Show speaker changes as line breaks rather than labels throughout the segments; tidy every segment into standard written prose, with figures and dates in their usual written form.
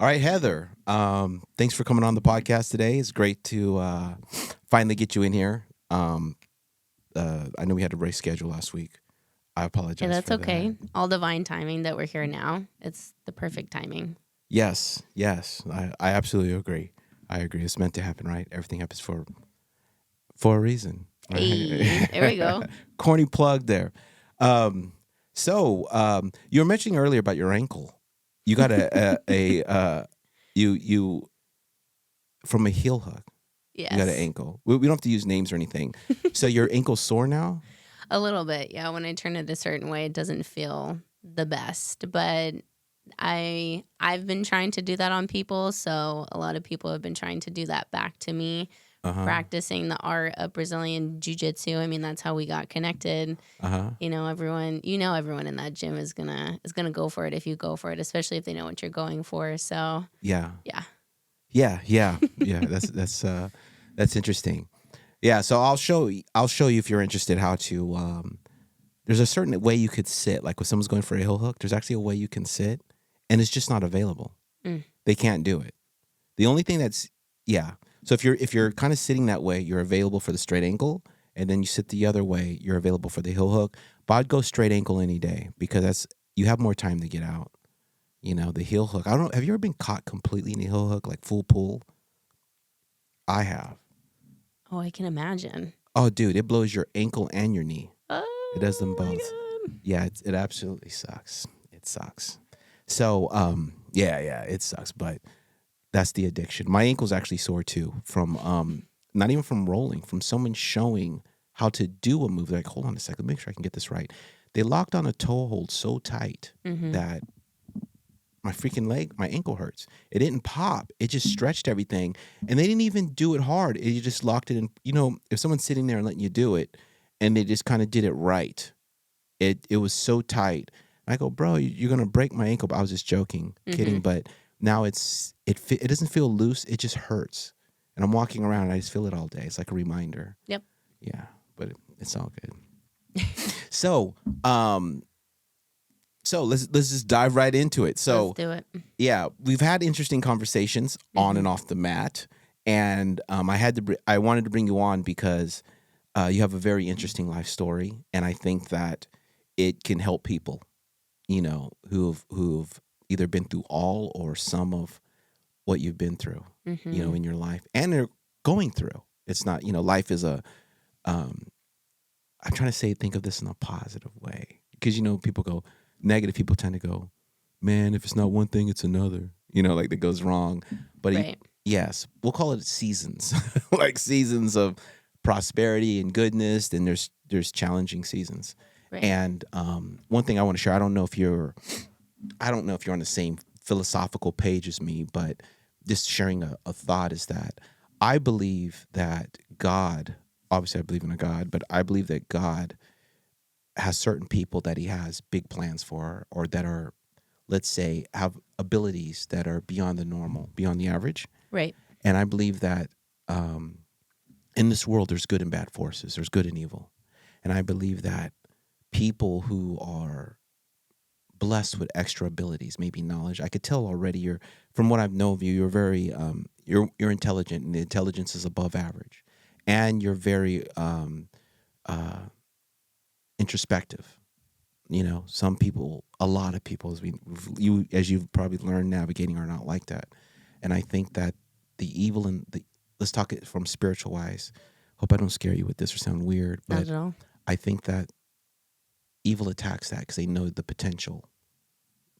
All right, Heather. Thanks for coming on the podcast today. It's great to finally get you in here. I know we had to reschedule last week. I
Yeah,
apologize
that's
for that.
okay. All divine timing that we're here now. It's the perfect timing.
Yes, I absolutely agree. I agree. It's meant to happen, right? Everything happens for a reason.
Hey, there we go.
Corny plug there. Um, you were mentioning earlier about your ankle. You got you from a heel hook. You got an
Yes.
ankle. We don't have to use names or anything. So your ankle's sore now?
A little bit. Yeah, when I turn it a certain way, it doesn't feel the best, but I've been trying to do that on people, so a lot of people have been trying to do that back to me.
Uh huh.
Practicing the art of Brazilian jiu-jitsu. I mean, that's how we got connected.
Uh huh.
Everyone in that gym is gonna go for it if you go for it, especially if they know what you're going for. So,
Yeah.
yeah.
Yeah. That's interesting. Yeah. So I'll show you if you're interested how to. There's a certain way you could sit. Like when someone's going for a heel hook, there's actually a way you can sit, and it's just not available.
Mm.
They can't do it. The only thing that's yeah. So if you're kind of sitting that way, you're available for the straight ankle, and then you sit the other way, you're available for the heel hook. But I'd go straight ankle any day because that's you have more time to get out. The heel hook. I don't know. Have you ever been caught completely in the heel hook, like full pull? I have.
Oh, I can imagine.
Oh, dude, it blows your ankle and your knee. It does them
Oh my
both.
god.
Yeah, it absolutely sucks. It sucks. So, yeah, it sucks. But that's the addiction. My ankle's actually sore too from not even from rolling, from someone showing how to do a move. They're like, hold on a second, make sure I can get this right. They locked on a toe hold so tight
Mm-hmm.
that my freaking leg, my ankle hurts. It didn't pop. It just stretched everything. And they didn't even do it hard. It just locked it in. If someone's sitting there and letting you do it and they just kind of did it right, it was so tight. I go, bro, you're going to break my ankle. But I was just joking, kidding.
Mm-hmm.
But now it doesn't feel loose. It just hurts. And I'm walking around and I just feel it all day. It's like a reminder.
Yep.
Yeah, but it's all good. So, let's just dive right into it. So,
Let's do it.
yeah, we've had interesting conversations on and off the mat, and I wanted to bring you on because you have a very interesting life story, and I think that it can help people, who've either been through all or some of what you've been through,
Mm-hmm.
in your life, and they're going through. It's not, life is a. I'm trying to think of this in a positive way because people go negative. People tend to go, man, if it's not one thing, it's another. Like that goes wrong. But
Right.
yes, we'll call it seasons, like seasons of prosperity and goodness. And there's challenging seasons.
Right.
And one thing I want to share, I don't know if you're on the same philosophical page as me, but just sharing a thought is that I believe that God, obviously I believe in a God, but I believe that God has certain people that he has big plans for, or that are, let's say, have abilities that are beyond the normal, beyond the average.
Right.
And I believe that in this world, there's good and bad forces. There's good and evil. And I believe that people who are blessed with extra abilities, maybe knowledge, I could tell already from what I've known of you, you're very, you're intelligent, and the intelligence is above average. And you're very introspective. Some people, a lot of people, as you've probably learned, navigating are not like that. And I think that the evil let's talk it from spiritual wise. Hope I don't scare you with this or sound weird,
Not
but
at all.
I think that evil attacks that because they know the potential,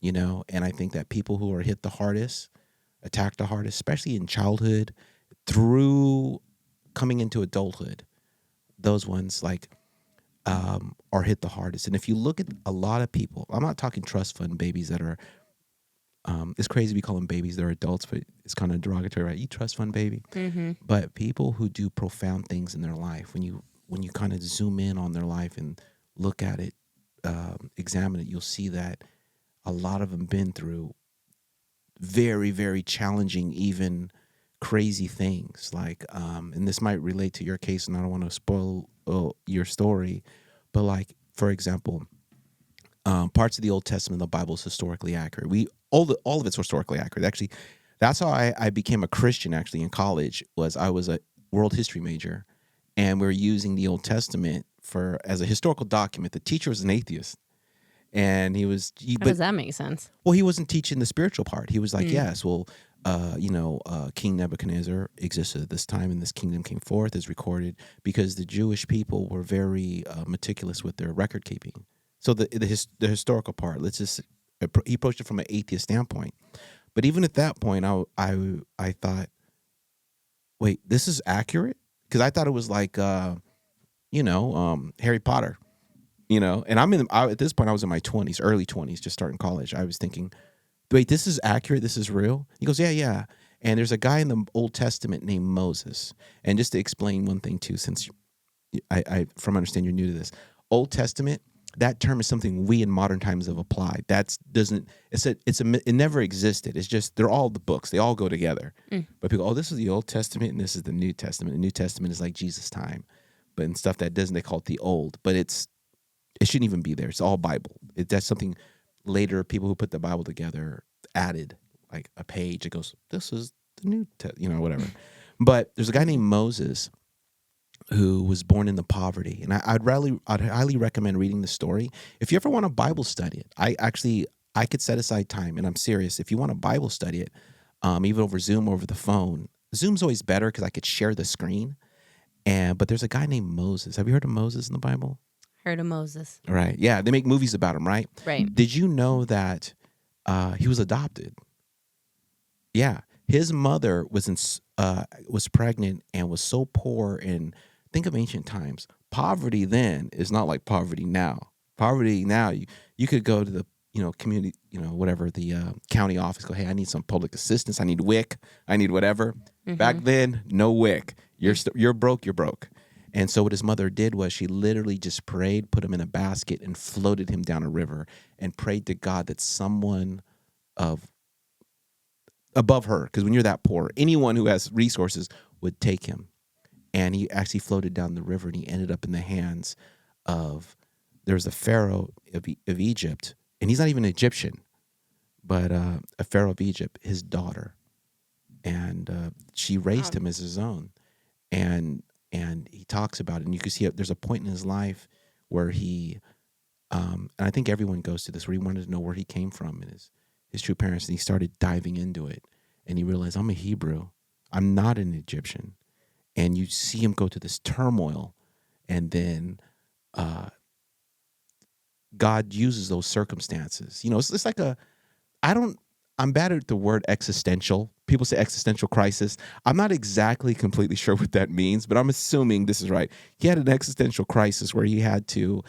and I think that people who are hit the hardest, attacked the hardest, especially in childhood, through coming into adulthood, those ones are hit the hardest. And if you look at a lot of people, I'm not talking trust fund babies that are, it's crazy we call them babies, they're adults, but it's kind of derogatory, right? You trust fund baby.
Mm-hmm.
But people who do profound things in their life, when you kind of zoom in on their life and look at it, examine it, you'll see that a lot of them been through very, very challenging, even crazy things. And this might relate to your case, and I don't want to spoil your story, but for example, parts of the Old Testament, the Bible is historically accurate. All of it's historically accurate. Actually, that's how I became a Christian. Actually, in college, was I was a world history major, and we were using the Old Testament for as a historical document. The teacher was an atheist, and
How does that make sense?
well, he wasn't teaching the spiritual part. He was like,
Mm.
yes, well, King Nebuchadnezzar existed at this time, and this kingdom came forth, is recorded, because the Jewish people were very meticulous with their record keeping. So the historical part, he approached it from an atheist standpoint. But even at that point, I thought, wait, this is accurate? Because I thought it was like, Harry Potter. And at this point I was in my 20s, early 20s, just starting college. I was thinking, wait, this is accurate, this is real? He goes, yeah. And there's a guy in the Old Testament named Moses. And just to explain one thing too, since I from understand you're new to this, Old Testament, that term is something we in modern times have applied. It never existed. It's just they're all the books, they all go together. But people, this is the Old Testament and this is the New Testament. The New Testament is like Jesus' time, but in stuff that doesn't, they call it the Old. But it shouldn't even be there. It's all Bible. That's something later people who put the Bible together added, like a page. It goes, this is the New whatever. But there's a guy named Moses who was born into poverty, and I'd highly recommend reading the story if you ever want to Bible study it. I could set aside time, and I'm serious. If you want to Bible study it, even over Zoom, over the phone. Zoom's always better because I could share the screen. But there's a guy named Moses. Have you heard of Moses in the Bible?
Heard of Moses.
Right. Yeah, they make movies about him, right?
Right.
Did you know that he was adopted? Yeah. His mother was pregnant and was so poor. And think of ancient times. Poverty then is not like poverty now. Poverty now, you could go to the community, whatever, the county office, go, hey, I need some public assistance. I need WIC. I need whatever. Back then, no WIC. You're broke, you're broke. And so what his mother did was she literally just prayed, put him in a basket, and floated him down a river and prayed to God that someone above her, because when you're that poor, anyone who has resources would take him. And he actually floated down the river, and he ended up in the hands of, there was a pharaoh of Egypt, and he's not even Egyptian, but a pharaoh of Egypt, his daughter. And she raised him as his own. And he talks about it, and you can see there's a point in his life where he, and I think everyone goes through this, where he wanted to know where he came from and his true parents, and he started diving into it, and he realized, I'm a Hebrew, I'm not an Egyptian. And you see him go through this turmoil, and then God uses those circumstances. It's like I'm bad at the word existential. People say existential crisis. I'm not exactly completely sure what that means, but I'm assuming this is right. He had an existential crisis where he had to,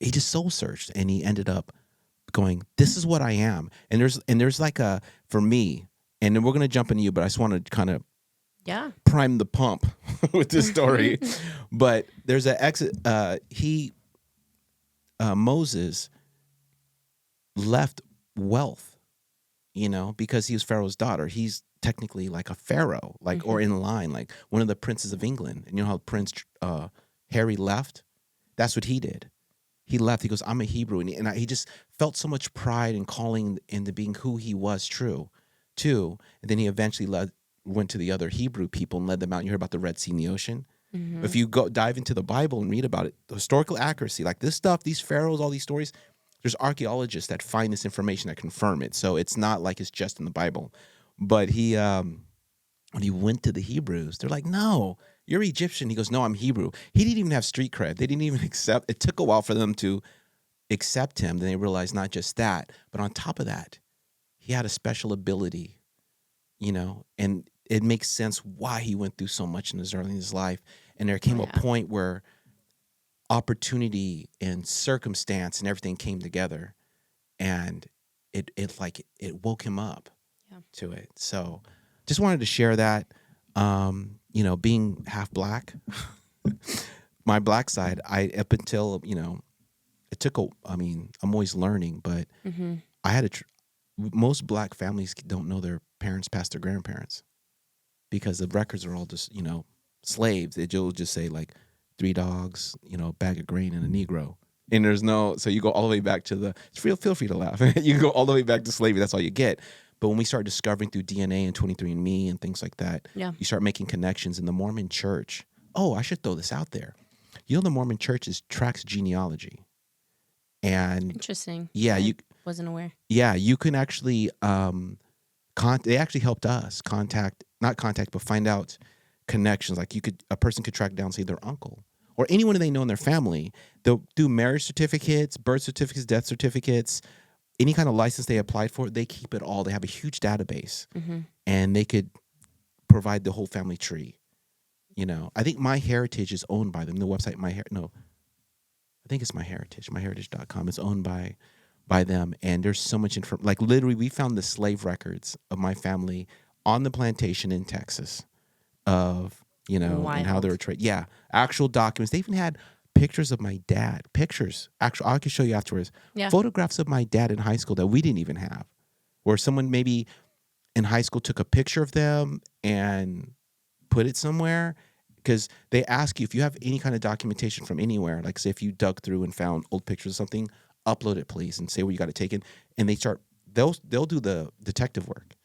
he just soul searched, and he ended up going, this is what I am. And there's like for me, and then we're going to jump into you, but I just want to kind of prime the pump with this story. But there's Moses left wealth, because he was Pharaoh's daughter. He's technically like a pharaoh, or in line, like one of the princes of England. And you know how Prince Harry left? That's what he did. He left. He goes, I'm a Hebrew. And he just felt so much pride and calling into being who he was too. And then he eventually went to the other Hebrew people and led them out. And you heard about the Red Sea and the ocean. If you go dive into the Bible and read about it, the historical accuracy, like this stuff, these pharaohs, all these stories, there's archaeologists that find this information that confirm it. So it's not like it's just in the Bible. But he, when he went to the Hebrews, they're like, no, you're Egyptian. He goes, no, I'm Hebrew. He didn't even have street cred. They didn't even accept. It took a while for them to accept him. Then they realized not just that, but on top of that, he had a special ability, and it makes sense why he went through so much in his life. And there came a point where opportunity and circumstance and everything came together, and it woke him up to it. So just wanted to share that. Being half black, my black side, up until it took I'm always learning, but I had most black families don't know their parents past their grandparents, because the records are all just slaves. It'll just say like 3 dogs, a bag of grain, and a Negro. And there's no, so you go all the way back to the, feel free to laugh. You go all the way back to slavery. That's all you get. But when we start discovering through DNA and 23andMe and things like that,
Yeah.
you start making connections in the Mormon church. Oh, I should throw this out there. You know, the Mormon church tracks genealogy. And
Interesting.
yeah,
I wasn't aware.
Yeah, you can actually, they actually helped us but find out connections. Like a person could track down, say, their uncle or anyone they know in their family. They'll do marriage certificates, birth certificates, death certificates, any kind of license they applied for. They keep it all. They have a huge database, and they could provide the whole family tree. You know, I think MyHeritage is owned by them. The website I think it's MyHeritage. MyHeritage.com is owned by them, and there's so much information. Like literally, we found the slave records of my family on the plantation in Texas, of and how they were traded. Yeah, actual documents. They even had pictures of my dad. Pictures, actual. I can show you afterwards.
Yeah.
Photographs of my dad in high school that we didn't even have, where someone maybe in high school took a picture of them and put it somewhere. Because they ask you if you have any kind of documentation from anywhere, like say if you dug through and found old pictures of something, upload it please and say where you got it taken. And they'll do the detective work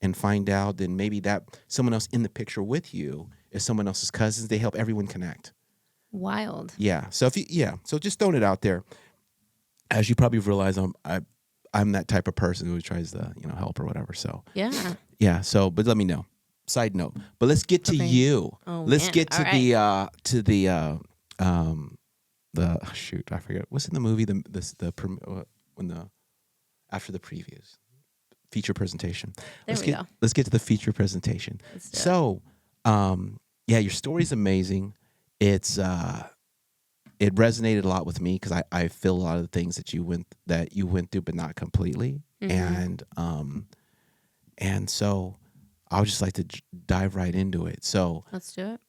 and find out. Then maybe that someone else in the picture with you is someone else's cousins. They help everyone connect.
Wild.
Yeah. So so just throwing it out there. As you probably realize, I'm that type of person who tries to help or whatever. So yeah. So but let me know. Side note, but let's get to you. Let's get to the shoot. I forget what's in the movie. After the previews, feature presentation.
Let's go.
Let's get to the feature presentation. So, your story's amazing. It resonated a lot with me because I feel a lot of the things that you went through, but not completely. And so. I would just like to dive right into it. So
let's do it.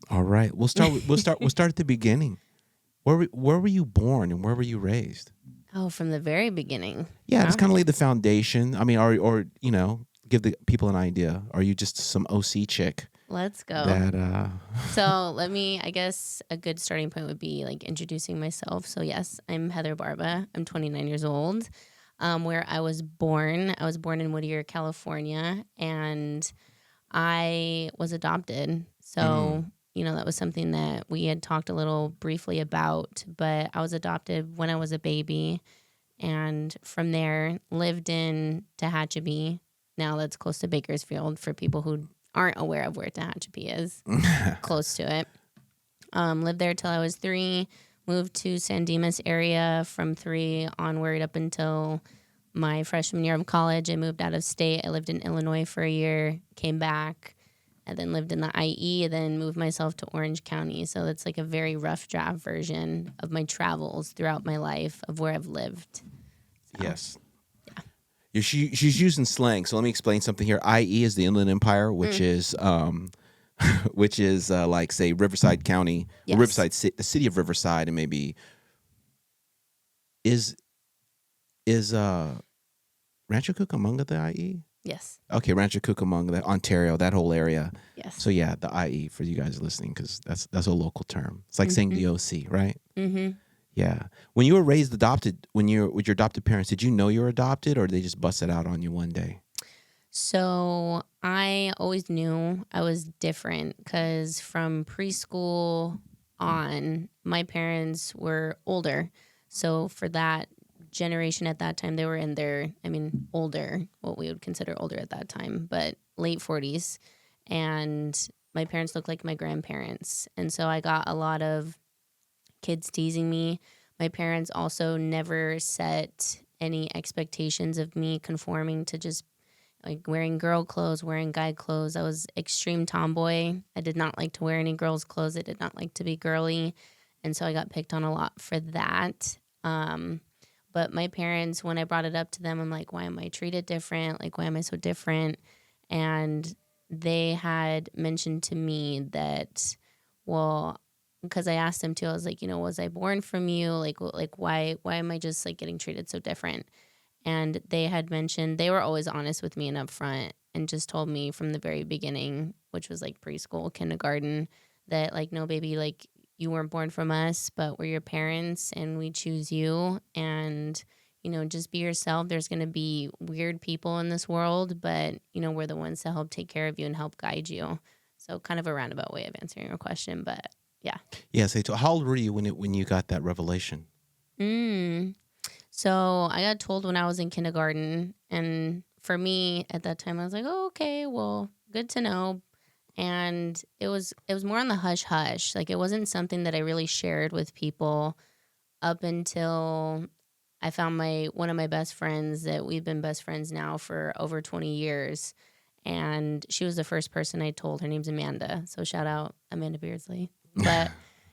All right, we'll start at the beginning. Where were you born and where were you raised?
Oh, from the very beginning.
Yeah, just kind of lay the foundation. I mean, or give the people an idea. Are you just some OC chick?
Let's go. So I guess a good starting point would be like introducing myself. So yes, I'm Heather Barba. I'm 29 years old. Where I was born in Whittier, California, and I was adopted. So, that was something that we had talked a little briefly about, but I was adopted when I was a baby, and from there lived in Tehachapi. Now that's close to Bakersfield for people who aren't aware of where Tehachapi is, close to it. Lived there till I was 3. Moved to San Dimas area from 3 onward up until my freshman year of college. I moved out of state. I lived in Illinois for a year, came back, and then lived in the IE, and then moved myself to Orange County. So that's like a very rough draft version of my travels throughout my life of where I've lived. So,
yes. Yeah. She's using slang. So let me explain something here. IE is the Inland Empire, which is like say Riverside County, or Riverside, the city of Riverside, and maybe is Rancho Cucamonga the IE?
Yes.
Okay, Rancho Cucamonga, Ontario, that whole area.
Yes.
So yeah, the IE for you guys listening, because that's a local term. It's like saying the OC, right?
Mm-hmm.
Yeah. When you were raised adopted, with your adopted parents, did you know you were adopted, or did they just bust it out on you one day?
So I always knew I was different because from preschool on, my parents were older. So for that generation at that time, they were in their, older, what we would consider older at that time, but late 40s. And my parents looked like my grandparents. And so I got a lot of kids teasing me. My parents also never set any expectations of me conforming to just like wearing girl clothes, wearing guy clothes. I was extreme tomboy. I did not like to wear any girls' clothes. I did not like to be girly. And so I got picked on a lot for that. But my parents, when I brought it up to them, I'm like, why am I treated different? Like, why am I so different? And they had mentioned to me that, well, because I asked them too, I was like, was I born from you? Like why am I just like getting treated so different? And they had mentioned, they were always honest with me and upfront and just told me from the very beginning, which was like preschool, kindergarten, that like, no, baby, like you weren't born from us, but we're your parents and we choose you. And, just be yourself. There's going to be weird people in this world, but, we're the ones to help take care of you and help guide you. So kind of a roundabout way of answering your question, but yeah.
Yeah. So how old were you when you got that revelation?
Mm. So I got told when I was in kindergarten. And for me at that time, I was like, oh, okay, well, good to know. And it was more on the hush hush. Like it wasn't something that I really shared with people up until I found one of my best friends that we've been best friends now for over 20 years. And she was the first person I told. Her name's Amanda. So shout out Amanda Beardsley. But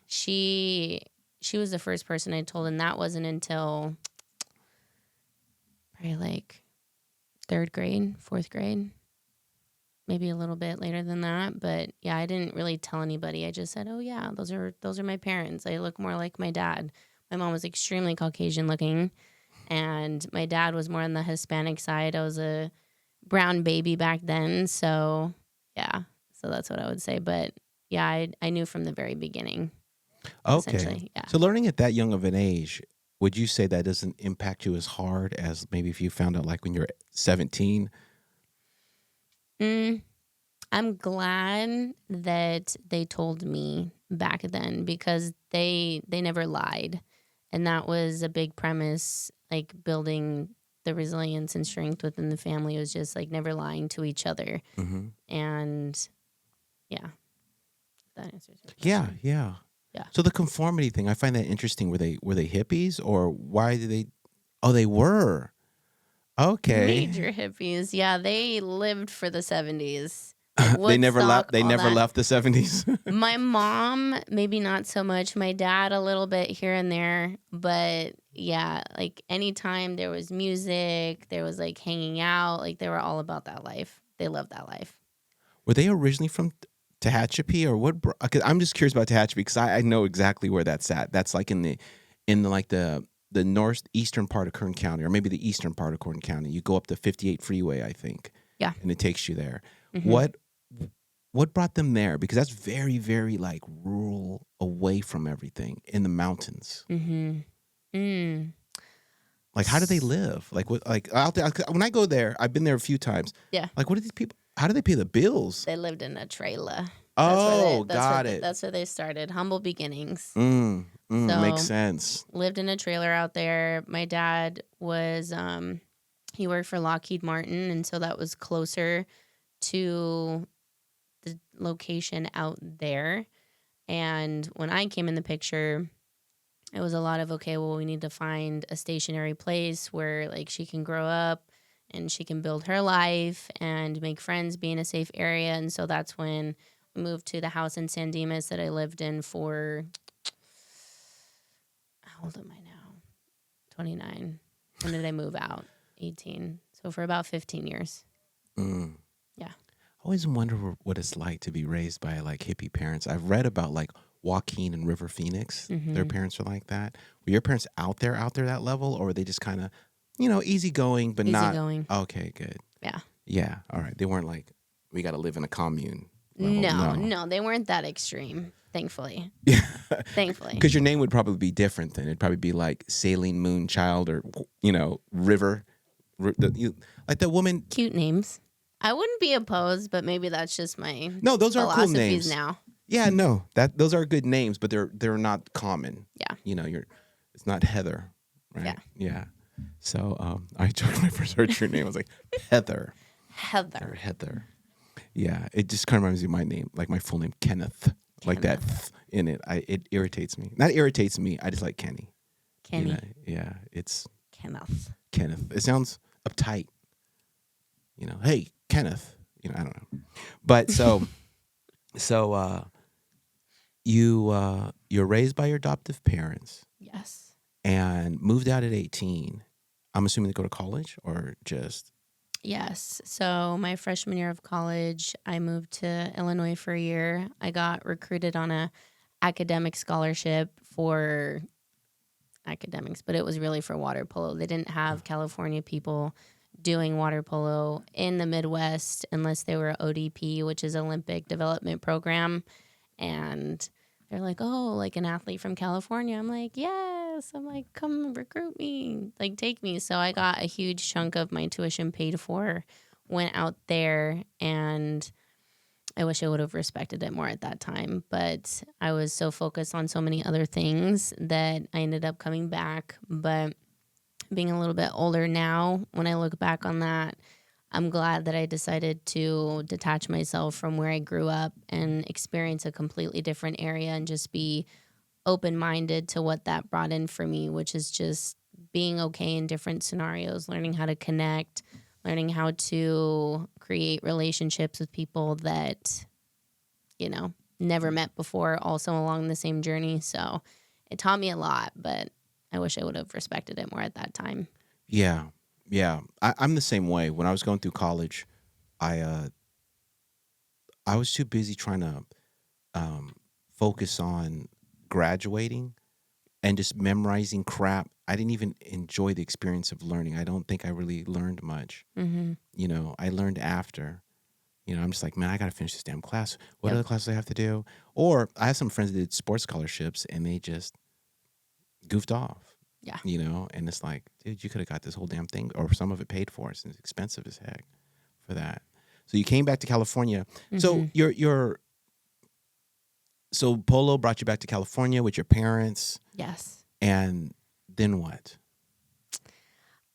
she was the first person I told, and that wasn't until probably like third grade, fourth grade, maybe a little bit later than that. But yeah, I didn't really tell anybody. I just said, "Oh yeah, those are my parents. I look more like my dad." My mom was extremely Caucasian looking, and my dad was more on the Hispanic side. I was a brown baby back then, so yeah. So that's what I would say. But yeah, I knew from the very beginning,
Okay.
essentially. Yeah.
So learning at that young of an age, would you say that doesn't impact you as hard as maybe if you found out like when you're 17?
Mm, I'm glad that they told me back then because they never lied. And that was a big premise, like building the resilience and strength within the family was just like never lying to each other.
Mm-hmm.
And yeah, that answers your
Yeah,
question.
yeah.
Yeah.
So the conformity thing, I find that interesting. Were they hippies or why did they? Oh, they were. Okay.
Major hippies. Yeah, they lived for the 70s. Like
They never left.
Woodstock,
They
all
never
that.
left the 70s.
My mom, maybe not so much. My dad, a little bit here and there. But yeah, like anytime there was music, there was like hanging out, like they were all about that life. They loved that life.
Were they originally from Tehachapi or what? Cause I'm just curious about Tehachapi because I know exactly where that's at. That's like in the like the northeastern part of Kern County, or maybe the eastern part of Kern County. You go up the 58 freeway, I think.
Yeah.
And it takes you there.
Mm-hmm.
What brought them there? Because that's very, very like rural, away from everything in the mountains.
Mm-hmm. Mm.
Like, how do they live? Like, what? Like, when I go there, I've been there a few times.
Yeah.
Like, what do these people? How do they pay the bills?
They lived in a trailer.
Oh, got it.
That's where they started. Humble beginnings.
So, makes
So
sense.
lived in a trailer out there. My dad was he worked for Lockheed Martin, and so that was closer to the location out there. And when I came in the picture, it was a lot of okay, well, we need to find a stationary place where like she can grow up and she can build her life and make friends, be in a safe area. And so that's when we moved to the house in San Dimas that I lived in for how old am I now? 29. When did I move out? 18. So for about 15 years.
Mm.
Yeah.
I always wonder what it's like to be raised by like hippie parents. I've read about like Joaquin and River Phoenix.
Mm-hmm.
Their parents are like that. Were your parents out there that level, or were they just kind of, easygoing, but not?
Easygoing.
Okay, good.
Yeah.
Yeah. All right. They weren't like, we got to live in a commune. Level.
No, they weren't that extreme, thankfully.
Yeah.
Thankfully.
Because your name would probably be different then. It'd probably be like Saline Moon Child or, River. Like the woman.
Cute names. I wouldn't be opposed, but maybe that's just my
No, those are cool names
now.
Yeah, no, those are good names, but they're not common.
Yeah.
It's not Heather, right? Yeah. So I joked when I first heard your name. I was like, Heather. Heather. Yeah, it just kind of reminds me of my name, like my full name, Kenneth. Like that in it. It irritates me. Not irritates me. I just like Kenny.
Kenny.
Yeah, it's
Kenneth.
It sounds uptight. Hey, Kenneth. I don't know. But so you're raised by your adoptive parents.
Yes.
And moved out at 18. I'm assuming to go to college or just.
Yes. So my freshman year of college, I moved to Illinois for a year. I got recruited on a academic scholarship for academics, but it was really for water polo. They didn't have California people doing water polo in the Midwest unless they were ODP, which is Olympic Development Program. And They're like, oh, like an athlete from California. I'm like, yes. I'm like, come recruit me, like take me. So I got a huge chunk of my tuition paid for, went out there, and I wish I would have respected it more at that time. But I was so focused on so many other things that I ended up coming back. But being a little bit older now, when I look back on that, I'm glad that I decided to detach myself from where I grew up and experience a completely different area and just be open minded to what that brought in for me, which is just being okay in different scenarios, learning how to connect, learning how to create relationships with people that, never met before, also along the same journey. So it taught me a lot, but I wish I would have respected it more at that time.
Yeah, yeah. I'm the same way. When I was going through college, I uh, I was too busy trying to um, focus on graduating and just memorizing crap. I didn't even enjoy the experience of learning. I don't think I really learned much.
Mm-hmm.
I learned after. I'm just like, man, I got to finish this damn class. What
Yep.
other classes I have to do? Or I have some friends that did sports scholarships and they just goofed off.
Yeah.
And it's like, dude, you could have got this whole damn thing or some of it paid for. It's expensive as heck for that. So you came back to California. So
Mm-hmm.
so Polo brought you back to California with your parents,
Yes.
and then what?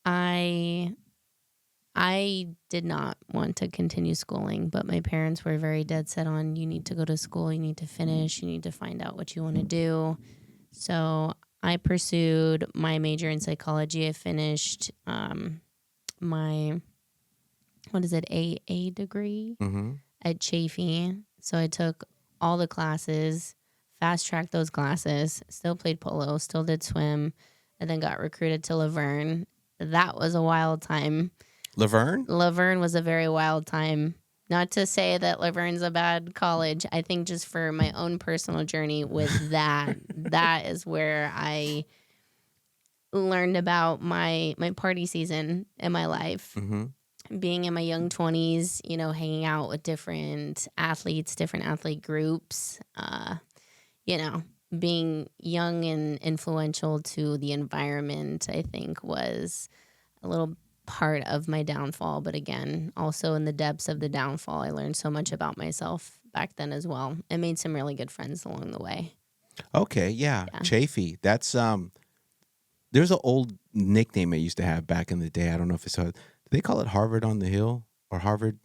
I I did not want to continue schooling, but my parents were very dead set on you need to go to school, you need to finish, you need to find out what you want to do. So I pursued my major in psychology. I finished my what is it, A degree
Mm-hmm.
at Chafee. So I took all the classes, fast tracked those classes, still played polo, still did swim, and then got recruited to Laverne. That was a wild time.
Laverne?
Laverne was a very wild time. Not to say that Laverne's a bad college. I think just for my own personal journey with that, that is where I learned about my party season in my life.
Mm-hmm.
Being in my young 20s, hanging out with different athletes, different athlete groups, you know, being young and influential to the environment, I think was a little part of my downfall. But again, also in the depths of the downfall, I learned so much about myself back then as well and made some really good friends along the way.
Okay, yeah.
Yeah.
Chafee. That's there's an old nickname I used to have back in the day. I don't know if do they call it Harvard on the Hill or Harvard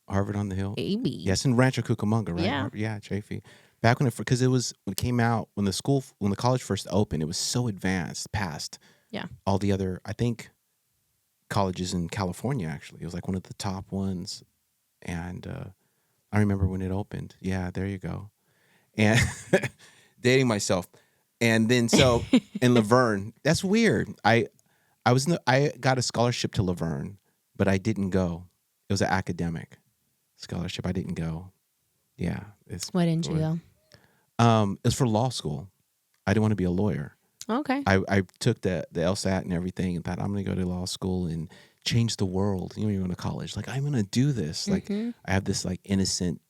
on the Hill?
Maybe.
Yes, in Rancho Cucamonga, right?
Yeah.
Yeah, Chafee. Back because when it came out, when the college first opened, it was so advanced past all the other, I think, colleges in California. Actually, it was like one of the top ones, and I remember when it opened. Yeah, there you go. And dating myself, and then so in Laverne, that's weird. I got a scholarship to Laverne, but I didn't go. It was an academic scholarship. I didn't go. Yeah,
Why didn't you go?
It was for law school. I didn't want to be a lawyer.
Okay.
I took the LSAT and everything and thought I'm going to go to law school and change the world. You're going to college. Like, I'm going to do this. Like, I have this like innocent.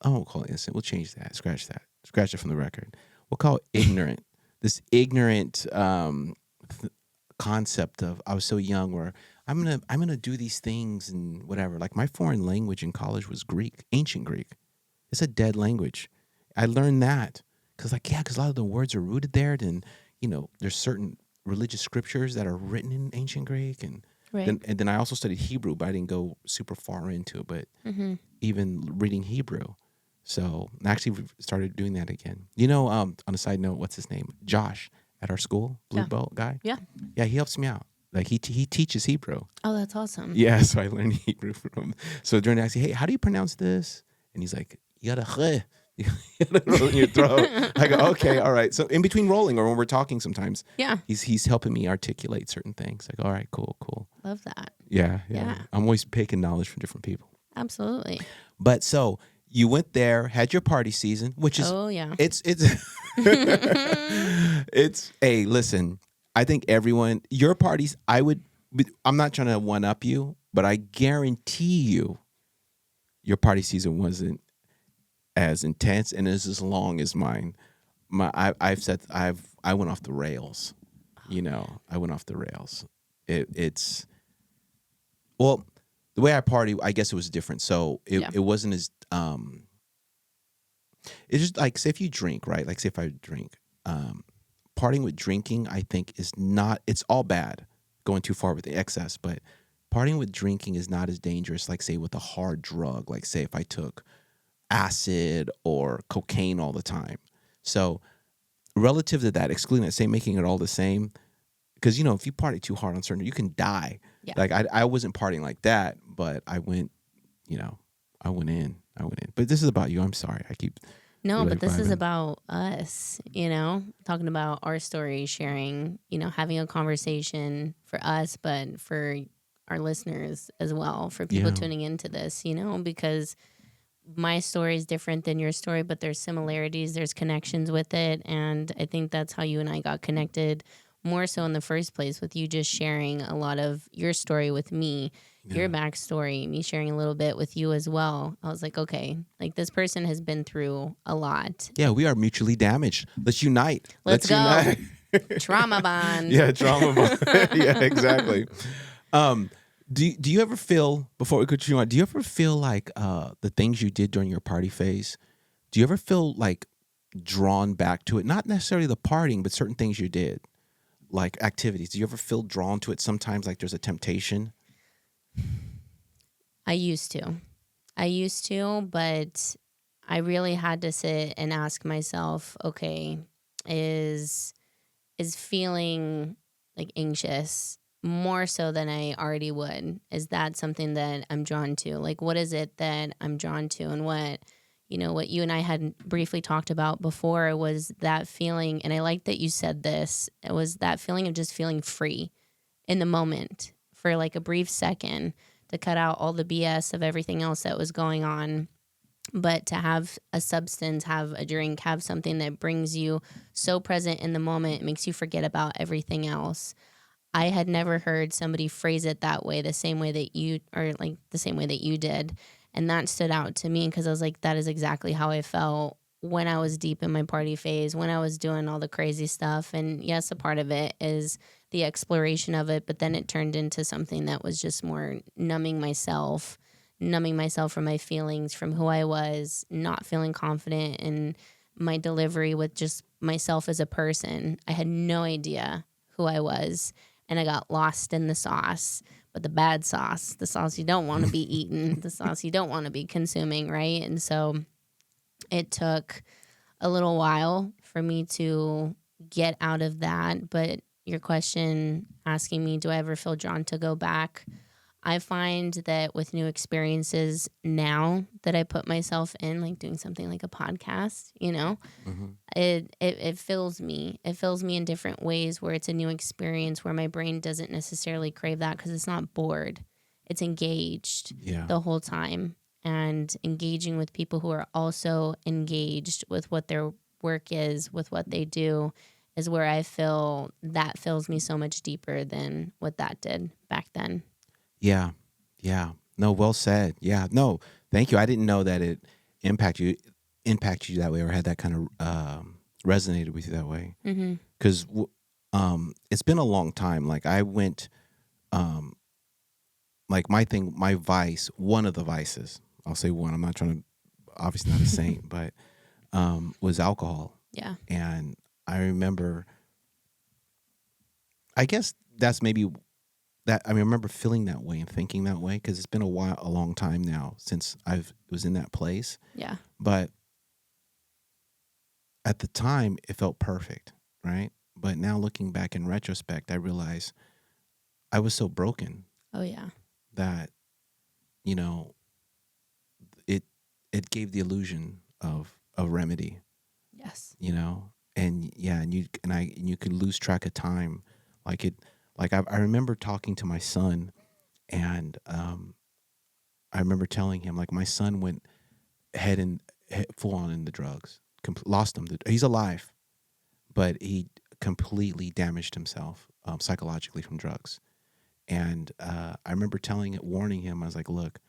I won't call it innocent. We'll change that. Scratch that. Scratch it from the record. We'll call it ignorant. This ignorant concept of I was so young where I'm gonna do these things and whatever. Like my foreign language in college was Greek, ancient Greek. It's a dead language. I learned that because a lot of the words are rooted there. And there's certain religious scriptures that are written in ancient Greek, and
Right.
then I also studied Hebrew, but I didn't go super far into it. But even reading Hebrew. So I actually started doing that again. On a side note, what's his name? Josh at our school, blue belt guy.
Yeah.
Yeah, he helps me out. Like he teaches Hebrew.
Oh, that's awesome.
Yeah, so I learned Hebrew from him. So during that, I say, hey, how do you pronounce this? And he's like, you gotta roll in your throat. I go, okay, all right. So in between rolling or when we're talking sometimes, he's helping me articulate certain things. Like, all right, cool.
Love that.
Yeah.
Yeah.
I'm always picking knowledge from different people.
Absolutely.
But so you went there, had your party season, which is it's it's hey, listen, I think your parties, I'm not trying to one up you, but I guarantee you your party season wasn't as intense and as long as mine. I went off the rails. You know, I went off the rails. It's well, the way I party, I guess it was different. So
Yeah.
it wasn't as it's just like, say if you drink, right? Like say if I drink, partying with drinking, I think is not. It's all bad, going too far with the excess, but partying with drinking is not as dangerous. Like say with a hard drug, like say if I took acid or cocaine all the time. So relative to that, excluding that, say making it all the same, because you know if you party too hard on certain, you can die.
Yeah.
Like I wasn't partying like that, but I went, you know, I went in. But this is about you. I'm sorry. I keep
No,
we
but
like
this is
vibing.
about us, you know, talking about our story, sharing, you know, having a conversation for us, but for our listeners as well, for people
Yeah,
tuning into this, you know, because my story is different than your story, but there's similarities, there's connections with it. And I think that's how you and I got connected more so in the first place, with you just sharing a lot of your story with me, your
yeah,
backstory, me sharing a little bit with you as well. I was like, okay, like this person has been through a lot.
yeah. We are mutually damaged. Let's unite.
Let's
Let's
go.
unite.
Trauma bond.
Yeah, trauma bond. Yeah, exactly. Um, do you ever feel, before we continue on? Do you ever feel like the things you did during your party phase? Do you ever feel like drawn back to it? Not necessarily the partying, but certain things you did, like activities. Do you ever feel drawn to it sometimes, like there's a temptation?
I used to. I used to, but I really had to sit and ask myself, okay, is is feeling like anxious more so than I already would? Is that something that I'm drawn to? Like what is it that I'm drawn to? And what, you know, what you and I had briefly talked about before was that feeling, and I like that you said this. It was that feeling of just feeling free in the moment for like a brief second, to cut out all the BS of everything else that was going on, but to have a substance, have a drink, have something that brings you so present in the moment, it makes you forget about everything else. I had never heard somebody phrase it that way, the same way that you, or like the same way that you did. And that stood out to me because I was like, that is exactly how I felt when I was deep in my party phase, when I was doing all the crazy stuff. And yes, a part of it is the exploration of it, but then it turned into something that was just more numbing myself from my feelings, from who I was, not feeling confident in my delivery with just myself as a person. I had no idea who I was, and I got lost in the sauce. But the bad sauce, the sauce you don't want to be eating, the sauce you don't want to be consuming, right? And so it took a little while for me to get out of that. But your question asking me, do I ever feel drawn to go back? I find that with new experiences now that I put myself in, like doing something like a podcast, you know,
Hmm.
it fills me. It fills me in different ways where it's a new experience where my brain doesn't necessarily crave that because it's not bored. It's engaged
Yeah,
the whole time, and engaging with people who are also engaged with what their work is, with what they do, is where I feel that fills me so much deeper than what that did back then.
yeah, yeah. No, well said. Yeah, no, thank you. I didn't know that it impacted you that way, or had that kind of resonated with you that way.
Mm-hmm.
Because it's been a long time. Like I went, um, like my thing, my vice, one of the vices. I'll say one. I'm not trying to, obviously not a saint, but was alcohol.
Yeah.
And I remember, I guess that's maybe that. I mean, I remember feeling that way and thinking that way because it's been a long time now since I've was in that place.
Yeah.
But at the time, it felt perfect, right? But now looking back in retrospect, I realize I was so broken
Oh, yeah.
that, you know, it it gave the illusion of a remedy,
Yes.
you know, and yeah, and you could lose track of time, like it, like I remember talking to my son, and I remember telling him like my son went full on in the drugs, lost him. He's alive, but he completely damaged himself psychologically from drugs. And I remember warning him, I was like, look,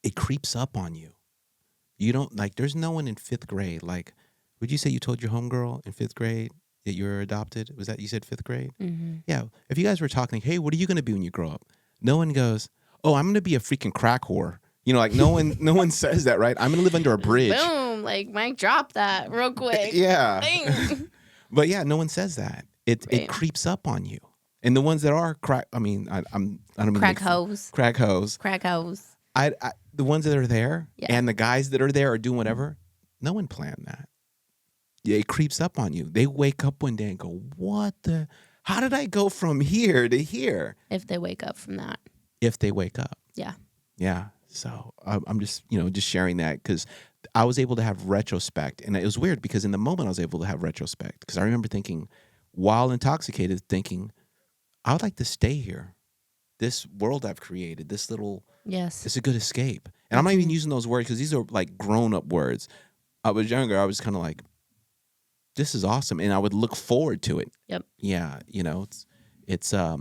it creeps up on you. You don't like. There's no one in 5th grade. Like, would you say you told your homegirl in 5th grade that you were adopted? Was that you said 5th grade?
Mm-hmm.
Yeah. If you guys were talking, hey, what are you gonna be when you grow up? No one goes, oh, I'm gonna be a freaking crack whore. Like no one says that, right? I'm gonna live under a bridge.
Boom, like Mike, drop that real quick.
Yeah.
Dang.
But yeah, no one says that. It
Right.
creeps up on you. And the ones that are crack, I mean, I don't mean to
Crack
make fun-
hose.
crack hose.
Crack hose.
The ones that are there
Yeah.
and the guys that are there are doing whatever. No one planned that. Yeah, it creeps up on you. They wake up one day and go, "What the? How did I go from here to here?"
If they wake up from that.
If they wake up,
Yeah.
yeah. So I'm just just sharing that because I was able to have retrospect, and it was weird because in the moment I was able to have retrospect because I remember thinking, while intoxicated, thinking, I would like to stay here. This world I've created, this little,
Yes.
it's a good escape. And I'm not even using those words because these are like grown up words. I was younger. I was kind of like, this is awesome, and I would look forward to it.
Yep.
Yeah, it's I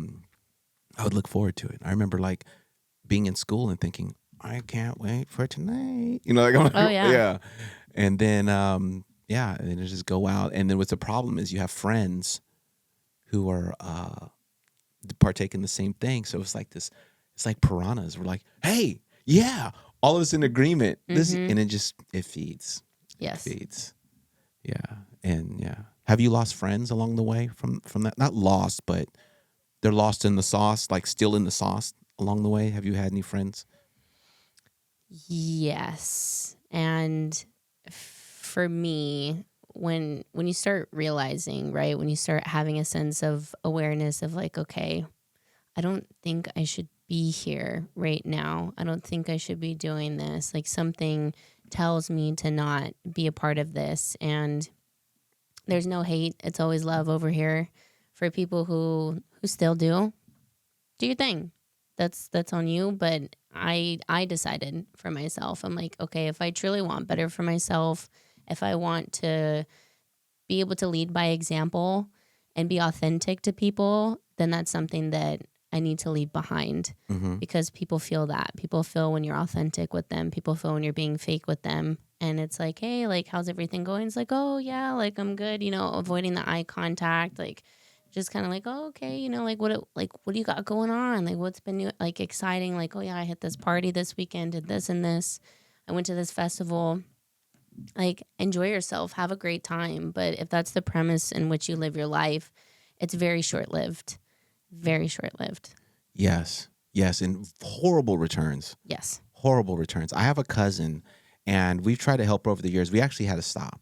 would look forward to it. I remember like being in school and thinking, I can't wait for tonight. Like,
Oh, yeah.
yeah. And then yeah, and then just go out. And then what's the problem is you have friends who are partake in the same thing. So it's like this, it's like piranhas. We're like, hey, yeah, all of us in agreement. This, and it feeds.
Yes.
It feeds. Yeah. And yeah. Have you lost friends along the way from that? Not lost, but they're lost in the sauce, like still in the sauce along the way. Have you had any friends?
Yes. And for me, when you start realizing, right, when you start having a sense of awareness of like, okay, I don't think I should be here right now. I don't think I should be doing this. Like something tells me to not be a part of this. And there's no hate. It's always love over here for people who still do your thing. That's on you. But I decided for myself, I'm like, okay, if I truly want better for myself, if I want to be able to lead by example and be authentic to people, then that's something that I need to leave behind because people feel that. People feel when you're authentic with them. People feel when you're being fake with them. And it's like, hey, like, how's everything going? It's like, oh, yeah, like, I'm good, avoiding the eye contact, like, just kind of like, oh, okay, like, what do you got going on? Like, what's been new, like, exciting? Like, oh, yeah, I hit this party this weekend, did this and this. I went to this festival. Like, enjoy yourself, have a great time. But if that's the premise in which you live your life, it's very short-lived. Very short-lived.
Yes. Yes. And horrible returns.
Yes.
Horrible returns. I have a cousin, and we've tried to help her over the years. We actually had to stop.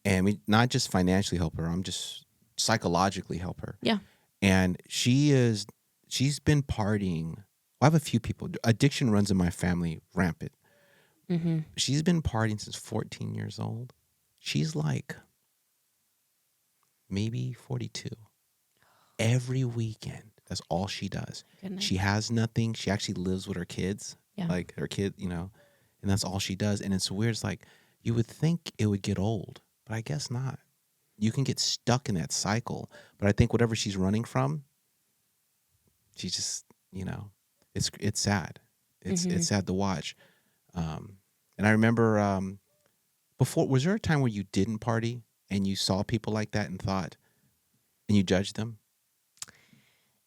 And we not just financially help her, I'm just psychologically help her.
Yeah.
And she's been partying. I have a few people. Addiction runs in my family rampant.
Mm-hmm.
She's been partying since 14 years old. She's like maybe 42. Every weekend. That's all she does.
Goodness.
She has nothing. She actually lives with her kids.
Yeah.
Like her kid, and that's all she does. And it's weird. It's like you would think it would get old, but I guess not. You can get stuck in that cycle. But I think whatever she's running from, she just, it's sad. It's sad to watch. And I remember before, was there a time where you didn't party and you saw people like that and you judged them?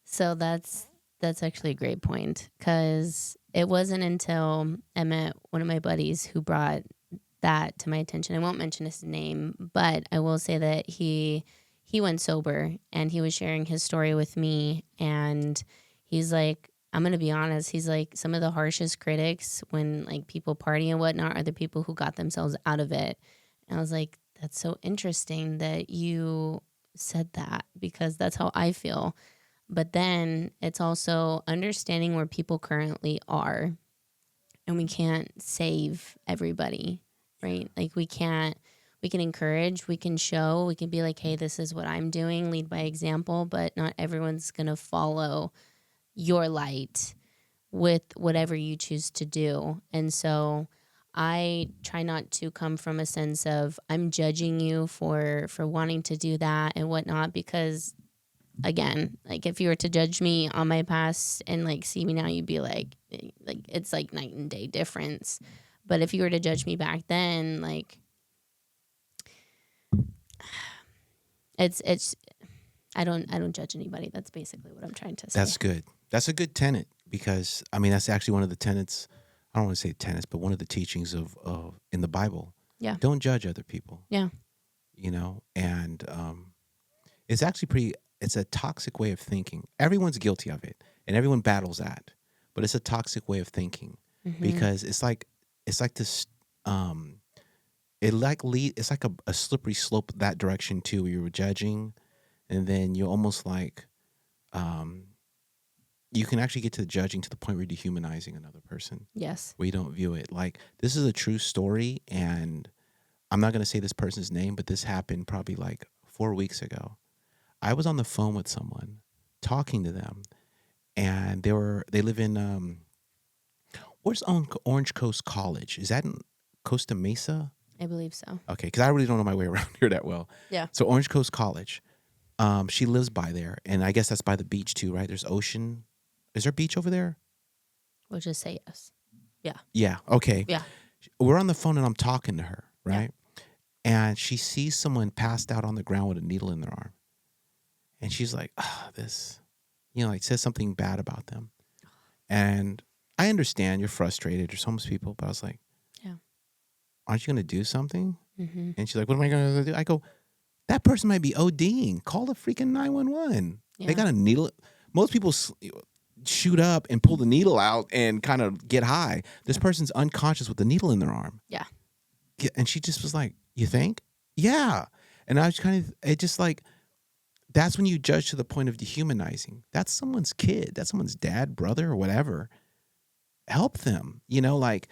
So that's actually a great point, because it wasn't until I met one of my buddies who brought that to my attention. I won't mention his name, but I will say that he went sober and he was sharing his story with me, and he's like, I'm going to be honest, he's like, some of the harshest critics when like people party and whatnot are the people who got themselves out of it. And I was like, that's so interesting that you said that, because that's how I feel. But then it's also understanding where people currently are, and we can't save everybody, right? Like we can encourage, we can show, we can be like, hey, this is what I'm doing, lead by example, but not everyone's going to follow your light with whatever you choose to do. And so I try not to come from a sense of I'm judging you for wanting to do that and whatnot, because again, like if you were to judge me on my past and like see me now, you'd be like it's like night and day difference. But if you were to judge me back then, like it's I don't judge anybody. That's basically what I'm trying to say.
That's good. That's a good tenet because I mean that's actually one of the tenets. I don't want to say tenets, but one of the teachings of in the Bible.
Yeah.
Don't judge other people.
Yeah.
You know, and it's actually pretty. It's a toxic way of thinking. Everyone's guilty of it, and everyone battles that. But it's a toxic way of thinking because it's like this. It's like a slippery slope that direction too. Where you're judging, and then you almost like you can actually get to judging to the point where you're dehumanizing another person,
Yes.
where you don't view it like this is a true story. And I'm not going to say this person's name, but this happened probably like 4 weeks ago. I was on the phone with someone talking to them, and they live in where's Orange Coast College? Is that in Costa Mesa?
I believe so.
Okay, because I really don't know my way around here that well.
Yeah.
So Orange Coast College, she lives by there, and I guess that's by the beach too, right? There's ocean. Is there a beach over there?
We'll just say yes.
Yeah. Okay.
Yeah.
We're on the phone, and I'm talking to her, right? And she sees someone passed out on the ground with a needle in their arm, and she's like, this, like says something bad about them. And I understand you're frustrated. There's homeless people, but I was like,
Yeah.
aren't you going to do something?
Mm-hmm.
And she's like, what am I going to do? I go, that person might be ODing. Call the freaking 911.
Yeah.
They got a needle. Most people shoot up and pull the needle out and kind of get high. This person's unconscious with the needle in their arm.
Yeah.
And she just was like, you think? Yeah. And I was it just like, that's when you judge to the point of dehumanizing. That's someone's kid. That's someone's dad, brother, or whatever. Help them. Like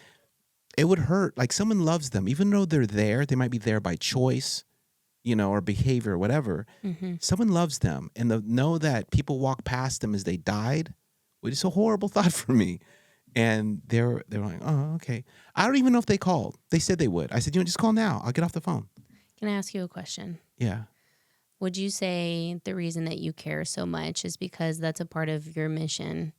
it would hurt. Like someone loves them. Even though they're there, they might be there by choice, or behavior or whatever.
Mm-hmm.
Someone loves them. And to know that people walk past them as they died, which is a horrible thought for me. And they're like, oh, okay. I don't even know if they called. They said they would. I said, just call now. I'll get off the phone.
Can I ask you a question?
Yeah.
Would you say the reason that you care so much is because that's a part of your mission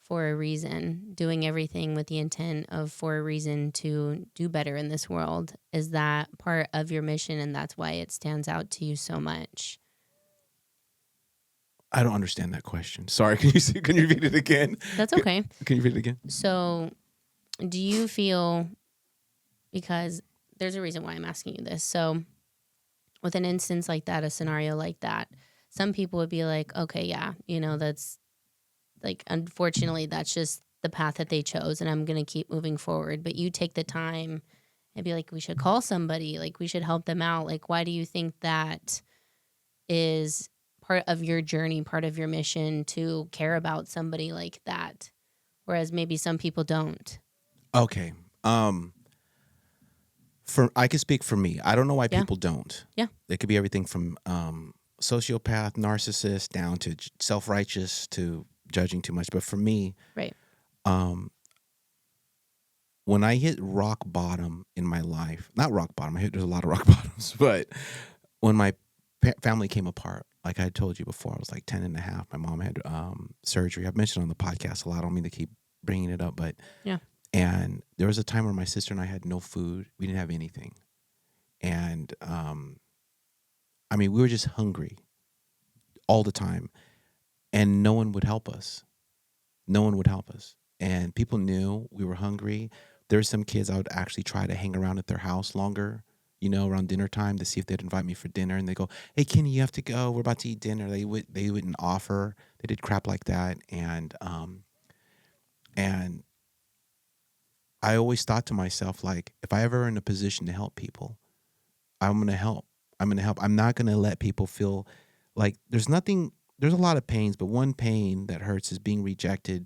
for a reason, doing everything with the intent of for a reason to do better in this world? Is that part of your mission and that's why it stands out to you so much?
I don't understand that question. Sorry. Can you repeat it again?
That's okay.
Can you repeat it again?
So do you feel, because there's a reason why I'm asking you this. So with an instance like that, a scenario like that, some people would be like, okay, yeah, that's like, unfortunately, that's just the path that they chose and I'm going to keep moving forward. But you take the time and be like, we should call somebody, like we should help them out. Like, why do you think that is part of your journey, part of your mission to care about somebody like that? Whereas maybe some people don't.
Okay. I can speak for me. I don't know why people don't.
Yeah.
It could be everything from sociopath, narcissist, down to self-righteous to judging too much. But for me,
right.
When I hit rock bottom in my life, not rock bottom, there's a lot of rock bottoms, but when my family came apart, like I told you before, I was like 10 and a half. My mom had surgery. I've mentioned on the podcast a lot. I don't mean to keep bringing it up, but
yeah.
And there was a time where my sister and I had no food. We didn't have anything. And, we were just hungry all the time. And no one would help us. No one would help us. And people knew we were hungry. There were some kids I would actually try to hang around at their house longer, around dinner time to see if they'd invite me for dinner. And they go, hey, Kenny, you have to go. We're about to eat dinner. They wouldn't offer. They did crap like that. And I always thought to myself, like, if I ever in a position to help people, I'm going to help. I'm not going to let people feel like there's a lot of pains, but one pain that hurts is being rejected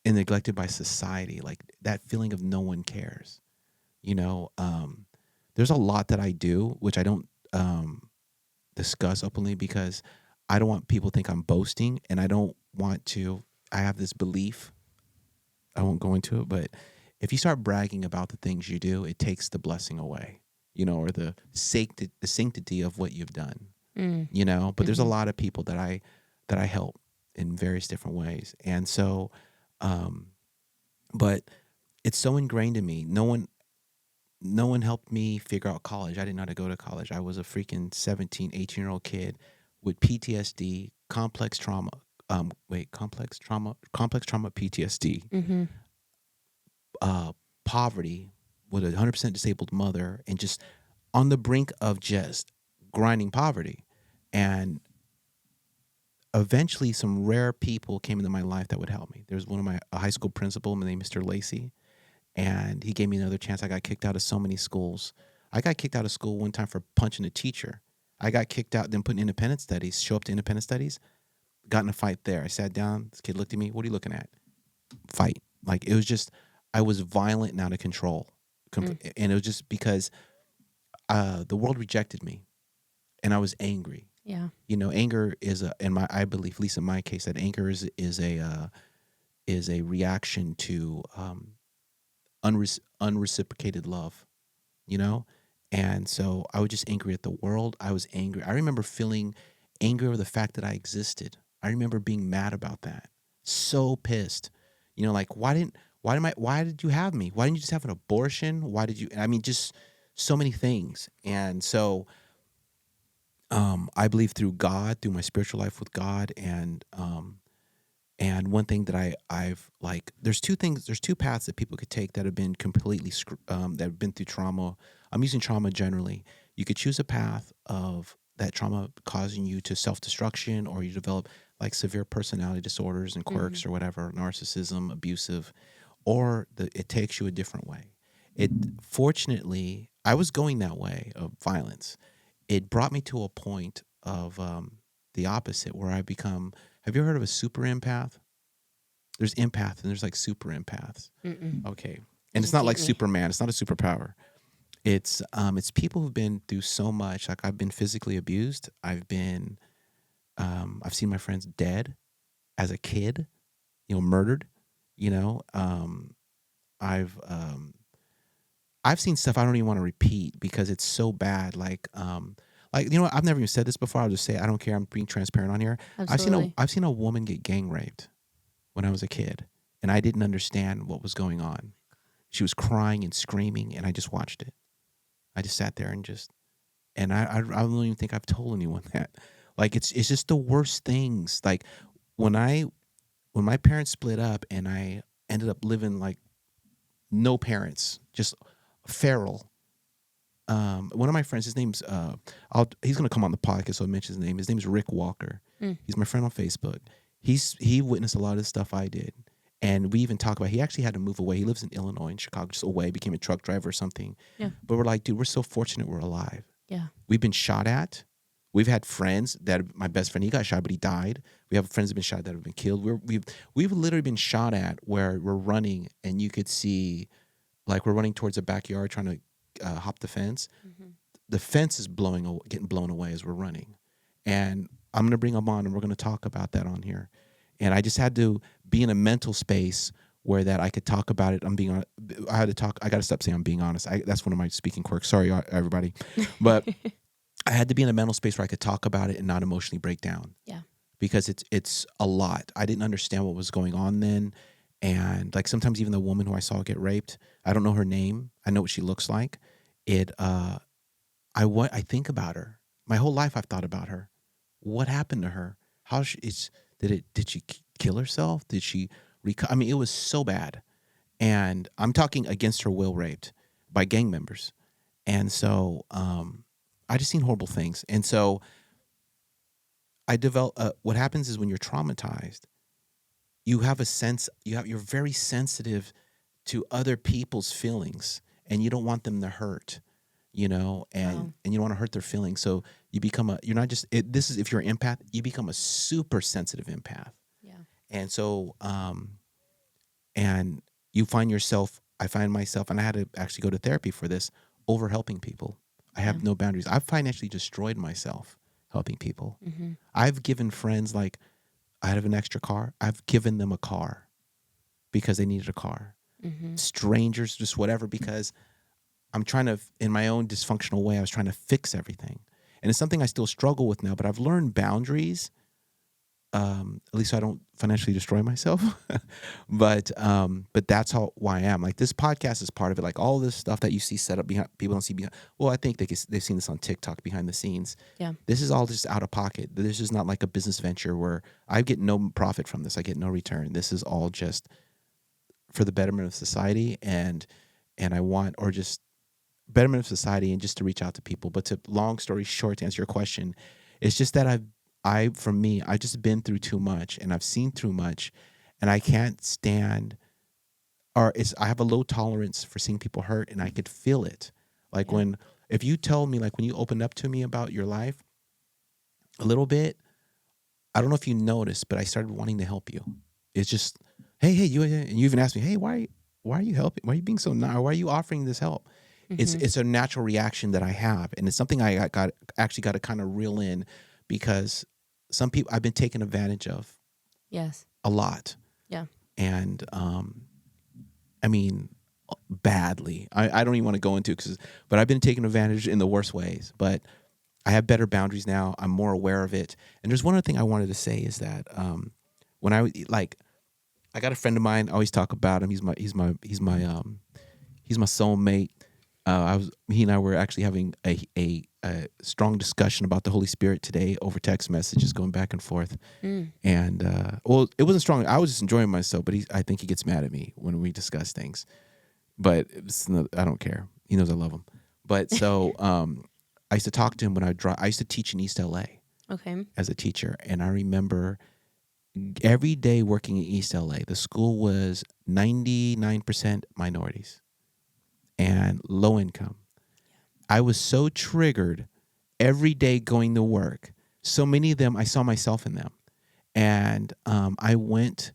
and neglected by society. Like that feeling of no one cares, there's a lot that I do, which I don't discuss openly because I don't want people to think I'm boasting, and I have this belief. I won't go into it, but if you start bragging about the things you do, it takes the blessing away, or the sanctity of what you've done, But there's a lot of people that I help in various different ways, and so, but it's so ingrained in me. No one helped me figure out college. I didn't know how to go to college. I was a freaking 17, 18-year-old kid with PTSD, complex trauma PTSD,
Mm-hmm.
uh, poverty with a 100% disabled mother, and just on the brink of just grinding poverty. And eventually some rare people came into my life that would help me. There was one of my a high school principal named Mr. Lacey, and he gave me another chance. I got kicked out of so many schools. I got kicked out of school one time for punching a teacher. I got kicked out, then put in independent studies, show up to independent studies, got in a fight there. I sat down. This kid looked at me. What are you looking at? Fight. Like, it was just, I was violent and out of control.
Mm.
And it was just because the world rejected me and I was angry.
Yeah.
Anger is I believe, at least in my case, that anger is a reaction to unreciprocated love, you know? And so I was just angry at the world. I was angry. I remember feeling angry over the fact that I existed. I remember being mad about that. So pissed. Like, why did you have me? Why didn't you just have an abortion? Why did you, I mean, just so many things. And so I believe through God, through my spiritual life with God, and one thing that I've like, there's two paths that people could take that have been completely that have been through trauma. I'm using trauma generally. You could choose a path of that trauma causing you to self-destruction, or you develop like severe personality disorders and
Mm-hmm.
quirks or whatever, narcissism, abusive, or it takes you a different way. It Fortunately, I was going that way of violence. It brought me to a point of the opposite, where I become. Have you ever heard of a super empath? There's empath and there's like super empaths.
Mm-mm.
Okay, and it's not like
Educate me.
Superman. It's not a superpower. It's people who've been through so much. Like, I've been physically abused. I've seen my friends dead as a kid. Murdered. You know, I've seen stuff I don't even want to repeat because it's so bad. Like, I've never even said this before. I'll just say I don't care. I'm being transparent on here.
Absolutely.
I've seen a woman get gang raped when I was a kid, and I didn't understand what was going on. She was crying and screaming, and I just watched it. I just sat there and I don't even think I've told anyone that. Like, it's just the worst things. Like, when my parents split up and I ended up living like no parents, just feral. One of my friends, his name's he's gonna come on the podcast, so I mention his name. His name's Rick Walker.
Mm.
He's my friend on Facebook. He witnessed a lot of the stuff I did, and we even talk about he actually had to move away. He lives in Illinois, in Chicago, just away. Became a truck driver or something.
Yeah.
But we're like, dude, we're so fortunate we're alive.
Yeah.
We've been shot at. We've had friends my best friend, he got shot, but he died. We have friends that have been shot that have been killed. We've literally been shot at where we're running and you could see, like, we're running towards a backyard trying to hop the fence.
Mm-hmm.
The fence is getting blown away as we're running. And I'm going to bring him on and we're going to talk about that on here. And I just had to be in a mental space where that I could talk about it. I got to stop saying I'm being honest. That's one of my speaking quirks. Sorry, everybody. But I had to be in a mental space where I could talk about it and not emotionally break down.
Yeah.
Because it's a lot. I didn't understand what was going on then. And like, sometimes even the woman who I saw get raped, I don't know her name. I know what she looks like. I think about her. My whole life I've thought about her. What happened to her? Did she kill herself? Did she I mean, it was so bad. And I'm talking against her will, raped by gang members. And so I just seen horrible things. And so I developed what happens is when you're traumatized, you're very sensitive to other people's feelings, and you don't want them to hurt, and
Wow.
and you don't want to hurt their feelings. So you become you're not just this is if you're an empath, you become a super sensitive empath.
Yeah.
And so and I find myself, and I had to actually go to therapy for this, over helping people. I have no boundaries. I've financially destroyed myself helping people.
Mm-hmm.
I've given friends, like, I have an extra car. I've given them a car because they needed a car.
Mm-hmm.
Strangers, just whatever, because I'm trying to, in my own dysfunctional way, I was trying to fix everything. And it's something I still struggle with now, but I've learned boundaries At least I don't financially destroy myself. But that's how why I am. Like this podcast is part of it. Like all this stuff that you see set up behind, people don't see behind. Well, I think they've seen this on TikTok behind the scenes.
Yeah.
This is all just out of pocket. This is not like a business venture where I get no profit from this. I get no return. This is all just for the betterment of society, and I want, or just betterment of society, and just to reach out to people. But to long story short, to answer your question, it's just that for me, I've just been through too much and I've seen too much, and I can't stand, I have a low tolerance for seeing people hurt, and I could feel it. Like
Yeah.
if you told me, like when you opened up to me about your life a little bit, I don't know if you noticed, but I started wanting to help you. It's just, hey, you, and you even asked me, hey, why are you helping? Why are you being so nice? Why are you offering this help?
Mm-hmm.
It's a natural reaction that I have, and it's something I actually got to kind of reel in, because some people I've been taken advantage of
Yes.
a lot,
Yeah.
and I mean badly. I don't even want to go into it, but I've been taken advantage in the worst ways. But I have better boundaries now. I'm more aware of it. And there's one other thing I wanted to say is that when I got a friend of mine. I always talk about him. He's my soulmate. He and I were actually having a strong discussion about the Holy Spirit today over text messages, going back and forth.
Mm.
And well, it wasn't strong. I was just enjoying myself, but I think he gets mad at me when we discuss things. But I don't care. He knows I love him. But so I used to talk to him when I used to teach in East LA
Okay.
as a teacher, and I remember every day working in East LA, the school was 99% minorities and low income. I was so triggered every day going to work. So many of them, I saw myself in them. And I went,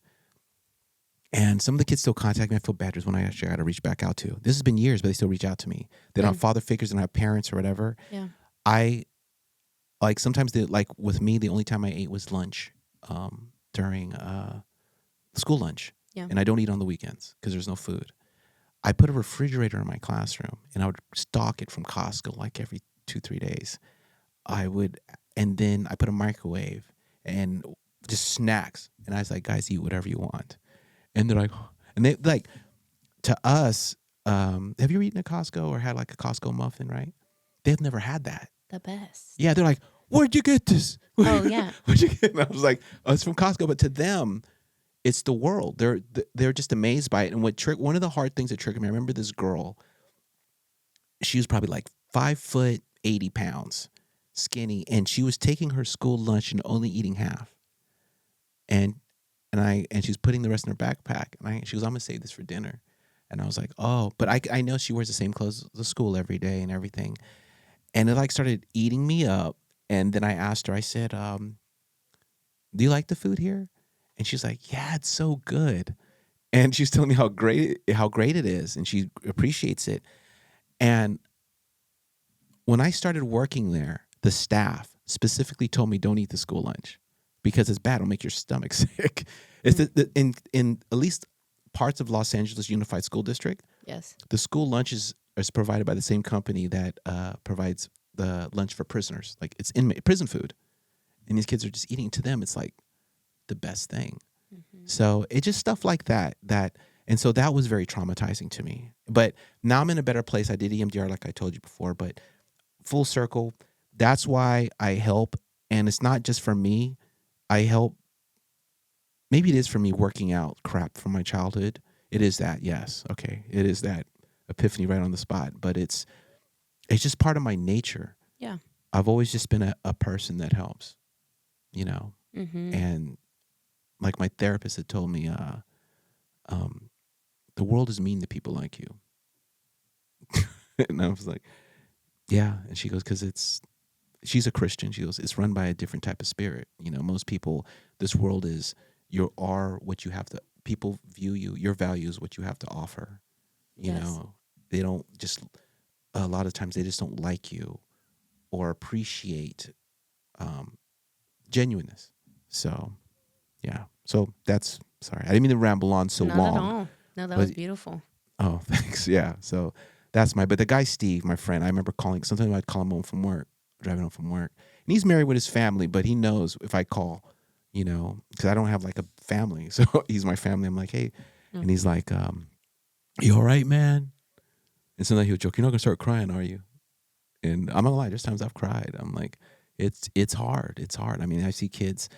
and some of the kids still contact me. I feel bad. There's one I actually got to reach back out to. This has been years, but they still reach out to me. They don't have father figures, they don't have parents or whatever.
Yeah.
I, like, sometimes, like with me, the only time I ate was lunch during school lunch.
Yeah.
And I don't eat on the weekends because there's no food. I put a refrigerator in my classroom, and I would stock it from Costco like every 2-3 days. And then I put a microwave and just snacks. And I was like, guys, eat whatever you want. And they're like, and they like, to us, have you ever eaten at Costco or had like a Costco muffin, right? They've never had that.
The best.
Yeah, they're like, where'd you get this?
Oh, yeah.
Where'd you get it? And I was like, oh, it's from Costco. But to them, it's the world. They're just amazed by it. And one of the hard things that triggered me, I remember this girl. She was probably like 5 foot 80 pounds, skinny, and she was taking her school lunch and only eating half. And she's putting the rest in her backpack. And she goes, I'm gonna save this for dinner. And I was like, oh, but I know she wears the same clothes to school every day and everything. And it like started eating me up. And then I asked her, I said, do you like the food here? And she's like, yeah, it's so good. And she's telling me how great it is, and she appreciates it. And when I started working there, the staff specifically told me, don't eat the school lunch because it's bad. It'll make your stomach sick. It's in at least parts of Los Angeles Unified School District.
Yes.
The school lunch is provided by the same company that provides the lunch for prisoners. Like it's prison food. And these kids are just eating. To them, it's like the best thing. Mm-hmm. So it's just stuff like that. And so that was very traumatizing to me. But now I'm in a better place. I did EMDR like I told you before, but full circle, that's why I help. And it's not just for me. I help. Maybe it is for me working out crap from my childhood. It is that, yes. Okay. It is that epiphany right on the spot. But it's just part of my nature.
Yeah.
I've always just been a person that helps,
Mm-hmm.
And like my therapist had told me, the world is mean to people like you. And I was like, yeah. And she goes, because she's a Christian. She goes, it's run by a different type of spirit. Most people, this world is, you are what you have to, people view you, your value is what you have to offer.
Yes.
They don't just, a lot of times they just don't like you or appreciate genuineness. So, yeah. So sorry. I didn't mean to ramble on so
Not
long.
at all. No, that was beautiful.
Oh, thanks. Yeah. So but the guy, Steve, my friend, I remember sometimes I'd call him home from work, driving home from work. And he's married with his family, but he knows if I call, you know, because I don't have like a family. So he's my family. I'm like, hey,
Mm.
and he's like, you all right, man? And sometimes he'll joke, you're not gonna start crying, are you? And I'm not gonna lie, there's times I've cried. I'm like, it's hard. It's hard. I mean, I see kids,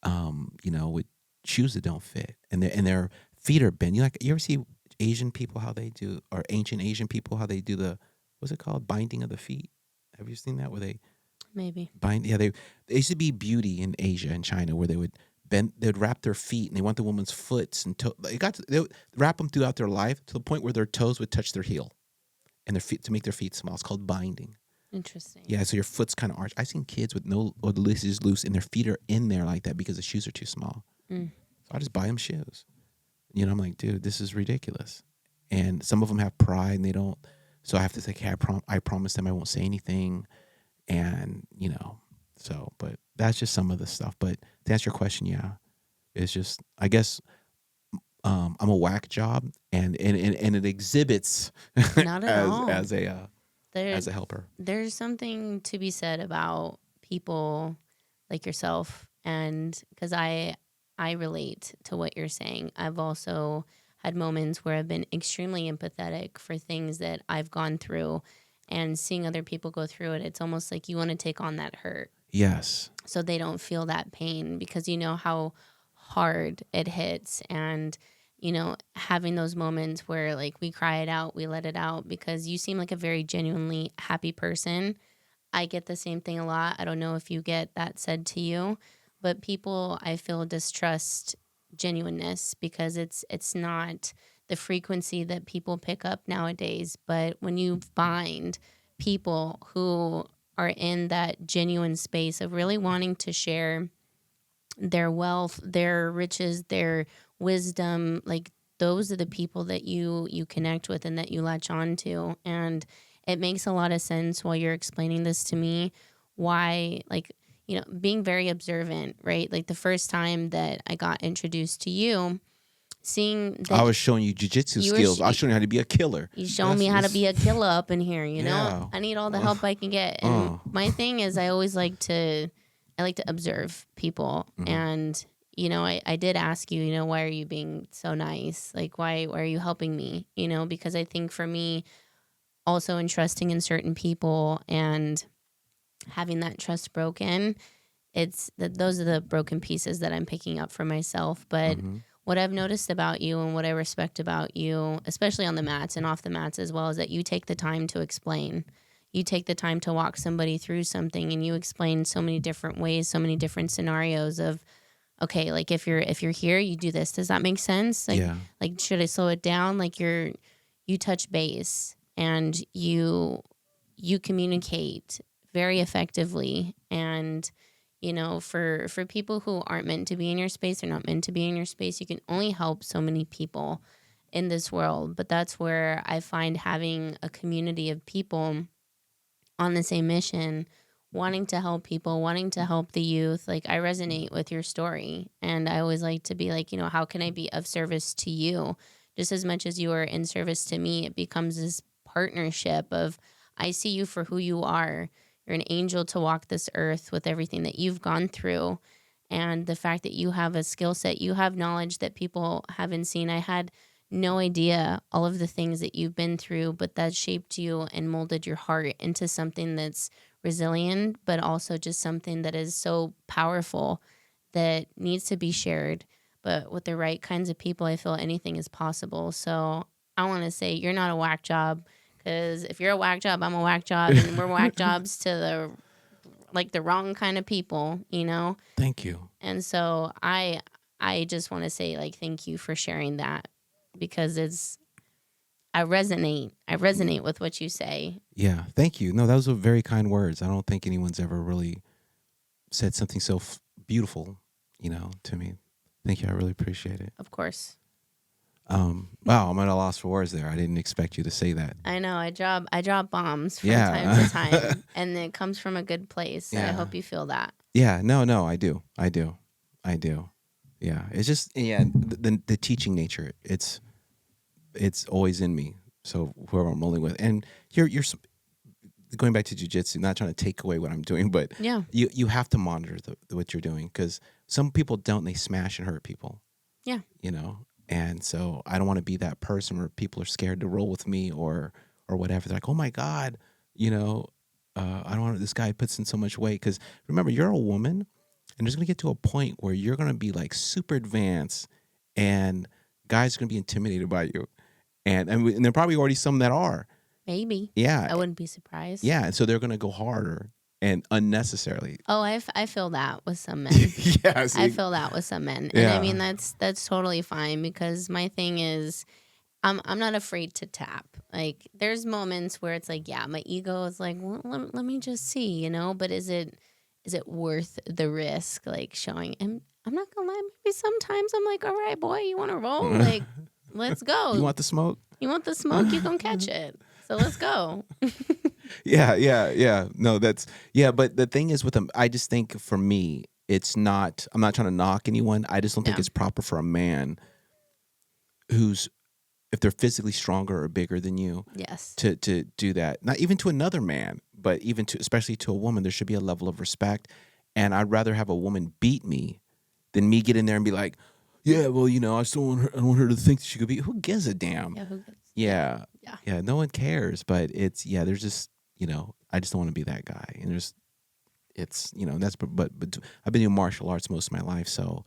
you know, with shoes that don't fit, and their feet are bent. You ever see Asian people how they do, or ancient Asian people how they do the what's it called, binding of the feet? Have you seen that where they
Maybe.
bind? Yeah, they used to be beauty in Asia and China where they would bend, they'd wrap their feet, and they want the woman's foots and toe. They would wrap them throughout their life to the point where their toes would touch their heel, and their feet to make their feet small. It's called binding.
Interesting.
Yeah, so your foot's kind of arched. I've seen kids with no, or the laces is loose and their feet are in there like that because the shoes are too small.
Mm.
So I just buy them shoes. You know, I'm like, dude, this is ridiculous. And some of them have pride and they don't. So I have to say, okay, I promise them I won't say anything. And, you know, so, but that's just some of the stuff. But to answer your question, yeah, it's just, I guess, I'm a whack job, and it exhibits
Not at all.
as
There,
a helper.
there's something to be said about people like yourself, and because I relate to what you're saying. I've also had moments where I've been extremely empathetic for things that I've gone through, and seeing other people go through it, it's almost like you want to take on that hurt
Yes.
so they don't feel that pain, because you know how hard it hits. And you know, having those moments where like we cry it out, we let it out, because you seem like a very genuinely happy person. I get the same thing a lot. I don't know if you get that said to you, but people, I feel, distrust genuineness because it's not the frequency that people pick up nowadays. But when you find people who are in that genuine space of really wanting to share their wealth, their riches, their wisdom, like those are the people that you connect with and that you latch on to. And it makes a lot of sense while you're explaining this to me why, like, you know, being very observant, right? Like the first time that I got introduced to you, seeing
I
that
was showing you jujitsu
you were
skills. I was showing you how to be a killer.
you showing me how to be a killer up in here, you know?
Yeah.
I need all the help I can get. And
Uh,
my thing is I like to observe people.
mhm.
And, you know, I did ask you, you know, why are you being so nice? Like why are you helping me? You know, because I think for me, also entrusting in certain people and having that trust broken, it's that those are the broken pieces that I'm picking up for myself. But
Mhm.
what I've noticed about you and what I respect about you, especially on the mats and off the mats as well, is that you take the time to explain. You take the time to walk somebody through something, and you explain so many different ways, so many different scenarios of, okay, like if you're here, you do this. Does that make sense?
Yeah.
Like should I slow it down? Like you touch base, and you communicate very effectively. And you know, for people who aren't meant to be in your space, they're not meant to be in your space. You can only help so many people in this world. But that's where I find having a community of people on the same mission, wanting to help people, wanting to help the youth. Like I resonate with your story, and I always like to be like, you know, how can I be of service to you? Just as much as you are in service to me, it becomes this partnership of I see you for who you are. You're an angel to walk this earth with everything that you've gone through. And the fact that you have a skill set, you have knowledge that people haven't seen. I had no idea all of the things that you've been through, but that shaped you and molded your heart into something that's resilient, but also just something that is so powerful that needs to be shared. But with the right kinds of people, I feel anything is possible. So I want to say you're not a whack job, because if you're a whack job, I'm a whack job, and we're whack jobs to the wrong kind of people, you know?
Thank you.
And so I just want to say like thank you for sharing that, because I resonate with what you say.
Yeah. Thank you. No, those were very kind words. I don't think anyone's ever really said something so beautiful, you know, to me. Thank you. I really appreciate it.
Of course.
Wow, I'm at a loss for words there. I didn't expect you to say that.
I know I drop bombs from
Yeah.
time to time, and it comes from a good place. I
Yeah.
hope you feel that.
Yeah. No, I do. Yeah. It's just, yeah, the teaching nature. It's always in me. So whoever I'm rolling with, and you're going back to jujitsu, not trying to take away what I'm doing, but
Yeah.
you have to monitor what you're doing, because some people don't. They smash and hurt people.
Yeah.
You know, and so I don't want to be that person where people are scared to roll with me or whatever. They're like, oh my God, you know, I don't want this guy puts in so much weight. Because remember, you're a woman, and there's gonna get to a point where you're gonna be like super advanced, and guys are gonna be intimidated by you, and there are probably already some that are.
Maybe.
Yeah,
I wouldn't be surprised.
yeah, and so they're gonna go harder and unnecessarily.
Oh, I feel that with some men.
Yeah, see?
I feel that with some men. And I mean that's totally fine, because my thing is I'm not afraid to tap. Like there's moments where it's like, yeah, my ego is like, well, let me just see, you know, but is it worth the risk, like showing? And I'm not gonna lie, maybe sometimes I'm like, all right, boy, you want to roll? Like, let's go.
You want the smoke?
You want the smoke? You gonna catch it. So let's go.
Yeah. No, but the thing is with them, I just think for me, it's not, I'm not trying to knock anyone. I just don't think
Yeah.
it's proper for a man who's, if they're physically stronger or bigger than you,
Yes.
to do that. Not even to another man, but even to, especially to a woman, there should be a level of respect. And I'd rather have a woman beat me than me get in there and be like, yeah, well, you know, I don't want her to think that she could be. Who gives a damn?
Yeah. Who gets,
Yeah.
Yeah.
No one cares. But it's, there's just, you know, I just don't want to be that guy. And it's, you know, but I've been doing martial arts most of my life. So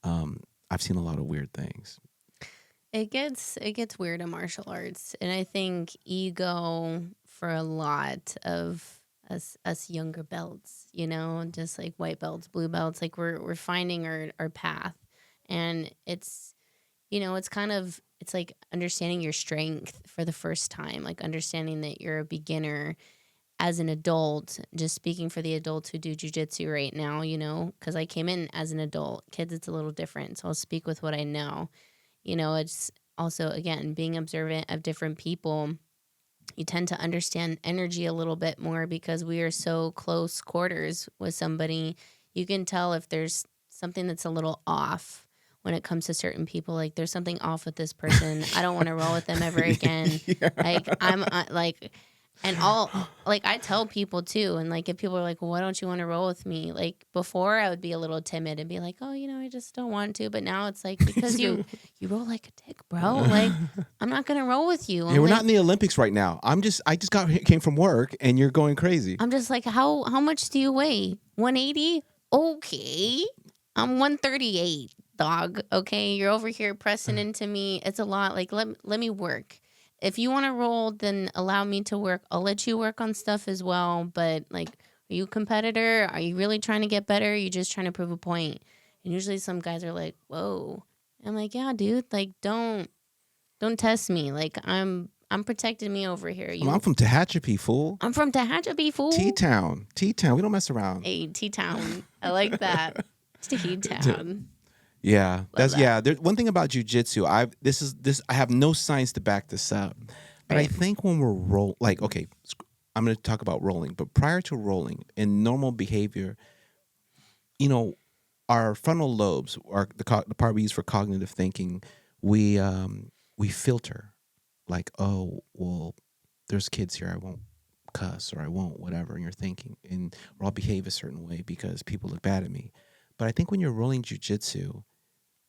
I've seen a lot of weird things.
It gets weird in martial arts, and I think ego for a lot of us younger belts, you know, just like white belts, blue belts, like we're finding our path, and it's, you know, it's kind of, it's like understanding your strength for the first time, like understanding that you're a beginner as an adult. Just speaking for the adults who do jujitsu right now, you know, because I came in as an adult. Kids, it's a little different, so I'll speak with what I know. You know, it's also, again, being observant of different people. You tend to understand energy a little bit more because we are so close quarters with somebody. You can tell if there's something that's a little off when it comes to certain people. Like, there's something off with this person. I don't want to roll with them ever again.
Yeah.
Like, I'm like, and all, like, I tell people too. And like, if people are like, well, why don't you want to roll with me? Like, before I would be a little timid and be like, oh, you know, I just don't want to. But now it's like, because you roll like a dick, bro. Like, I'm not going to roll with you.
Yeah, we're
like,
not in the Olympics right now. I just came from work and you're going crazy.
I'm just like, how much do you weigh? 180? Okay. I'm 138, dog. Okay. You're over here pressing into me. It's a lot. Like, let me work. If you want to roll, then allow me to work. I'll let you work on stuff as well. But like, are you a competitor? Are you really trying to get better? Are you just trying to prove a point? And usually some guys are like, whoa. I'm like, yeah, dude, like don't test me. Like I'm protecting me over here.
I'm from Tehachapi, fool.
I'm from Tehachapi, fool.
T-Town. We don't mess around.
Hey, T-Town. I like that. T-Town.
Yeah,
Love that.
There's one thing about jujitsu. I have no science to back this up, but I
Right.
think when we're okay, I'm going to talk about rolling. But prior to rolling, in normal behavior, you know, our frontal lobes, the part we use for cognitive thinking, we filter, like, oh well, there's kids here, I won't cuss or I won't whatever, and you're thinking, or I'll behave a certain way because people look bad at me. But I think when you're rolling jujitsu,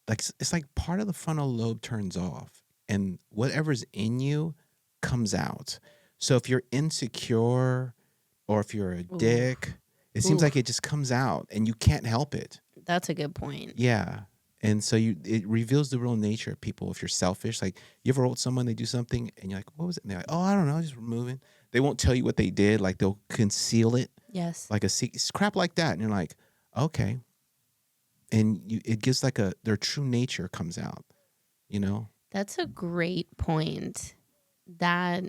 like it's like part of the frontal lobe turns off and whatever's in you comes out. So if you're insecure or if you're a dick, it seems like it just comes out and you can't help it.
That's a good point.
Yeah. And so it reveals the real nature of people. If you're selfish, like you ever roll with someone, they do something and you're like, what was it? And they're like, oh, I don't know, just moving. They won't tell you what they did. Like they'll conceal it.
Yes.
Like it's crap like that. And you're like, okay. And it gives like their true nature comes out, you know?
That's a great point. That's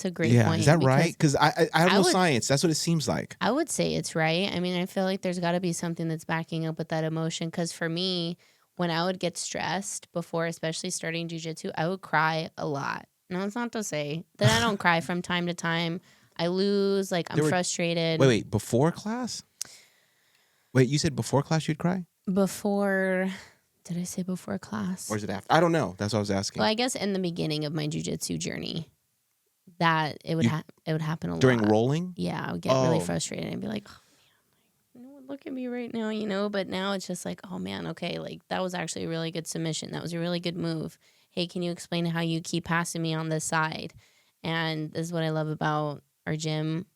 a great
Yeah,
point.
is that right? Because I have no science. That's what it seems like.
I would say it's right. I mean, I feel like there's got to be something that's backing up with that emotion. Because for me, when I would get stressed before, especially starting jujitsu, I would cry a lot. No, it's not to say that I don't cry from time to time. I lose, like I'm frustrated.
Wait, before class? Wait, you said before class you'd cry?
Before, did I say before class?
Or is it after? I don't know. That's what I was asking.
Well, I guess in the beginning of my jujitsu journey, that it would happen a lot.
During rolling?
Yeah, I would get really frustrated and be like, oh, man, look at me right now, but now it's just like, oh man, okay, like that was actually a really good submission. That was a really good move. Hey, can you explain how you keep passing me on this side? And this is what I love about our gym,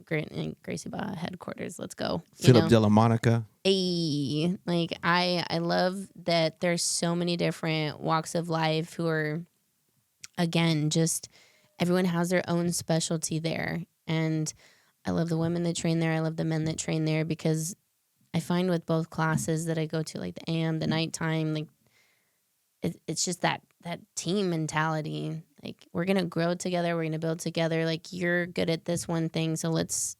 Gracie Baja headquarters. Let's go.
Philip de la Monica.
Like I love that there's so many different walks of life who are, again, just everyone has their own specialty there. And I love the women that train there. I love the men that train there, because I find with both classes that I go to, like the AM, the nighttime, like it's just that team mentality. Like, we're going to grow together. We're going to build together. Like, you're good at this one thing, so let's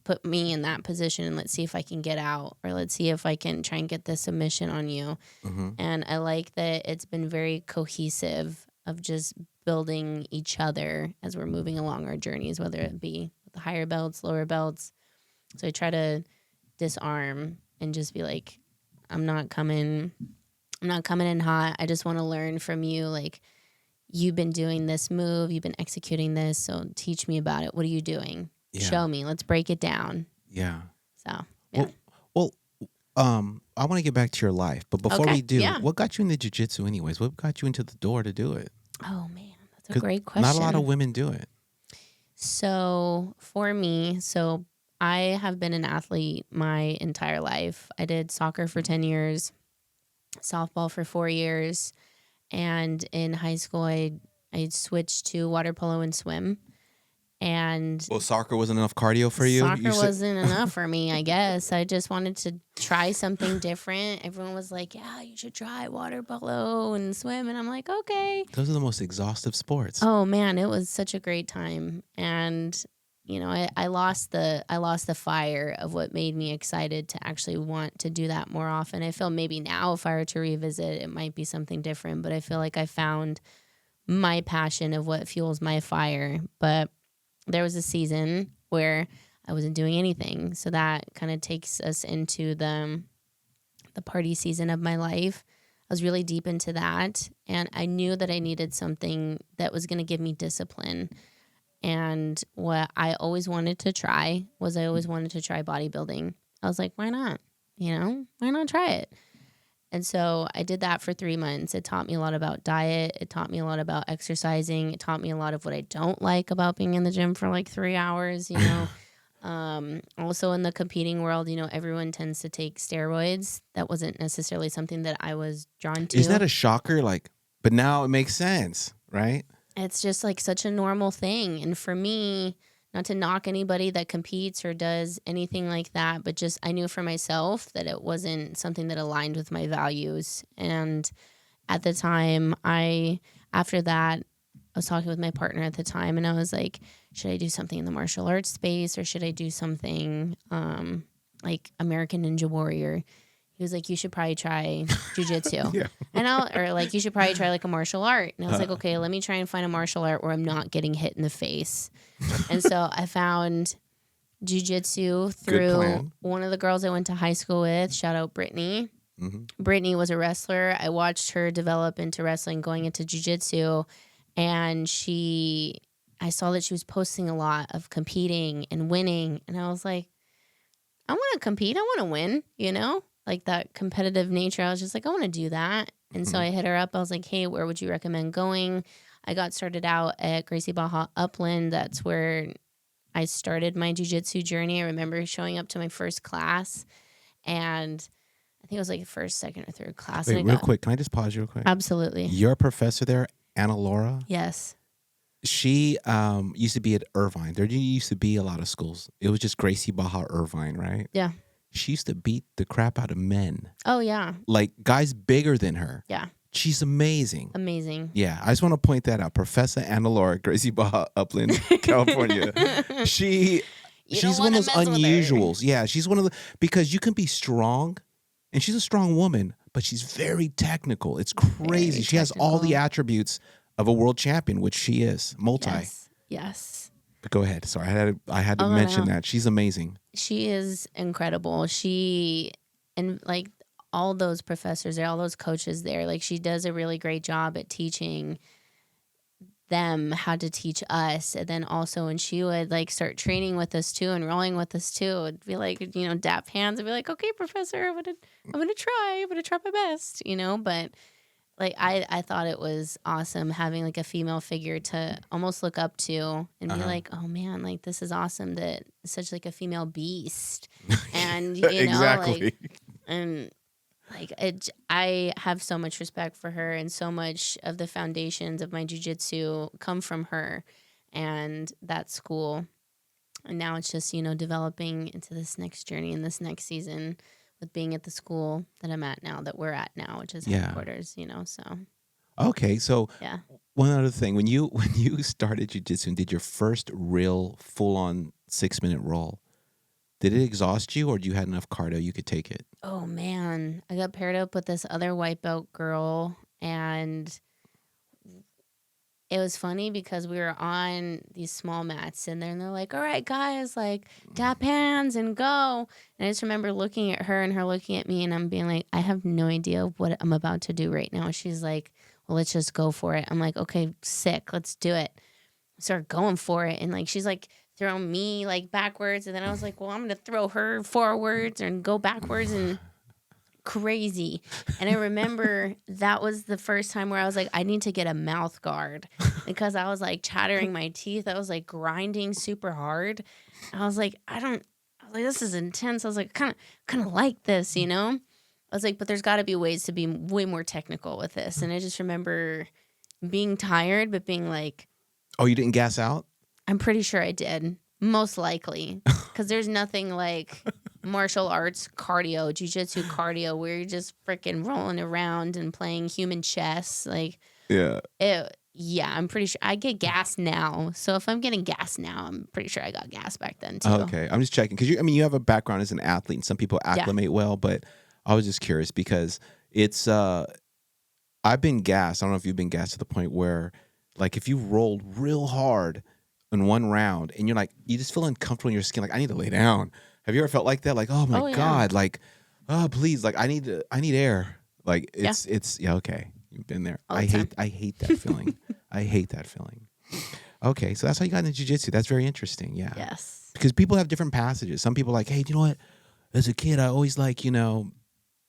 put me in that position and let's see if I can get out, or let's see if I can try and get this submission on you.
Mm-hmm.
And I like that it's been very cohesive of just building each other as we're moving along our journeys, whether it be with the higher belts, lower belts. So I try to disarm and just be like, I'm not coming in hot. I just want to learn from you. Like, you've been doing this move, you've been executing this, so teach me about it. What are you doing?
Yeah.
Show me. Let's break it down.
Yeah.
So, yeah.
Well, I want to get back to your life, but before we do, what got you into jiu-jitsu anyways? What got you into the door to do it?
Oh man, that's a great question.
Not a lot of women do it.
So for me, I have been an athlete my entire life. I did soccer for 10 years, softball for 4 years, and in high school I switched to water polo and swim. And
well, soccer wasn't enough cardio for you?
Soccer wasn't enough for me, I guess. I just wanted to try something different. Everyone was like, yeah, you should try water polo and swim. And I'm like, okay.
Those are the most exhaustive sports.
Oh, man, it was such a great time. And, I lost the fire of what made me excited to actually want to do that more often. I feel maybe now if I were to revisit, it might be something different. But I feel like I found my passion of what fuels my fire. But there was a season where I wasn't doing anything. So that kind of takes us into the party season of my life. I was really deep into that. And I knew that I needed something that was going to give me discipline. And what I always wanted to try was bodybuilding. I was like, why not? Why not try it? And so I did that for 3 months. It taught me a lot about diet. It taught me a lot about exercising. It taught me a lot of what I don't like about being in the gym for like 3 hours, Also in the competing world, everyone tends to take steroids. That wasn't necessarily something that I was drawn to.
Isn't that a shocker? But now it makes sense, right?
It's just like such a normal thing. And for me, not to knock anybody that competes or does anything like that, but just I knew for myself that it wasn't something that aligned with my values. And at the time, after that, I was talking with my partner at the time, and I was like, should I do something in the martial arts space, or should I do something like American Ninja Warrior? He was like, you should probably try jujitsu.
Yeah.
And you should probably try like a martial art. And I was like, okay, let me try and find a martial art where I'm not getting hit in the face. And so I found jujitsu through one of the girls I went to high school with. Shout out Brittany. Mm-hmm. Brittany was a wrestler. I watched her develop into wrestling, going into jujitsu. And I saw that she was posting a lot of competing and winning. And I was like, I want to compete. I want to win, like that competitive nature. I was just like, I want to do that. And so I hit her up. I was like, hey, where would you recommend going? I got started out at Gracie Baja Upland. That's where I started my jiu-jitsu journey. I remember showing up to my first class, and I think it was like first, second, or third class.
Wait, real quick. Can I just pause you real quick?
Absolutely.
Your professor there, Anna Laura?
Yes.
She used to be at Irvine. There used to be a lot of schools. It was just Gracie Baja Irvine, right?
Yeah.
She used to beat the crap out of men.
Oh, yeah.
Like guys bigger than her.
Yeah.
She's amazing.
Amazing.
Yeah, I just want to point that out. Professor Anna Laura, Gracie Baja Upland, California. She's one of those unusuals. Yeah, she's one of the, because you can be strong, and she's a strong woman, but she's very technical. It's crazy. She has all the attributes of a world champion, which she is, multi.
Yes.
But go ahead. Sorry, I had to mention that. She's amazing.
She is incredible. And like all those professors there, all those coaches there, like she does a really great job at teaching them how to teach us. And then also when she would like start training with us too and rolling with us too, it'd be like, dap hands and be like, okay, professor, I'm gonna try my best, but like I thought it was awesome having like a female figure to almost look up to and be
Uh-huh.
like, oh man, like this is awesome that such like a female beast. And
Exactly.
and like I have so much respect for her, and so much of the foundations of my jujitsu come from her and that school. And now it's just, developing into this next journey and this next season with being at the school that I'm at now, that we're at now, which is
Yeah.
headquarters, so
Okay, so
yeah.
one other thing, when you started jujitsu and did your first real full on 6-minute roll, did it exhaust you, or you had enough cardio you could take it?
Oh man, I got paired up with this other white belt girl, and it was funny because we were on these small mats and they're like, all right, guys, like tap hands and go. And I just remember looking at her and her looking at me, and I'm being like, I have no idea what I'm about to do right now. She's like, well, let's just go for it. I'm like, okay, sick. Let's do it. Start going for it. And like, she's like throwing me like backwards. And then I was like, well, I'm going to throw her forwards and go backwards, and crazy. And I remember that was the first time where I was like, I need to get a mouth guard, because I was like chattering my teeth. I was like grinding super hard. I was like, this is intense. I was like, kind of like this, I was like, but there's got to be ways to be way more technical with this. And I just remember being tired, but being like,
Oh, you didn't gas out?
I'm pretty sure I did. Most likely. Because there's nothing like martial arts cardio, jujitsu cardio, where you're just freaking rolling around and playing human chess. Like,
Yeah.
I'm pretty sure I get gas now. So if I'm getting gas now, I'm pretty sure I got gas back then too.
Okay, I'm just checking because you have a background as an athlete, and some people acclimate well, but I was just curious because it's I've been gassed. I don't know if you've been gassed to the point where, like, if you rolled real hard in one round and you're like, you just feel uncomfortable in your skin, like, I need to lay down. Have you ever felt like that? Like, oh my God, like, oh please, like I need air. Like it's okay. You've been there. I hate that feeling. I hate that feeling. Okay, so that's how you got into jiu-jitsu. That's very interesting. Yeah.
Yes.
Because people have different passages. Some people are like, hey, do you know what? As a kid, I always like,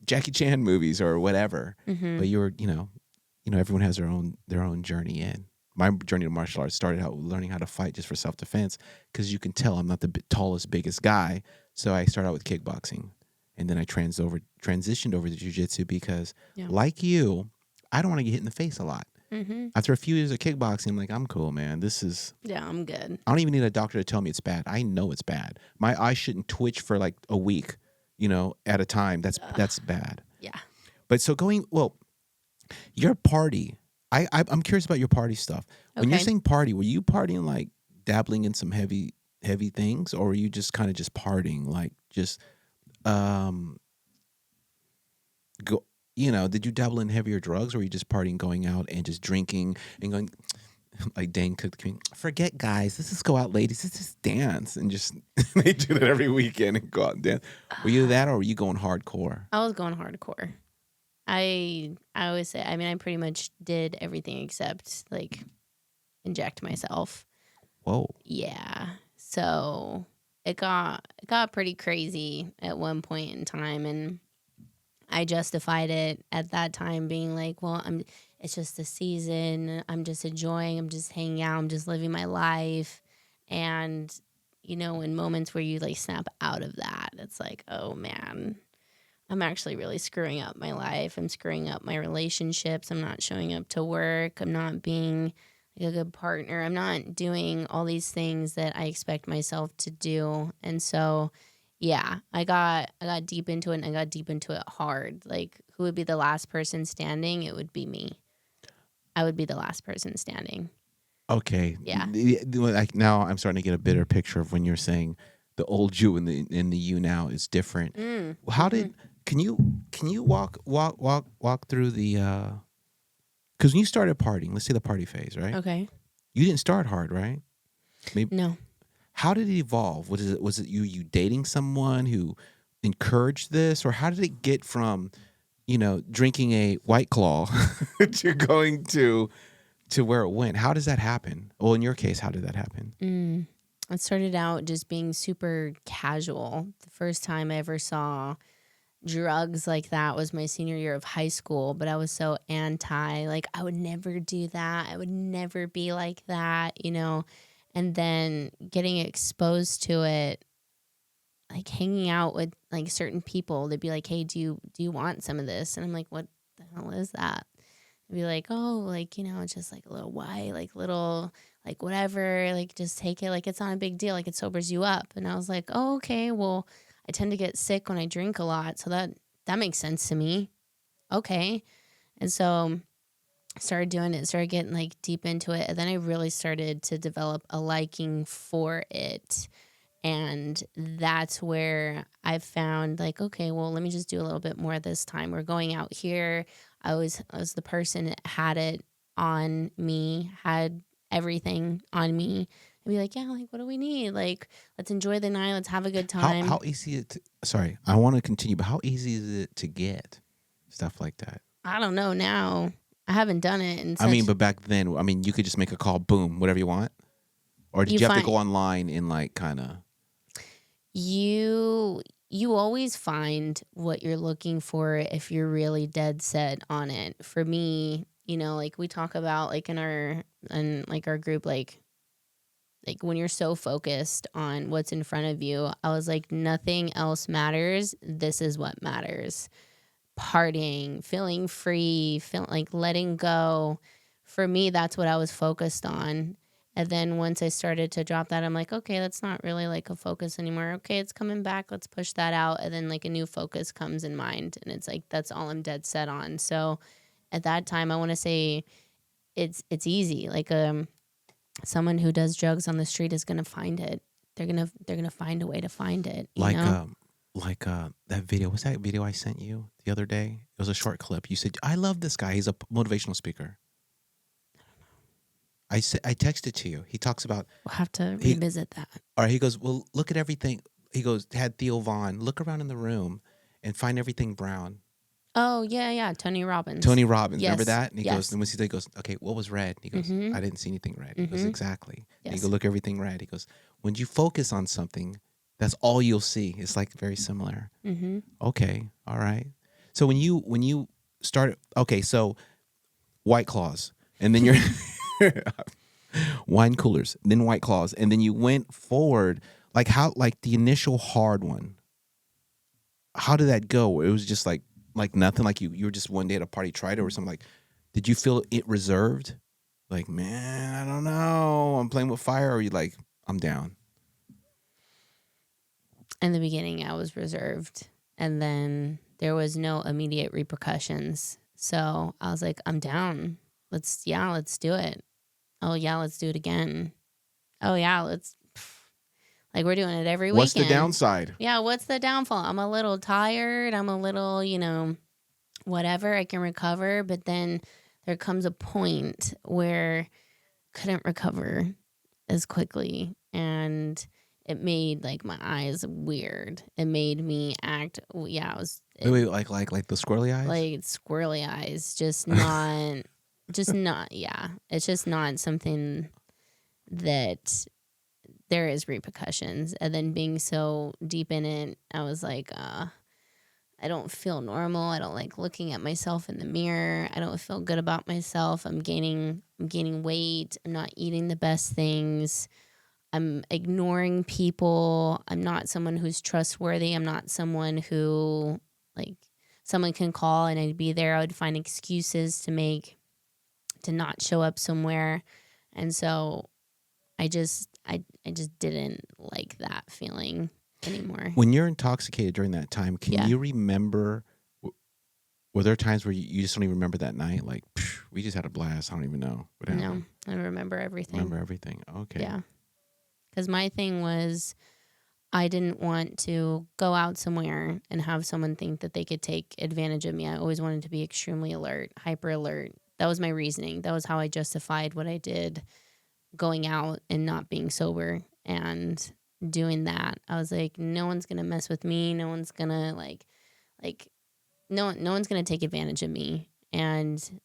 Jackie Chan movies or whatever.
Mm-hmm.
But you're, everyone has their own journey in. My journey to martial arts started out learning how to fight just for self-defense, because you can tell I'm not the tallest, biggest guy. So I started out with kickboxing, and then I transitioned over to jiu-jitsu because, like you, I don't want to get hit in the face a lot.
Mm-hmm.
After a few years of kickboxing, I'm like, I'm cool, man.
I'm good.
I don't even need a doctor to tell me it's bad. I know it's bad. My eyes shouldn't twitch for like a week, at a time. That's bad.
Yeah.
But so your party, I'm curious about your party stuff. When you're saying party, were you partying like dabbling in some heavy things, or were you just kind of just partying, like just did you dabble in heavier drugs, or were you just partying, going out and just drinking and going like Dane Cook, forget guys, let's just go out, ladies, let's just dance, and just they do that every weekend and go out and dance. Were you that, or were you going hardcore?
I was going hardcore. I always say, I pretty much did everything except like inject myself.
Whoa.
Yeah. So it got pretty crazy at one point in time, and I justified it at that time being like, well, it's just the season. I'm just enjoying, I'm just hanging out, I'm just living my life. And, in moments where you like snap out of that, it's like, oh man, I'm actually really screwing up my life. I'm screwing up my relationships. I'm not showing up to work. I'm not being like a good partner. I'm not doing all these things that I expect myself to do. And so, yeah, I got deep into it, and I got deep into it hard. Like, who would be the last person standing? It would be me. I would be the last person standing.
Okay.
Yeah.
Like, now I'm starting to get a better picture of when you're saying the old you and the you now is different. How did can you walk through the because when you started partying, let's say the party phase, right?
Okay.
You didn't start hard, right? Maybe.
No.
How did it evolve? Was it you dating someone who encouraged this, or how did it get from, drinking a White Claw to going to to where it went. How does that happen? Well, in your case, how did that happen?
It started out just being super casual. The first time I ever saw drugs like that was my senior year of high school, but I was so anti, like I would never do that. I would never be like that, you know. And then getting exposed to it, like hanging out with like certain people, they'd be like, "Hey, do you want some of this?" And I'm like, "What the hell is that?" They'd be like, "Oh, like, you know, it's just like a little white, like little, like whatever, like just take it, like it's not a big deal, like it sobers you up." And I was like, "Oh, okay, well, I tend to get sick when I drink a lot, so that makes sense to me." Okay. And so I started doing it, started getting like deep into it, and then I really started to develop a liking for it. And that's where I found like, okay, well, let me just do a little bit more this time. We're going out here. I was the person that had it on me, had everything on me. And be like, yeah, like what do we need? Like, let's enjoy the night, let's have a good time.
How easy is it? Sorry, I want to continue, but how easy is it to get stuff like that?
I don't know now. I haven't done it in
I mean,
such
but back then, I mean, you could just make a call, boom, whatever you want, or did
you
you have to
find
go online and like kind of?
you always find what you're looking for if you're really dead set on it. For me, you know, like we talk about like in like our group, like when you're so focused on what's in front of you, I was like, nothing else matters. This is what matters. Partying, feeling free, feeling like letting go. For me, that's what I was focused on. And then once I started to drop that, I'm like, okay, that's not really like a focus anymore. Okay, it's coming back. Let's push that out. And then like a new focus comes in mind. And it's like, that's all I'm dead set on. So at that time, I want to say it's easy. Like someone who does drugs on the street is gonna find it. They're gonna find a way to find it, you
Like
know?
that video. What's that video I sent you the other day? It was a short clip. You said, "I love this guy. He's a motivational speaker." I texted to you. He talks about
We'll have to
he
revisit that.
or he goes, "Well, look at everything." He goes, "Had Theo Vaughn look around in the room and find everything brown."
Oh yeah, yeah. Tony Robbins.
Tony Robbins, remember
Yes.
that? And he goes,
Yes.
and when he goes, "Okay, what was red?" He goes,
Mm-hmm.
"I didn't see anything red." He goes,
Mm-hmm.
"Exactly." And you
Yes.
go, "Look, everything red." He goes, "When you focus on something, that's all you'll see." It's like very similar.
Mm-hmm.
Okay, all right. So when you start, okay, so White Claws, and then you're wine coolers, then White Claws, and then you went forward. Like how, like the initial hard one. How did that go? It was just like nothing. Like you were just one day at a party, tried it or something. Like, did you feel it reserved? Like, man, I don't know. I'm playing with fire. Or you like, I'm down.
In the beginning, I was reserved, and then there was no immediate repercussions. So I was like, I'm down. Let's do it. Oh yeah, let's do it again. Oh yeah, let's like we're doing it every
What's the
weekend.
downside?
Yeah, what's the downfall? I'm a little tired. I'm a little, you know, whatever. I can recover, but then there comes a point where I couldn't recover as quickly, and it made like my eyes weird. It made me act. Yeah,
Wait, like the squirrely eyes.
like squirrely eyes. Just not. Yeah, it's just not something that there is repercussions. And then being so deep in it, I was like, I don't feel normal. I don't like looking at myself in the mirror. I don't feel good about myself. I'm gaining weight. I'm not eating the best things. I'm ignoring people. I'm not someone who's trustworthy. I'm not someone who like someone can call and I'd be there. I would find excuses to make to not show up somewhere. And so I just didn't like that feeling anymore.
When you're intoxicated during that time, can
Yeah.
you remember? Were there times where you just don't even remember that night? Like, we just had a blast. I don't even know what happened.
No, I remember everything.
Remember everything. Okay.
Yeah. Because my thing was, I didn't want to go out somewhere and have someone think that they could take advantage of me. I always wanted to be extremely alert, hyper alert. That was my reasoning. That was how I justified what I did going out and not being sober and doing that. I was like, no one's going to mess with me. No one's going to like no one's going to take advantage of me. And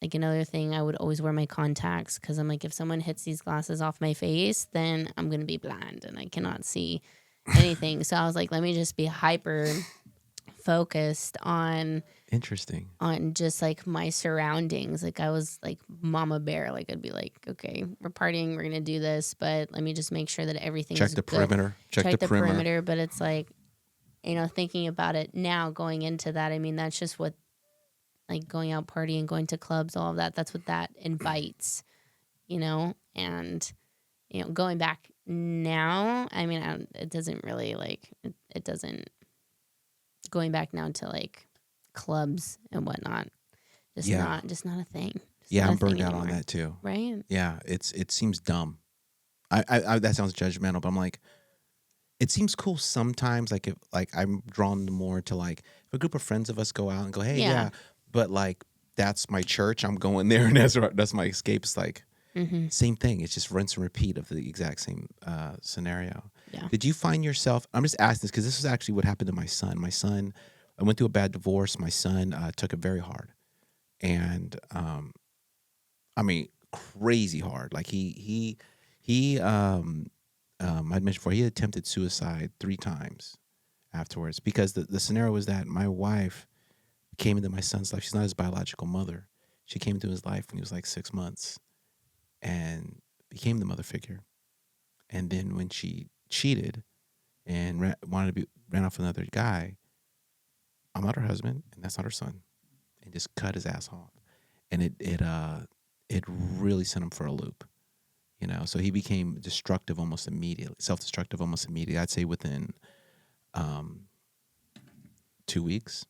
like another thing, I would always wear my contacts because I'm like, if someone hits these glasses off my face, then I'm going to be blind and I cannot see anything. So I was like, let me just be hyper focused
Interesting.
on just like my surroundings. Like I was like mama bear. Like I'd be like, okay, we're partying, we're gonna do this, but let me just make sure that everything
Check
is
the
good.
perimeter. Check the
Check the
perimeter.
perimeter, but it's like, thinking about it now, going into that, I mean, that's just what, like going out partying, going to clubs, all of that. That's what that invites, and going back now. I mean, it doesn't really like it doesn't going back now to like clubs and whatnot.
Yeah.
Just not a thing. Just
Yeah,
not
I'm
a thing
burned out on
anymore.
that too.
Right?
Yeah, it seems dumb. That sounds judgmental, but I'm like, it seems cool sometimes. Like if like I'm drawn more to like if a group of friends of us go out and go, hey,
Yeah.
yeah, but like that's my church. I'm going there, and that's my escape. It's like
Mm-hmm.
same thing. It's just rinse and repeat of the exact same scenario.
Yeah.
Did you find yourself? I'm just asking this because this is actually what happened to my son. My son, I went through a bad divorce. My son took it very hard, and I mean crazy hard. Like he I'd mentioned before he attempted suicide 3 times afterwards because the scenario was that my wife came into my son's life. She's not his biological mother. She came into his life when he was like 6 months and became the mother figure. And then when she cheated and ran off with another guy, I'm not her husband and that's not her son, and just cut his ass off. And it really sent him for a loop. So he became destructive almost immediately, self-destructive almost immediately. I'd say within um, 2 weeks,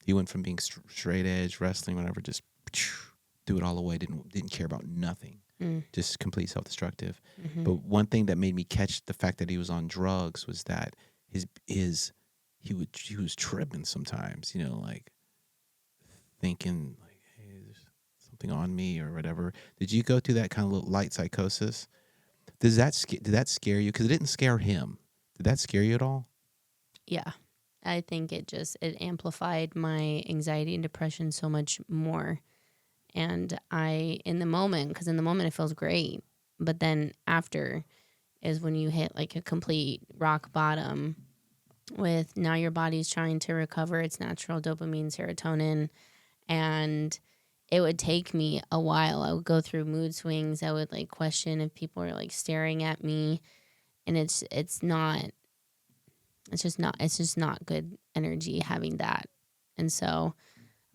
he went from being straight edge wrestling, whatever, just threw it all away. Didn't care about nothing.
Mm.
Just complete self-destructive.
Mm-hmm.
But one thing that made me catch the fact that he was on drugs was that he was tripping sometimes. Like thinking like, hey, there's something on me or whatever. Did you go through that kind of little light psychosis? Did that scare you? Because it didn't scare him. Did that scare you at all?
Yeah. I think it amplified my anxiety and depression so much more. And in the moment, because in the moment it feels great, but then after is when you hit like a complete rock bottom with now your body's trying to recover its natural dopamine, serotonin, and it would take me a while. I would go through mood swings. I would like question if people are like staring at me, and it's just not good energy having that. And so,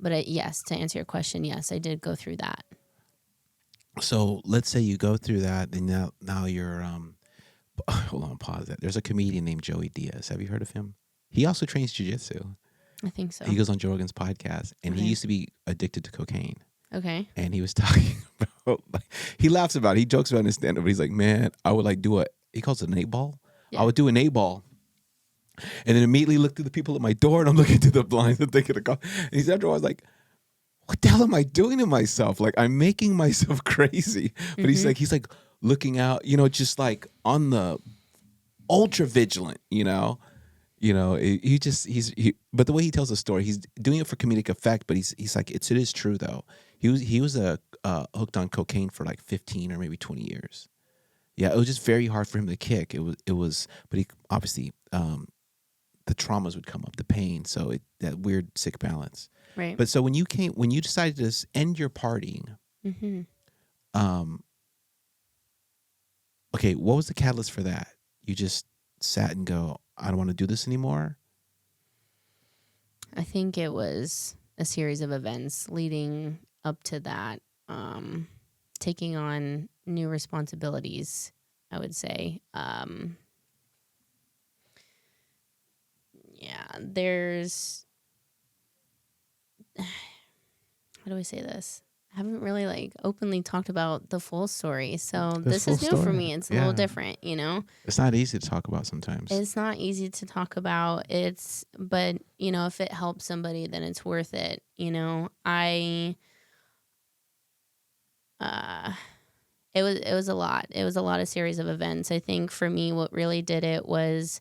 but yes, to answer your question, yes, I did go through that.
So let's say you go through that, and now you're hold on, pause that. There's a comedian named Joey Diaz. Have you heard of him? He also trains jujitsu.
I think so.
He goes on Joe Rogan's podcast, and he
Okay.
used to be addicted to cocaine.
Okay.
And he was talking about, like, he laughs about it. He jokes about it in his stand up, but he's like, man, I would like do he calls it an 8-ball.
Yeah.
I would do an 8-ball. And then immediately look through the people at my door, and I'm looking through the blinds and thinking, and he's after I was like, what the hell am I doing to myself? Like, I'm making myself crazy. But he's like looking out, just like on the ultra vigilant, but the way he tells the story, he's doing it for comedic effect, but he's like, it is true though. He was hooked on cocaine for like 15 or maybe 20 years. Yeah, it was just very hard for him to kick. But he obviously, the traumas would come up, the pain. So that weird sick balance.
Right.
But so when you decided to end your partying,
Mm-hmm.
Okay, what was the catalyst for that? You just sat and go, I don't want to do this anymore?
I think it was a series of events leading up to that, taking on new responsibilities, I would say. Yeah, there's, how do I say this? I haven't really like openly talked about the full story. So this
full
is new for
story.
me. It's a
Yeah.
little different,
It's not easy to talk about sometimes.
It's not easy to talk about. But if it helps somebody, then it's worth it. It was a lot. It was a lot of series of events. I think for me, what really did it was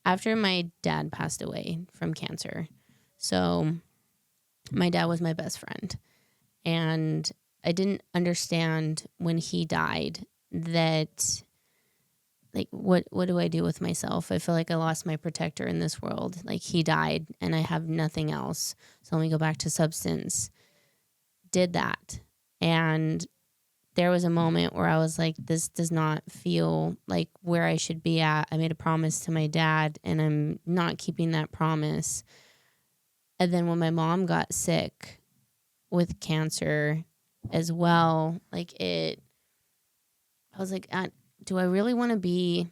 after my dad passed away from cancer. So my dad was my best friend. And I didn't understand when he died that, like, what do I do with myself? I feel like I lost my protector in this world. Like, he died and I have nothing else. So let me go back to substance. Did that. And there was a moment where I was like, this does not feel like where I should be at. I made a promise to my dad and I'm not keeping that promise. And then when my mom got sick with cancer as well, like I was like, do I really want to be,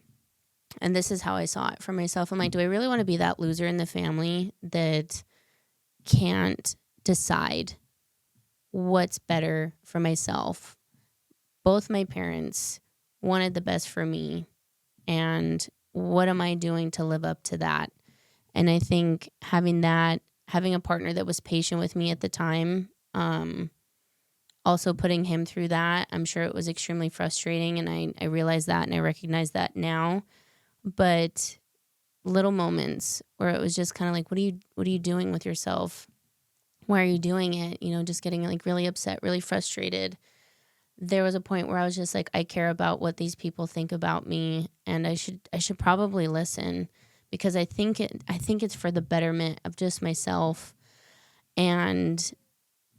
and this is how I saw it for myself. I'm like, do I really want to be that loser in the family that can't decide what's better for myself? Both my parents wanted the best for me. And what am I doing to live up to that? And I think having a partner that was patient with me at the time, also putting him through that, I'm sure it was extremely frustrating. And I realize that and I recognize that now. But little moments where it was just kind of like, what are you doing with yourself? Why are you doing it? Just getting like really upset, really frustrated. There was a point where I was just like, I care about what these people think about me, and I should probably listen, because I think it's for the betterment of just myself. And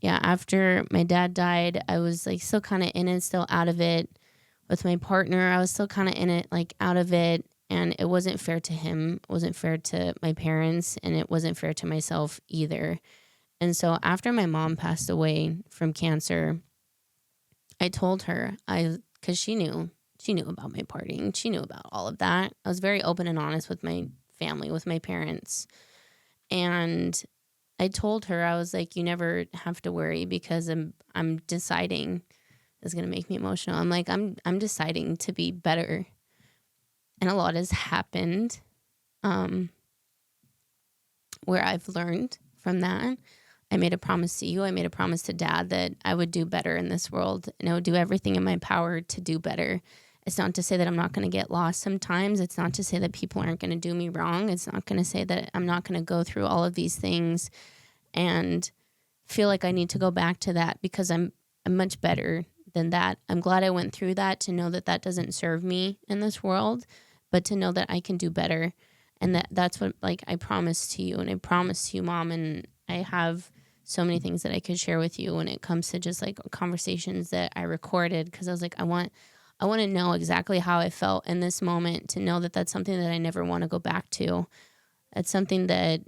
yeah, after my dad died, I was like still kind of in it, still out of it. With my partner, I was still kind of in it, like out of it, and it wasn't fair to him, it wasn't fair to my parents, and it wasn't fair to myself either. And so after my mom passed away from cancer, I told her, because she knew about my partying. She knew about all of that. I was very open and honest with my family, with my parents. And I told her, I was like, you never have to worry, because I'm deciding. It's going to make me emotional. I'm like, I'm deciding to be better. And a lot has happened, um, where I've learned from that. I made a promise to you. I made a promise to dad that I would do better in this world, and I would do everything in my power to do better. It's not to say that I'm not going to get lost sometimes. It's not to say that people aren't going to do me wrong. It's not going to say that I'm not going to go through all of these things and feel like I need to go back to that, because I'm much better than that. I'm glad I went through that, to know that that doesn't serve me in this world, but to know that I can do better. And that's what, like, I promised to you, and I promised to you, Mom, and I have so many things that I could share with you when it comes to just like conversations that I recorded, because I was like, I want to know exactly how I felt in this moment, to know that that's something that I never want to go back to. It's something that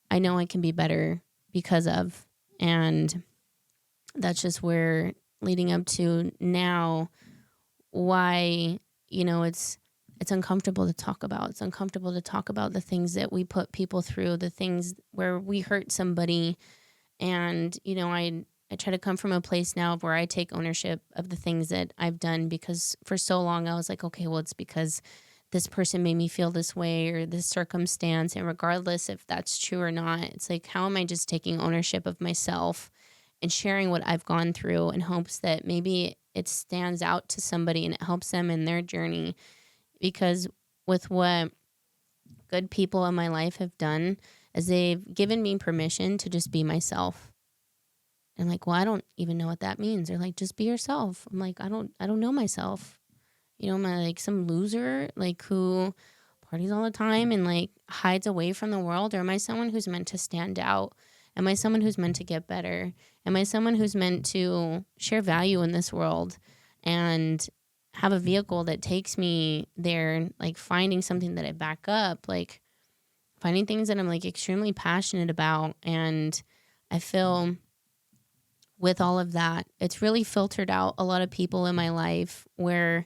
I know I can be better because of. And that's just where, leading up to now, why, it's uncomfortable to talk about. It's uncomfortable to talk about the things that we put people through, the things where we hurt somebody. And, I try to come from a place now where I take ownership of the things that I've done, because for so long I was like, okay, well, it's because this person made me feel this way, or this circumstance. And regardless if that's true or not, it's like, how am I just taking ownership of myself and sharing what I've gone through, in hopes that maybe it stands out to somebody and it helps them in their journey. Because with what good people in my life have done, is they've given me permission to just be myself. And I'm like, well, I don't even know what that means. They're like, just be yourself. I'm like, I don't know myself. Am I like some loser, like, who parties all the time and like hides away from the world? Or am I someone who's meant to stand out? Am I someone who's meant to get better? Am I someone who's meant to share value in this world and have a vehicle that takes me there, like finding something that I back up, like finding things that I'm like extremely passionate about? And I feel with all of that, it's really filtered out a lot of people in my life where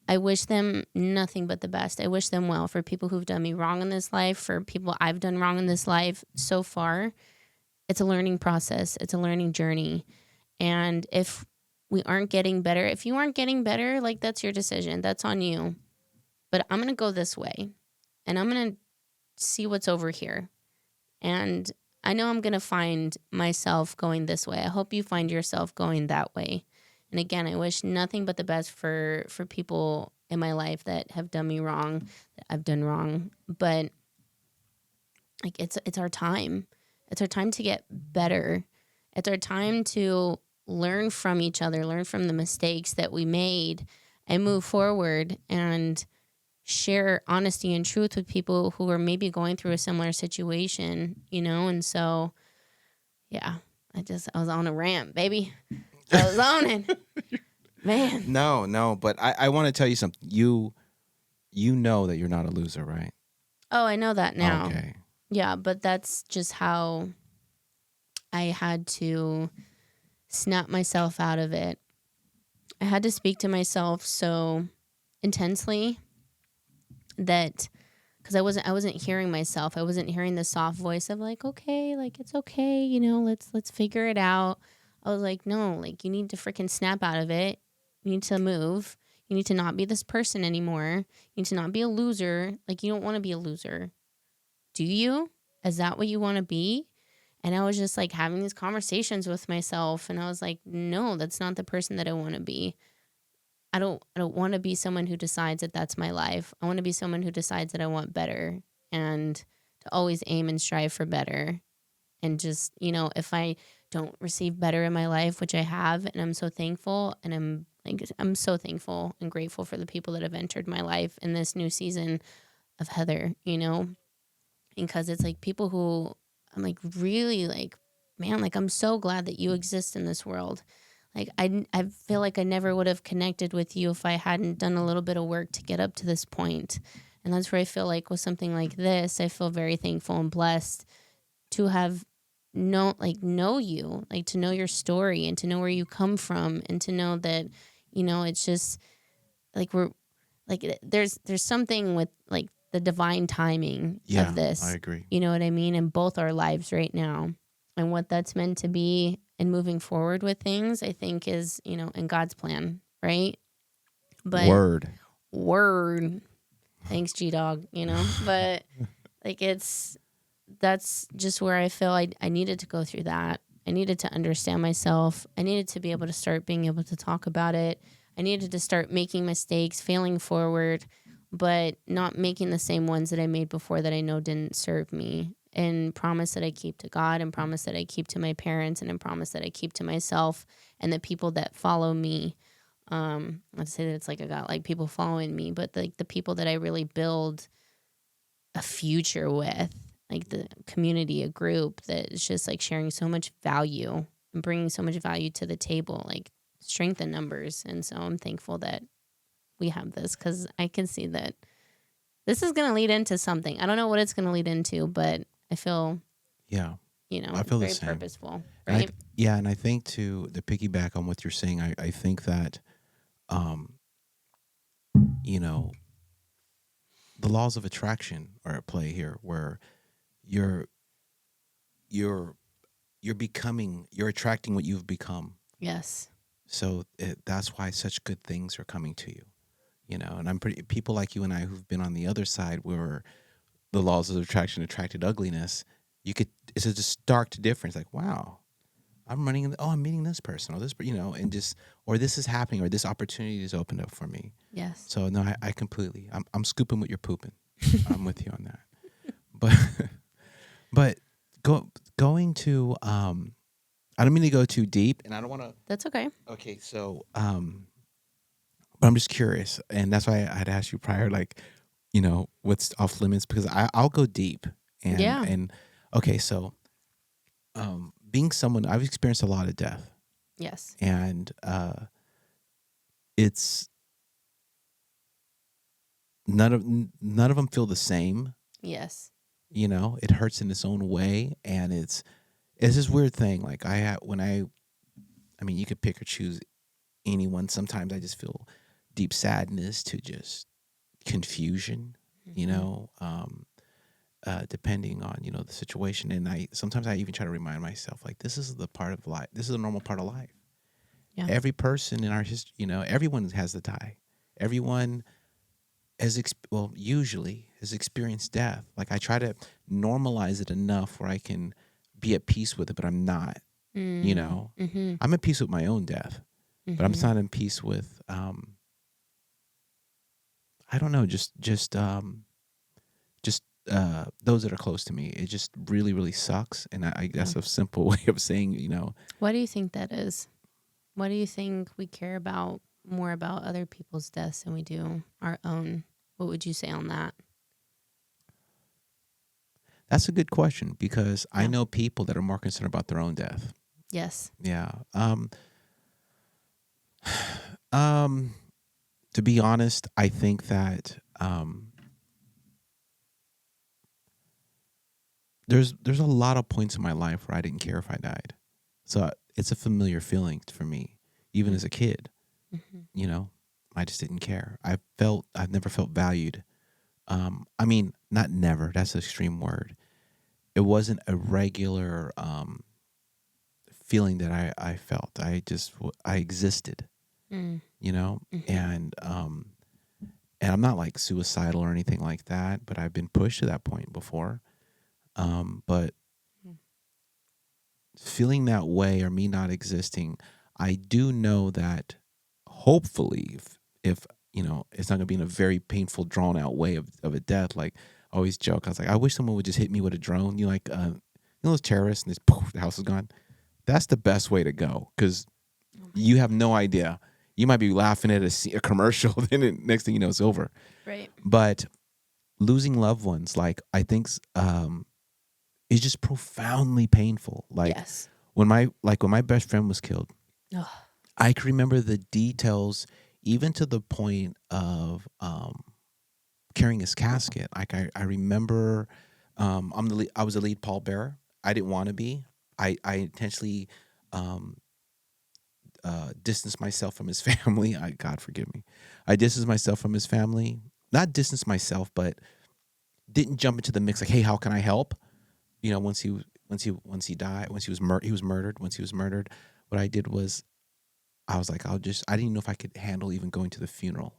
I wish them nothing but the best. I wish them well. For people who've done me wrong in this life, for people I've done wrong in this life so far, it's a learning process. It's a learning journey. And if we aren't getting better, if you aren't getting better, like, that's your decision. That's on you. But I'm going to go this way, and I'm going to see what's over here. And I know I'm going to find myself going this way. I hope you find yourself going that way. And again, I wish nothing but the best for people in my life that have done me wrong, that I've done wrong. But like, it's our time. It's our time to get better. It's our time to learn from each other, learn from the mistakes that we made, and move forward and share honesty and truth with people who are maybe going through a similar situation, And so, yeah, I was on a rant, baby. I was on it, man.
No, but I want to tell you something. You know that you're not a loser, right?
Oh, I know that now.
Okay.
Yeah, but that's just how I had to snap myself out of it. I had to speak to myself so intensely that because I wasn't hearing myself. I wasn't hearing the soft voice of like, okay, like it's okay, let's figure it out. I was like, no, like you need to freaking snap out of it. You need to move. You need to not be this person anymore. You need to not be a loser. Like you don't want to be a loser. Do you? Is that what you want to be? And I was just like having these conversations with myself and I was like, no, that's not the person that I want to be. I don't want to be someone who decides that that's my life. I want to be someone who decides that I want better and to always aim and strive for better. And just, if I don't receive better in my life, which I have, and I'm so thankful and I'm so thankful and grateful for the people that have entered my life in this new season of Heather, because it's like people who I'm like really like, man, like I'm so glad that you exist in this world. Like I feel like I never would have connected with you if I hadn't done a little bit of work to get up to this point. And that's where I feel like with something like this, I feel very thankful and blessed to have know you, like to know your story and to know where you come from and to know that, it's just like we're like there's something with like the divine timing
Yeah,
of this.
I agree.
You know what I mean? In both our lives right now. And what that's meant to be and moving forward with things, I think is, in God's plan, right? But word. Thanks, G Dog, But like that's just where I feel I needed to go through that. I needed to understand myself. I needed to be able to start being able to talk about it. I needed to start making mistakes, failing forward, but not making the same ones that I made before that I know didn't serve me. And promise that I keep to God and promise that I keep to my parents and promise that I keep to myself and the people that follow me. Let's say that it's like I got like people following me, but like the people that I really build a future with, like the community, a group that is just like sharing so much value and bringing so much value to the table, like strength in numbers. And so I'm thankful that we have this because I can see that this is going to lead into something. I don't know what it's going to lead into, but I feel,
Yeah, I feel
very
the same.
purposeful,
And
right?
and I think to the piggyback on what you're saying, I think that, um, you know, the laws of attraction are at play here, where you're you're you're attracting what you've become.
Yes.
So that's why such good things are coming to you, And I'm pretty people like you and I who've been on the other side where the laws of attraction attracted ugliness. It's a just stark difference. Like, wow, I'm meeting this person or this, and just, or this is happening or this opportunity is opened up for me.
Yes.
So no, I completely, I'm scooping what you're pooping. I'm with you on that. But, but going to, I don't mean to go too deep and I don't want to.
That's okay.
Okay. So, but I'm just curious. And that's why I had asked you prior, like, what's off limits, because I'll go deep and okay. So, being someone, I've experienced a lot of death.
Yes.
And it's none of them feel the same.
Yes.
It hurts in its own way, and it's this weird thing. Like I mean, you could pick or choose anyone. Sometimes I just feel deep sadness to just confusion. Depending on the situation, and sometimes I even try to remind myself, like, this is the part of life. This is a normal part of life.
Yeah.
Every person in our history, everyone has to die. Everyone usually has experienced death. Like, I try to normalize it enough where I can be at peace with it, but I'm not.
Mm-hmm.
I'm at peace with my own death, but I'm not in peace with. I don't know, just those that are close to me. It just really, really sucks, and I guess a simple way of saying,
Why do you think that is? Why do you think we care about more about other people's deaths than we do our own? What would you say on that?
That's a good question because I
Yeah.
know people that are more concerned about their own death.
Yes.
Yeah. Um, to be honest, I think that there's a lot of points in my life where I didn't care if I died. So it's a familiar feeling for me, even as a kid.
Mm-hmm.
You know, I just didn't care. I've never felt valued. I mean, not never. That's an extreme word. It wasn't a regular feeling that I felt. I existed.
Mm.
You know,
Mm-hmm.
and I'm not like suicidal or anything like that, but I've been pushed to that point before. But feeling that way or me not existing, I do know that hopefully, if you know, it's not going to be in a very painful, drawn out way of a death. Like I always joke, I was like, I wish someone would just hit me with a drone. Those terrorists and this poof, the house is gone. That's the best way to go because
Oh my
you have
gosh.
no idea. You might be laughing at a commercial, then next thing you know, it's over.
Right.
But losing loved ones, like I think, is just profoundly painful. Like
Yes.
when my best friend was killed,
Oh.
I can remember the details, even to the point of carrying his casket. Like I remember, I was the lead pallbearer. I didn't want to be. I intentionally um, distanced myself from his family. God forgive me. I distanced myself from his family. Not distance myself, but didn't jump into the mix. Like, hey, how can I help? You know, once he died, he was murdered. Once he was murdered, what I did was I was like, I didn't know if I could handle even going to the funeral.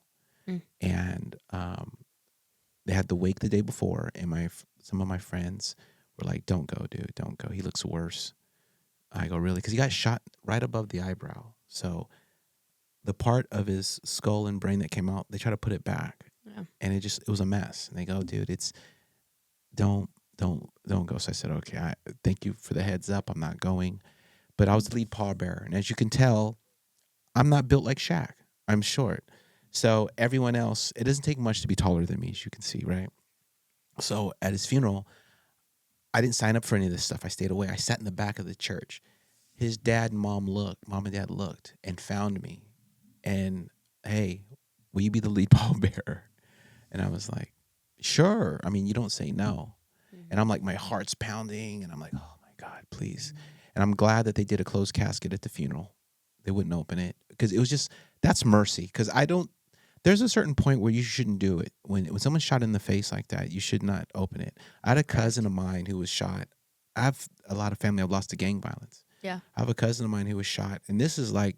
Mm.
And they had the wake the day before, and some of my friends were like, "Don't go, dude, don't go. He looks worse." I go, "Really?" Because he got shot right above the eyebrow. So the part of his skull and brain that came out, they try to put it back,
Yeah.
and it was a mess. And they go, "Dude, it's don't go." So I said, "Okay, thank you for the heads up. I'm not going." But I was the lead pallbearer, and as you can tell, I'm not built like Shaq. I'm short. So everyone else, it doesn't take much to be taller than me, as you can see, right? So at his funeral, I didn't sign up for any of this stuff. I stayed away. I sat in the back of the church. His mom and dad looked and found me. And hey, will you be the lead pallbearer? And I was like, sure. I mean, you don't say no. And
Mm-hmm.
I'm like, my heart's pounding, and I'm like, oh my God, please. And I'm glad that they did a closed casket at the funeral. They wouldn't open it because it was just that's mercy. Because I don't. There's a certain point where you shouldn't do it. When someone's shot in the face like that, you should not open it. I had a cousin
Correct.
of mine who was shot. I have a lot of family I've lost to gang violence.
Yeah.
I have a cousin of mine who was shot, and this is like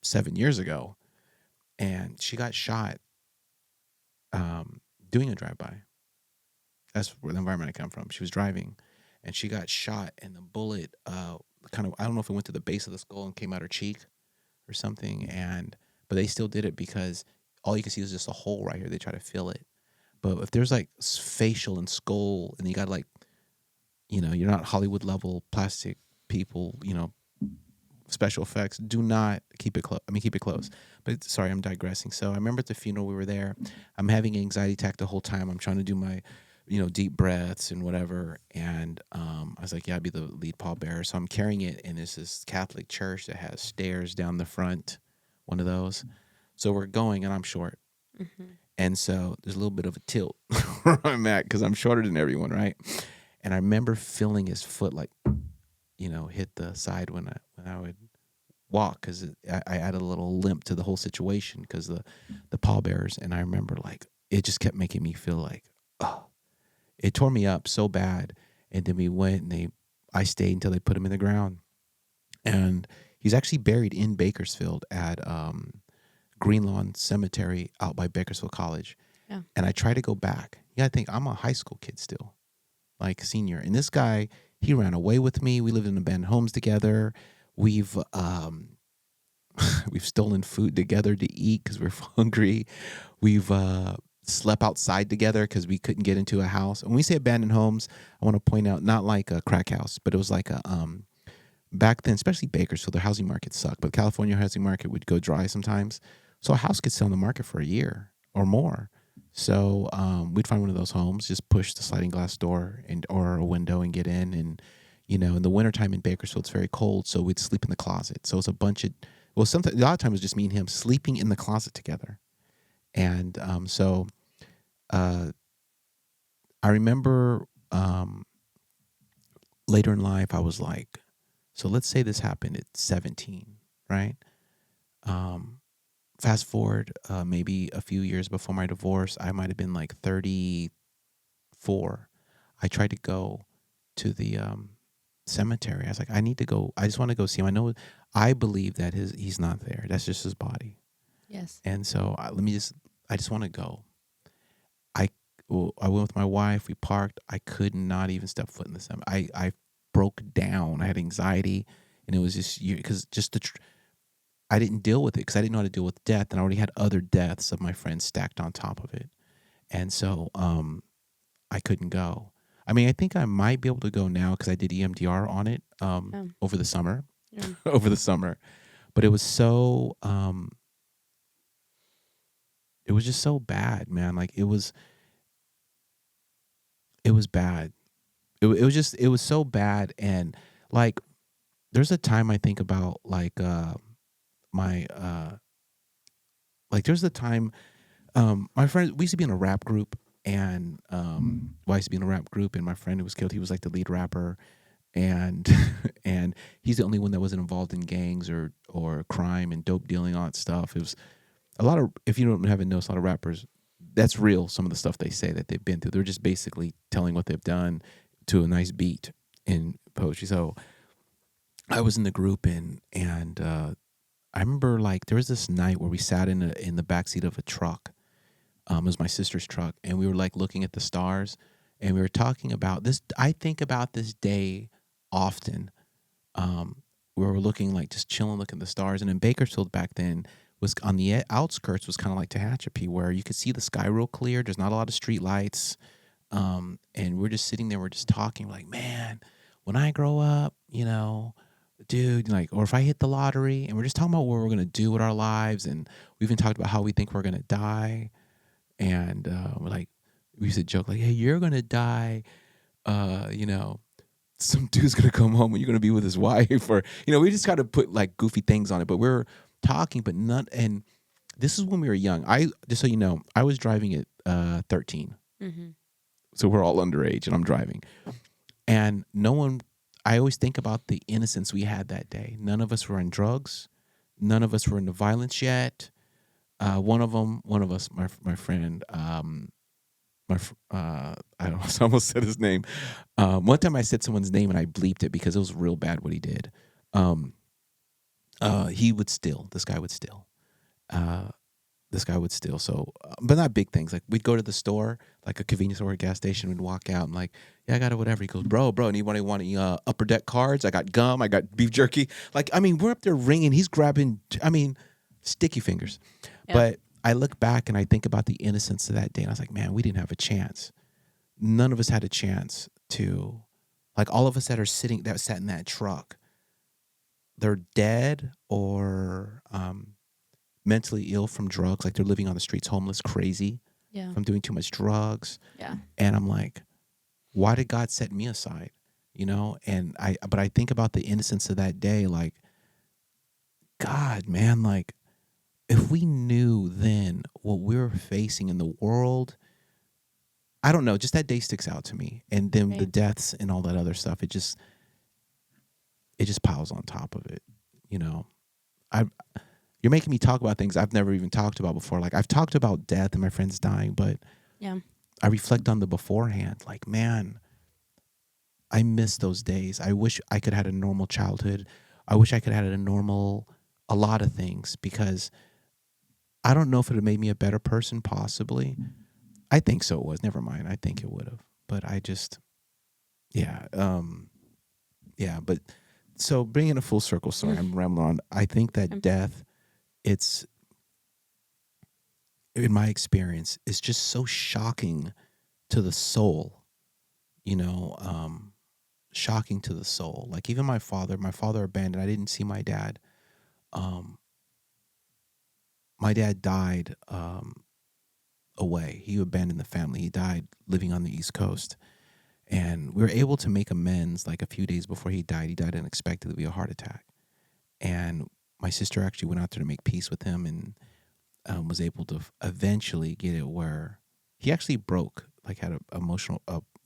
7 years ago, and she got shot doing a drive-by. That's where the environment I come from. She was driving, and she got shot, and the bullet kind of I don't know if it went to the base of the skull and came out her cheek or something, and but they still did it because all you can see is just a hole right here. They try to fill it, but if there's like facial and skull, and you got like you're not Hollywood level plastic people, special effects. Do not keep it close. I mean, keep it close. But sorry, I'm digressing. So I remember at the funeral we were there. I'm having an anxiety attack the whole time. I'm trying to do my, deep breaths and whatever. And I was like, yeah, I'd be the lead pallbearer. So I'm carrying it, and there's this Catholic church that has stairs down the front, one of those. So we're going, and I'm short.
Mm-hmm.
And so there's a little bit of a tilt where I'm at because I'm shorter than everyone, right? And I remember feeling his foot like, hit the side when I would walk because I added a little limp to the whole situation because the pallbearers. And I remember like it just kept making me feel like, oh, it tore me up so bad. And then we went and I stayed until they put him in the ground. And he's actually buried in Bakersfield at Green Lawn Cemetery out by Bakersfield College.
Yeah.
And I try to go back. Yeah, I think I'm a high school kid still, like senior. And this guy, he ran away with me. We lived in abandoned homes together. We've we've stolen food together to eat because we're hungry. We've slept outside together because we couldn't get into a house. And when we say abandoned homes, I want to point out not like a crack house, but it was like a back then, especially Bakersfield, the housing market sucked, but California housing market would go dry sometimes. So a house could sell on the market for a year or more. So we'd find one of those homes, just push the sliding glass door and or a window and get in. And in the wintertime in Bakersfield, it's very cold, so we'd sleep in the closet. So it's a bunch of sometimes a lot of times it was just me and him sleeping in the closet together. And so uh, I remember later in life, I was like, so let's say this happened at 17, right? Um, Fast forward maybe a few years before my divorce, I might have been like 34. I tried to go to the cemetery. I was like, I need to go. I just want to go see him. I believe that he's not there. That's just his body.
Yes.
And so I just want to go. I I went with my wife. We parked. I could not even step foot in the cemetery. I broke down. I had anxiety, and it was just because I didn't deal with it because I didn't know how to deal with death, and I already had other deaths of my friends stacked on top of it, and so I couldn't go. I mean, I think I might be able to go now because I did EMDR on it
Yeah.
over the summer,
Yeah.
over the summer, but it was it was just so bad, man. Like it was bad. It was so bad, and like there's a time I think about like my like there's a time my friend, we used to be in a rap group, and well, I used to be in a rap group, and my friend who was killed, he was like the lead rapper, and and he's the only one that wasn't involved in gangs or crime and dope dealing, all that stuff. It was a lot of, if you don't haven't noticed, a lot of rappers, that's real. Some of the stuff they say that they've been through, they're just basically telling what they've done to a nice beat in poetry. So I was in the group, and I remember like there was this night where we sat in the backseat of a truck. It was my sister's truck, and we were like looking at the stars, and we were talking about this. I think about this day often. We were looking like just chilling, looking at the stars, and in Bakersfield back then was on the outskirts was kind of like Tehachapi, where you could see the sky real clear. There's not a lot of street lights, and we're just sitting there, we're just talking like, man, when I grow up, dude, like, or if I hit the lottery, and we're just talking about what we're gonna do with our lives, and we even talked about how we think we're gonna die, and we're like, we used to joke like, "Hey, you're gonna die," uh, you know, some dude's gonna come home and you're gonna be with his wife, or we just kind of put like goofy things on it. But we're talking, but not. And this is when we were young. I just so you know, I was driving at 13,
Mm-hmm.
so we're all underage, and I'm driving, and no one. I always think about the innocence we had that day. None of us were on drugs. None of us were into violence yet. One of us, my friend, I don't know, I almost said his name. One time I said someone's name and I bleeped it because it was real bad what he did. Um, he would steal. This guy would steal. Uh, this guy would steal. So, but not big things. Like we'd go to the store, like a convenience store or a gas station. We'd walk out and like, yeah, I got it, whatever. He goes, bro, anybody want any upper deck cards? I got gum. I got beef jerky. Like, I mean, we're up there ringing. He's grabbing. I mean, sticky fingers.
Yeah.
But I look back and I think about the innocence of that day, and I was like, man, we didn't have a chance. None of us had a chance to, like, all of us that sat in that truck, they're dead or mentally ill from drugs, like they're living on the streets, homeless, crazy
Yeah.
from doing too much drugs.
Yeah.
And I'm like, why did God set me aside? And but I think about the innocence of that day, like, God, man, like, if we knew then what we were facing in the world, I don't know, just that day sticks out to me. And then the
Right.
deaths and all that other stuff, it just piles on top of it. You know, I you're making me talk about things I've never even talked about before. Like I've talked about death and my friends dying, but
Yeah.
I reflect on the beforehand. Like, man, I miss those days. I wish I could have had a normal childhood. I wish I could have had a lot of things, because I don't know if it would have made me a better person, possibly. I think so. It was. Never mind. I think it would have. But I just, yeah. Yeah. But so bringing a full circle, sorry, I'm rambling on. I think that death, it's, in my experience, is just so shocking to the soul, you know. shocking to the soul. Like even my father abandoned. I didn't see my dad. Um, my dad died away. He abandoned the family. He died living on the East Coast. And we were able to make amends like a few days before he died. He died unexpectedly via heart attack. And my sister actually went out there to make peace with him and was able to eventually get it where he actually broke, like had a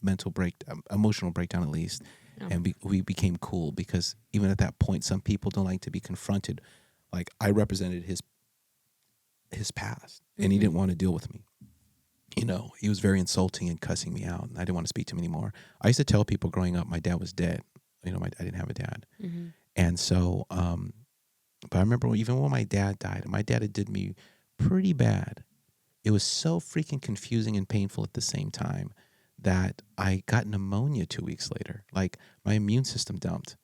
mental emotional breakdown at least.
Yeah.
And we became cool because even at that point, some people don't like to be confronted. Like I represented his past, and he didn't want to deal with me. You know, he was very insulting and cussing me out, and I didn't want to speak to him anymore. I used to tell people growing up my dad was dead. You know, I didn't have a dad.
Mm-hmm.
And so, but I remember even when my dad died, and my dad had did me pretty bad. It was so freaking confusing and painful at the same time that I got pneumonia 2 weeks later. Like my immune system dumped.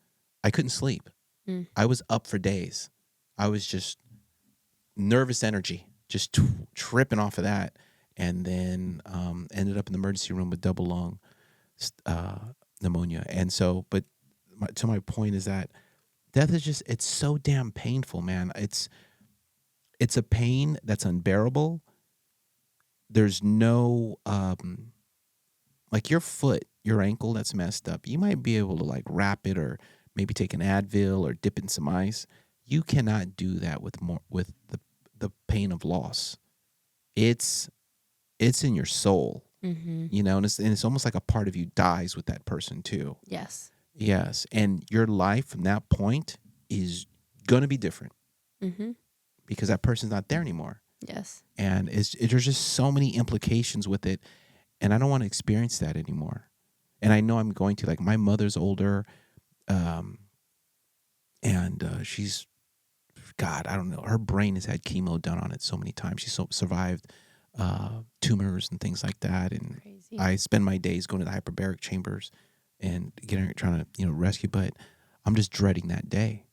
I couldn't sleep.
Mm.
I was up for days. I was just nervous energy, just tripping off of that. And then ended up in the emergency room with double lung pneumonia. And so, but to my point is that death is just, it's so damn painful, man. It's a pain that's unbearable. There's no, like your foot, your ankle that's messed up. You might be able to like wrap it or maybe take an Advil or dip in some ice. You cannot do that with the pain of loss. It's in your soul, you know, and it's almost like a part of you dies with that person too.
Yes.
Yes, and your life from that point is gonna be different because that person's not there anymore.
Yes.
And there's just so many implications with it, and I don't want to experience that anymore. And I know I'm going to. Like my mother's older, and she's, God, I don't know. Her brain has had chemo done on it so many times. She's survived tumors and things like that. And
Crazy.
I spend my days going to the hyperbaric chambers and trying to rescue. But I'm just dreading that day.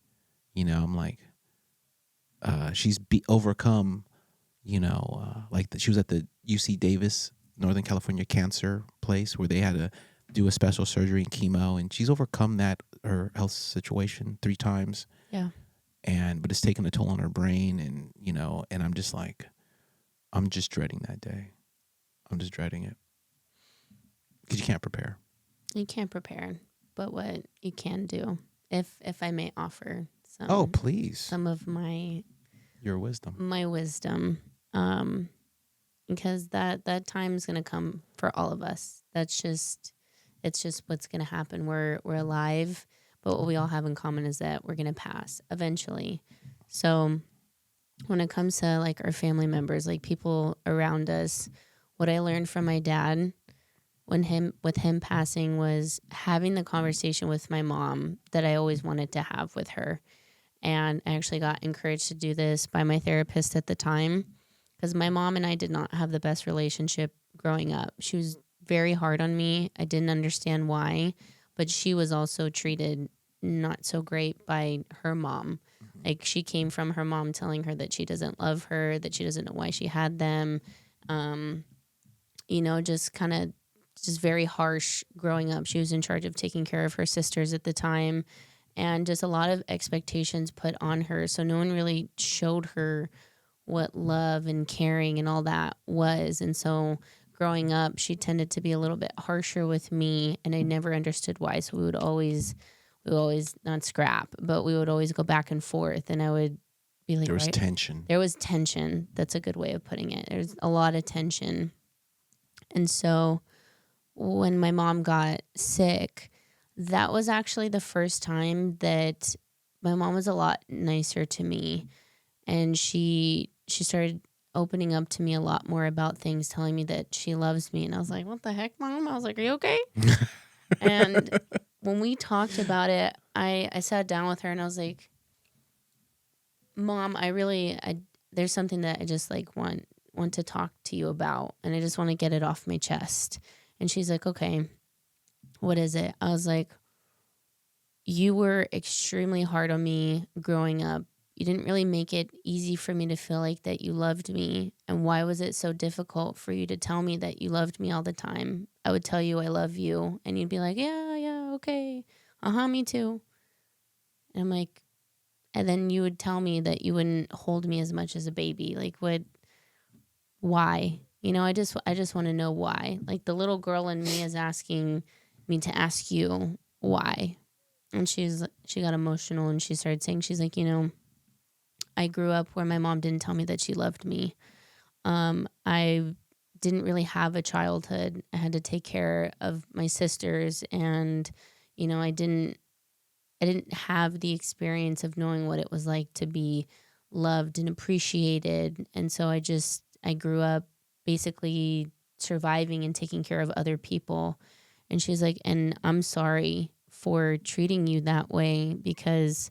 You know, I'm like, she's overcome. She was at the UC Davis, Northern California cancer place where they had to do a special surgery and chemo, and she's overcome her health situation 3 times.
Yeah.
But it's taken a toll on her brain, and and I'm just like, I'm just dreading that day. I'm just dreading it because you can't prepare.
You can't prepare, but what you can do, if I may offer some.
Oh, please.
Some of
your wisdom.
My wisdom, because that time is gonna come for all of us. It's just what's gonna happen. We're alive, but what we all have in common is that we're gonna pass eventually. So when it comes to like our family members, like people around us, what I learned from my dad with him passing was having the conversation with my mom that I always wanted to have with her. And I actually got encouraged to do this by my therapist at the time because my mom and I did not have the best relationship growing up. She was very hard on me. I didn't understand why, but she was also treated not so great by her mom. Like she came from her mom telling her that she doesn't love her, that she doesn't know why she had them. Just kind of just very harsh growing up. She was in charge of taking care of her sisters at the time, and just a lot of expectations put on her. So no one really showed her what love and caring and all that was. And so growing up, she tended to be a little bit harsher with me, and I never understood why. So we would always not scrap, but we would always go back and forth, and I would be like,
there was tension.
There was tension. That's a good way of putting it. There's a lot of tension. And so when my mom got sick, that was actually the first time that my mom was a lot nicer to me, and she started opening up to me a lot more about things, telling me that she loves me. And I was like, what the heck, Mom? I was like, are you okay? And when we talked about it, I sat down with her and I was like, Mom, there's something that I just like want to talk to you about, and I just want to get it off my chest. And she's like, okay, what is it? I was like, you were extremely hard on me growing up. You didn't really make it easy for me to feel like that you loved me. And why was it so difficult for you to tell me that you loved me all the time? I would tell you I love you, and you'd be like, yeah, okay, me too. And I'm like, and then you would tell me that you wouldn't hold me as much as a baby. Like, what? Why? I just want to know why. Like, the little girl in me is asking me to ask you why. And she got emotional and she started saying, she's like, I grew up where my mom didn't tell me that she loved me. I didn't really have a childhood. I had to take care of my sisters, and I didn't have the experience of knowing what it was like to be loved and appreciated. And so I grew up basically surviving and taking care of other people. And she's like, and I'm sorry for treating you that way because,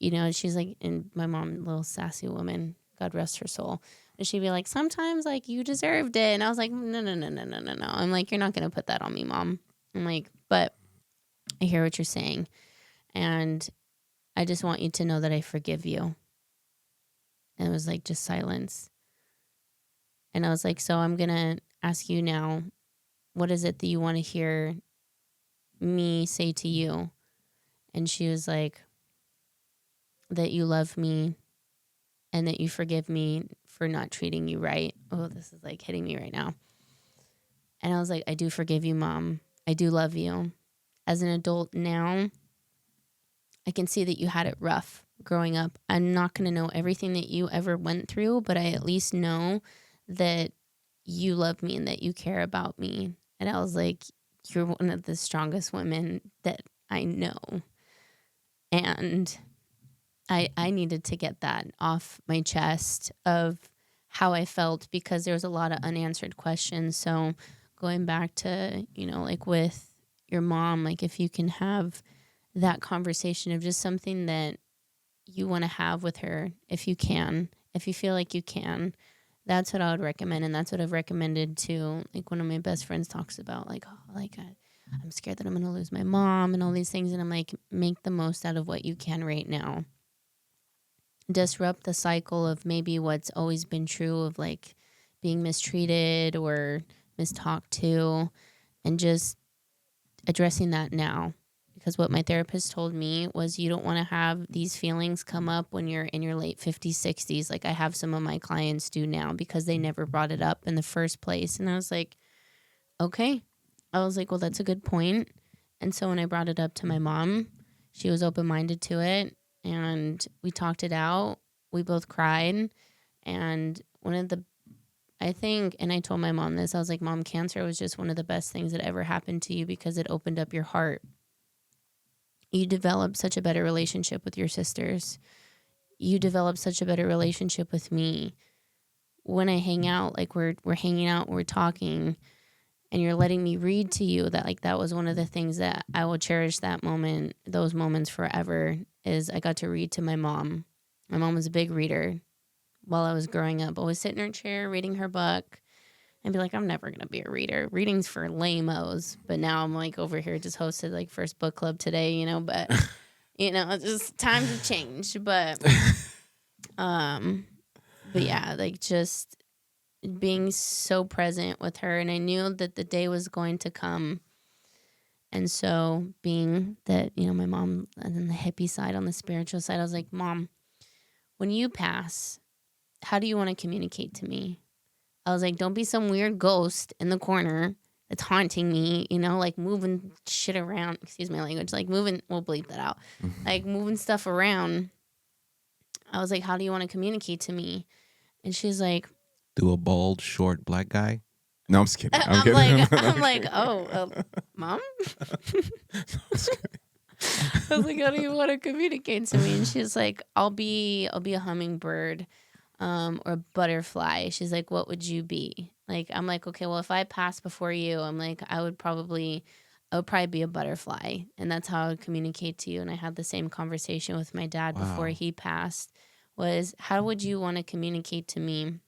she's like, and my mom, little sassy woman, God rest her soul. And she'd be like, sometimes like you deserved it. And I was like, no, no, no, no, no, no, no. I'm like, you're not going to put that on me, Mom. I'm like, but I hear what you're saying. And I just want you to know that I forgive you. And it was like just silence. And I was like, so I'm going to ask you now, what is it that you want to hear me say to you? And she was like, that you love me and that you forgive me for not treating you right. Oh, this is like hitting me right now. And I was like, I do forgive you, Mom. I do love you. As an adult now, I can see that you had it rough growing up. I'm not going to know everything that you ever went through, but I at least know that you love me and that you care about me. And I was like, you're one of the strongest women that I know. And I needed to get that off my chest of how I felt because there was a lot of unanswered questions. So going back to, like with your mom, like if you can have that conversation of just something that you want to have with her, if you can, if you feel like you can, that's what I would recommend. And that's what I've recommended to, like, one of my best friends talks about, like, oh, like, I'm scared that I'm going to lose my mom and all these things. And I'm like, make the most out of what you can right now. Disrupt the cycle of maybe what's always been true of like being mistreated or mistalked to, and just addressing that now. Because what my therapist told me was you don't want to have these feelings come up when you're in your late 50s, 60s, like I have some of my clients do now because they never brought it up in the first place. And I was like, okay. I was like, well, that's a good point. And so when I brought it up to my mom, she was open-minded to it and we talked it out. We both cried. And I think, and I told my mom this, I was like, Mom, cancer was just one of the best things that ever happened to you because it opened up your heart. You developed such a better relationship with your sisters. You developed such a better relationship with me. When I hang out, like we're hanging out, we're talking, and you're letting me read to you, that like that was one of the things that I will cherish that moment, those moments forever, is I got to read to my mom. My mom was a big reader while I was growing up. Always sit in her chair reading her book and be like, I'm never going to be a reader. Reading's for lame-os. But now I'm like over here just hosted like first book club today, but it's just times have changed. But yeah, like just being so present with her. And I knew that the day was going to come. And so being that, my mom on the hippie side, on the spiritual side, I was like, Mom, when you pass, how do you want to communicate to me? I was like, don't be some weird ghost in the corner that's haunting me, like moving shit around. Excuse my language. Like moving, we'll bleep that out. Like moving stuff around. I was like, how do you want to communicate to me? And she's like,
Do a bald, short, black guy? No, I'm just kidding.
I'm like, oh, Mom? I was like, how do you want to communicate to me? And she's like, I'll be a hummingbird, or a butterfly. She's like, what would you be? Like, I'm like, okay, well, if I pass before you, I'm like, I would probably be a butterfly. And that's how I would communicate to you. And I had the same conversation with my dad before he passed, was how would you want to communicate to me?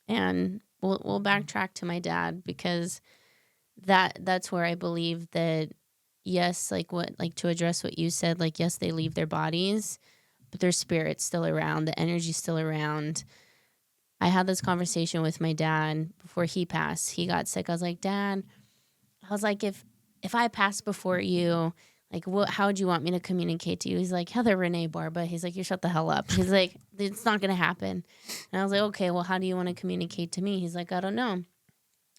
And we'll backtrack to my dad, because that's where I believe that, yes, like to address what you said, like, yes, they leave their bodies, but their spirit's still around, the energy's still around. I had this conversation with my dad before he passed. He got sick. I was like, Dad, I was like, if if I passed before you, like, how would you want me to communicate to you? He's like, Heather Renee Barba. He's like, you shut the hell up. He's like, it's not going to happen. And I was like, okay, well, how do you want to communicate to me? He's like, I don't know.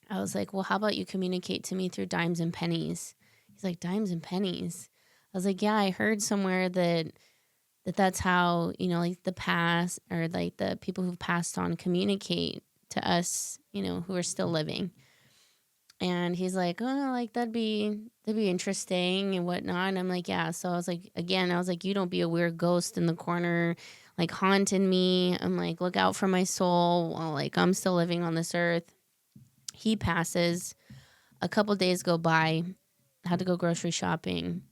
I was like, well, how about you communicate to me through dimes and pennies? He's like, dimes and pennies. I was like, yeah, I heard somewhere that's how, like the past, or like the people who've passed on communicate to us, who are still living. And he's like, oh, like that'd be interesting and whatnot. And I'm like, yeah. So I was like, again, you don't be a weird ghost in the corner, like haunting me. I'm like, look out for my soul while like I'm still living on this earth. He passes. A couple days go by. I had to go grocery shopping,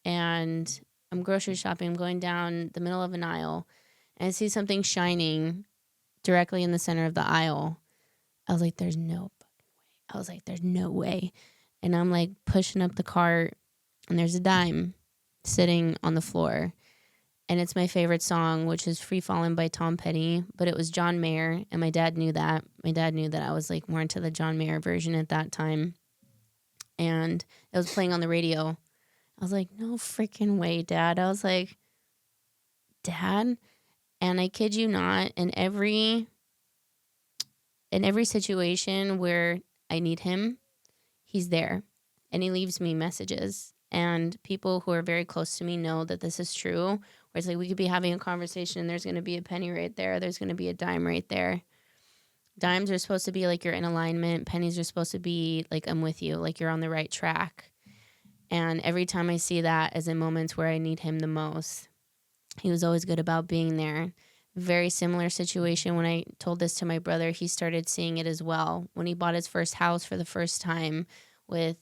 and I'm grocery shopping. I'm going down the middle of an aisle, and I see something shining directly in the center of the aisle. I was like, there's no fucking way. I was like, there's no way. And I'm like pushing up the cart, and there's a dime sitting on the floor. And it's my favorite song, which is Free Fallin' by Tom Petty. But it was John Mayer, and my dad knew that. My dad knew that I was like more into the John Mayer version at that time. And it was playing on the radio. I was like, no freaking way, Dad. I was like, Dad? And I kid you not, in every situation where I need him, he's there, and he leaves me messages. And people who are very close to me know that this is true. Where it's like we could be having a conversation and there's going to be a penny right there. There's going to be a dime right there. Dimes are supposed to be like you're in alignment. Pennies are supposed to be like I'm with you, like you're on the right track. And every time I see that is in moments where I need him the most. He was always good about being there. Very similar situation when I told this to my brother. He started seeing it as well. When he bought his first house for the first time, with,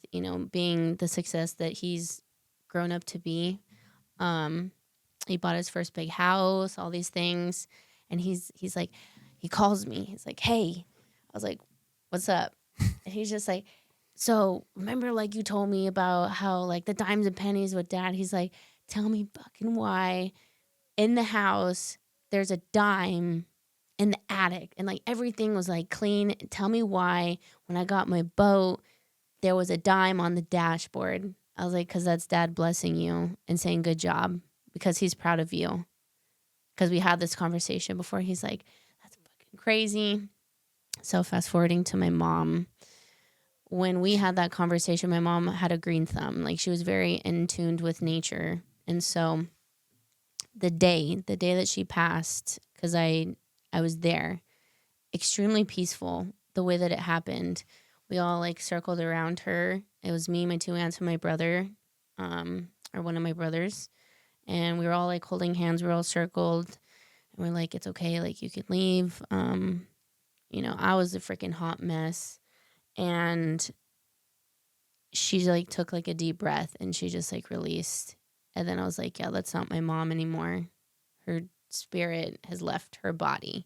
being the success that he's grown up to be. He bought his first big house, all these things. And he's like, he calls me. He's like, hey. I was like, what's up? And he's just like, so remember like you told me about how like the dimes and pennies with Dad? He's like, tell me fucking why in the house there's a dime in the attic and like everything was like clean. Tell me why when I got my boat there was a dime on the dashboard. I was like, because that's Dad blessing you and saying good job because he's proud of you. Because we had this conversation before. He's like, that's fucking crazy. So fast forwarding to my mom. When we had that conversation, my mom had a green thumb. Like she was very in tuned with nature. And so the day that she passed, because I was there, extremely peaceful the way that it happened. We all like circled around her. It was me, my two aunts, and my brother, or one of my brothers. And we were all like holding hands. We were all circled. And we're like, it's okay. Like you could leave. I was a freaking hot mess. And she like took like a deep breath and she just like released. And then I was like, yeah, that's not my mom anymore. Her spirit has left her body.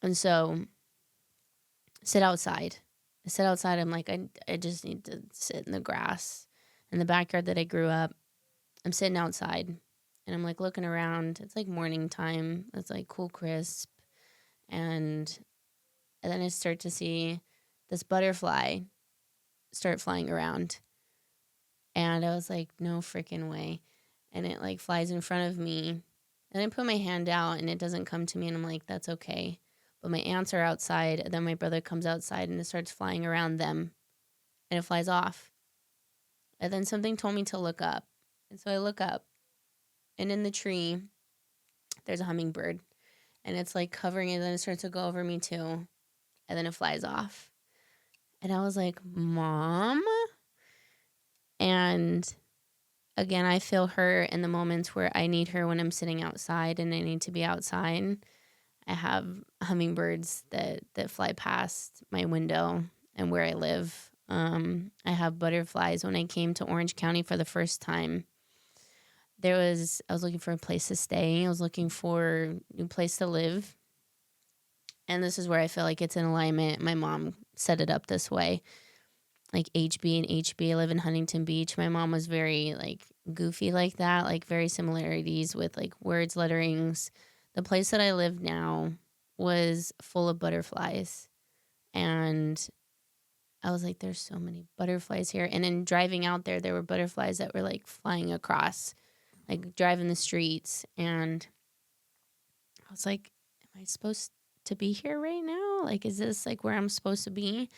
And so sit outside. I sit outside. I'm like, I just need to sit in the grass in the backyard that I grew up. I'm sitting outside and I'm like looking around. It's like morning time. It's like cool, crisp. And then I start to see this butterfly start flying around. And I was like, no freaking way. And it like flies in front of me. And I put my hand out and it doesn't come to me. And I'm like, that's okay. But my aunts are outside. And then my brother comes outside and it starts flying around them. And it flies off. And then something told me to look up. And so I look up. And in the tree, there's a hummingbird. And it's like covering it. And then it starts to go over me too. And then it flies off. And I was like, Mom? And again, I feel her in the moments where I need her when I'm sitting outside and I need to be outside. I have hummingbirds that fly past my window and where I live. I have butterflies. When I came to Orange County for the first time, I was looking for a place to stay. I was looking for a new place to live. And this is where I feel like it's in alignment. My mom set it up this way. Like HB and HB. I live in Huntington Beach. My mom was very like goofy like that, like very similarities with like words, letterings. The place that I live now was full of butterflies. And I was like, there's so many butterflies here. And then driving out there, there were butterflies that were like flying across, like driving the streets. And I was like, am I supposed to be here right now? Like, is this like where I'm supposed to be?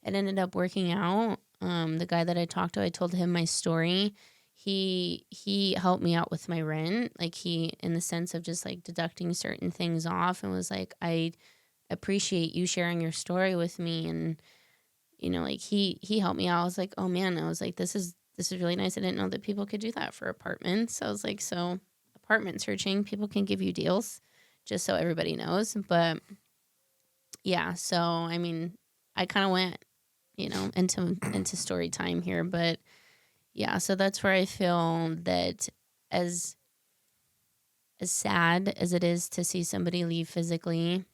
It ended up working out. The guy that I talked to, I told him my story. He helped me out with my rent, like he, in the sense of just like deducting certain things off, and was like, I appreciate you sharing your story with me. And like he helped me out. I was like, oh man, I was like, this is really nice. I didn't know that people could do that for apartments. I was like, so apartment searching, people can give you deals, just so everybody knows. But yeah, so I mean, I kind of went, into story time here. But yeah, so that's where I feel that as as sad as it is to see somebody leave physically,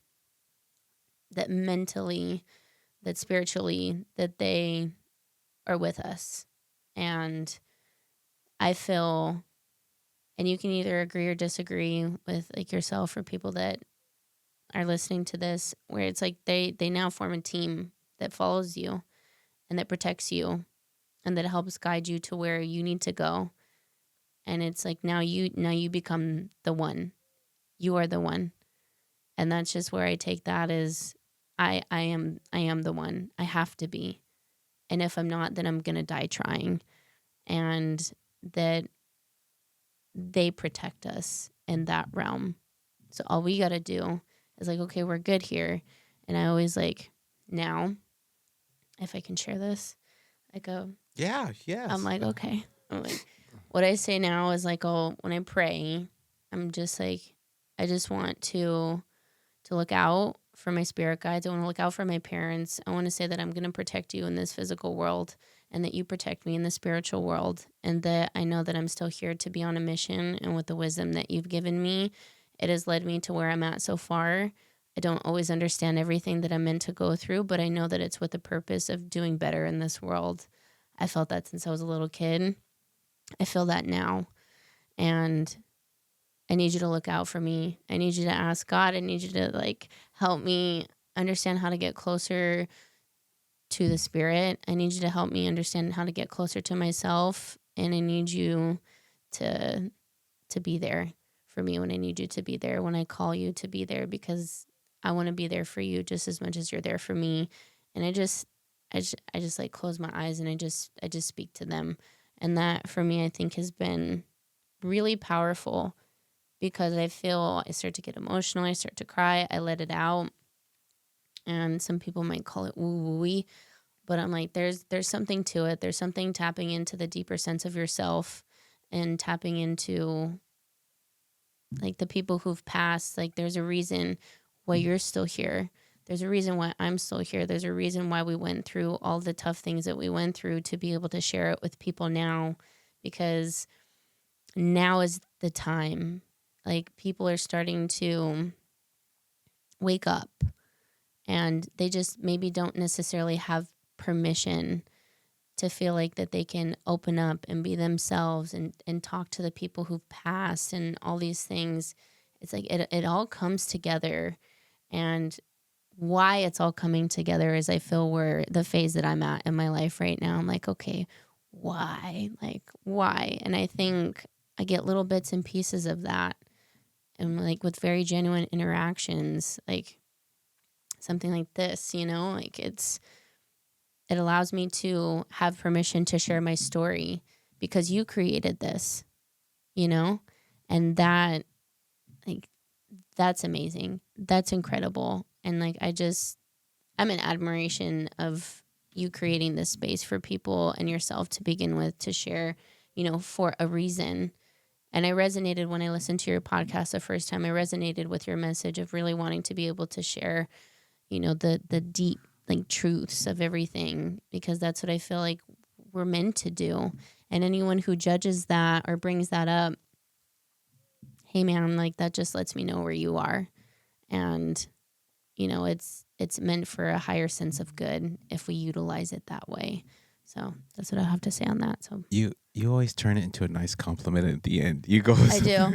that mentally, that spiritually, that they are with us. And I feel, and you can either agree or disagree with like yourself or people that are listening to this, where it's like they now form a team that follows you and that protects you and that helps guide you to where you need to go. And it's like now you become the one. You are the one. And that's just where I take that as I am the one. I have to be. And if I'm not, then I'm gonna die trying. And that they protect us in that realm. So all we got to do is like, okay, we're good here. And I always like, now, if I can share this, I go,
Yeah,
I'm
yes.
like, okay. I'm like, what I say now is like, oh, when I pray, I'm just like, I just want to look out for my spirit guides. I want to look out for my parents. I want to say that I'm going to protect you in this physical world and that you protect me in the spiritual world. And that I know that I'm still here to be on a mission. And with the wisdom that you've given me, it has led me to where I'm at so far. I don't always understand everything that I'm meant to go through, but I know that it's with the purpose of doing better in this world. I felt that since I was a little kid. I feel that now. And I need you to look out for me. I need you to ask God. I need you to like help me understand how to get closer to the spirit. I need you to help me understand how to get closer to myself. And I need you to be there for me when I need you to be there, when I call you to be there, because I want to be there for you just as much as you're there for me. And I just like close my eyes and I just speak to them. And that for me, I think has been really powerful, because I feel I start to get emotional, I start to cry, I let it out. And some people might call it woo-woo-y, but I'm like, there's something to it. There's something tapping into the deeper sense of yourself and tapping into like the people who've passed. Like there's a reason why you're still here. There's a reason why I'm still here. There's a reason why we went through all the tough things that we went through to be able to share it with people now, because now is the time. Like people are starting to wake up and they just maybe don't necessarily have permission to feel like that they can open up and be themselves and talk to the people who've passed and all these things. It's like it all comes together. And why it's all coming together is I feel where the phase that I'm at in my life right now. I'm like, okay, why? Like, why? And I think I get little bits and pieces of that. And like with very genuine interactions, like something like this, like it allows me to have permission to share my story because you created this, you know? And that, like, that's amazing. That's incredible. And like, I'm in admiration of you creating this space for people and yourself to begin with, to share, for a reason. And I resonated when I listened to your podcast the first time. I resonated with your message of really wanting to be able to share, the deep like truths of everything, because that's what I feel like we're meant to do. And anyone who judges that or brings that up, hey man, like that just lets me know where you are. And it's meant for a higher sense of good if we utilize it that way. So that's what I have to say on that. So
You always turn it into a nice compliment at the end. You go.
I do.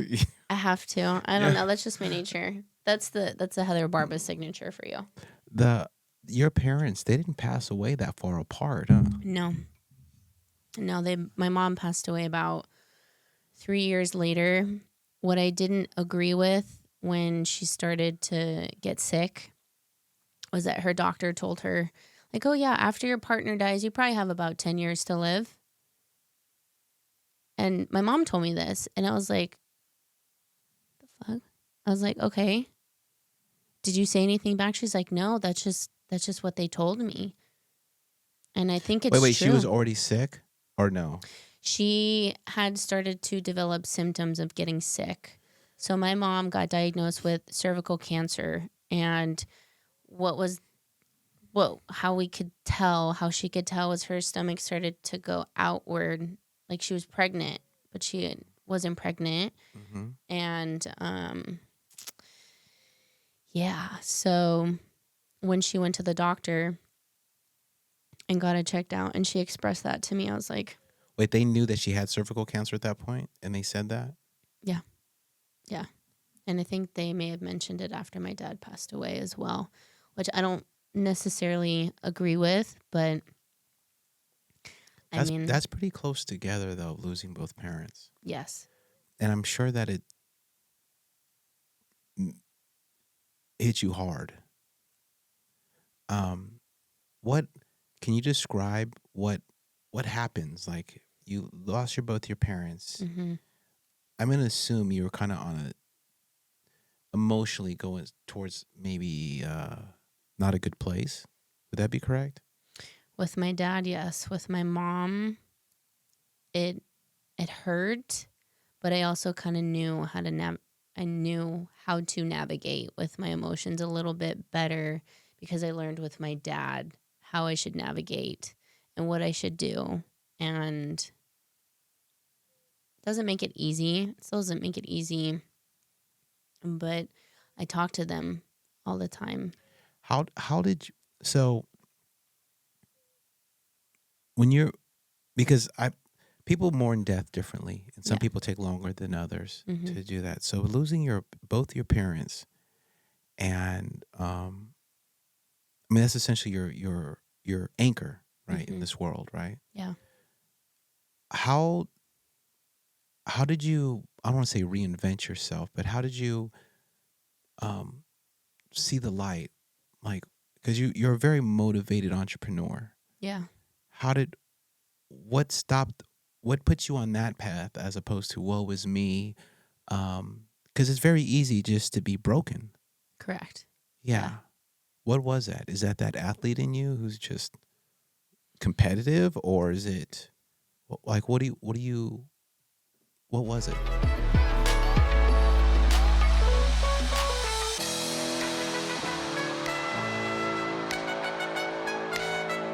I have to. I don't
Yeah.
know. That's just my nature. That's the Heather Barba signature for you.
The your parents, they didn't pass away that far apart, huh?
No, no, my mom passed away about 3 years later. What I didn't agree with when she started to get sick was that her doctor told her, like, oh, yeah, after your partner dies, you probably have about 10 years to live. And my mom told me this, and I was like, the fuck? I was like, okay. Did you say anything back? She's like, no, that's just what they told me. And I think
Wait,
it's
wait, she was
true.
already sick or no?
She had started to develop symptoms of getting sick. So my mom got diagnosed with cervical cancer, and what was how she could tell was her stomach started to go outward, like she was pregnant, but she wasn't pregnant.
Mm-hmm.
And yeah, so when she went to the doctor and got it checked out and she expressed that to me, I was like,
Wait, they knew that she had cervical cancer at that point, and they said that?
yeah, yeah. And I think they may have mentioned it after my dad passed away as well, which I don't necessarily agree with, but I mean,
That's pretty close together though, losing both parents.
yes.
And I'm sure that it hit you hard. Um, what can you describe what happens? Like you lost both your parents.
Hmm.
I'm gonna assume you were kind of on a emotionally going towards maybe not a good place. Would that be correct?
With my dad, yes. With my mom, it it hurt, but I also kind of knew how to I knew how to navigate with my emotions a little bit better because I learned with my dad how I should navigate and what I should do. And it doesn't make it easy. It still doesn't make it easy, but I talk to them all the time.
How did you, so when you're because I people mourn death differently, and some
Yeah.
people take longer than others
Hmm.
to do that. So losing both your parents, and I mean that's essentially your anchor, right, in
Hmm.
this world, right?
Yeah.
How how did you, I don't want to say reinvent yourself, but how did you um see the light, like because you're a very motivated entrepreneur.
Yeah.
How did what stopped what put you on that path as opposed to woe is me? Because it's very easy just to be broken.
Correct. Yeah.
Yeah. What was that? Is that athlete in you who's just competitive, or is it like what was it?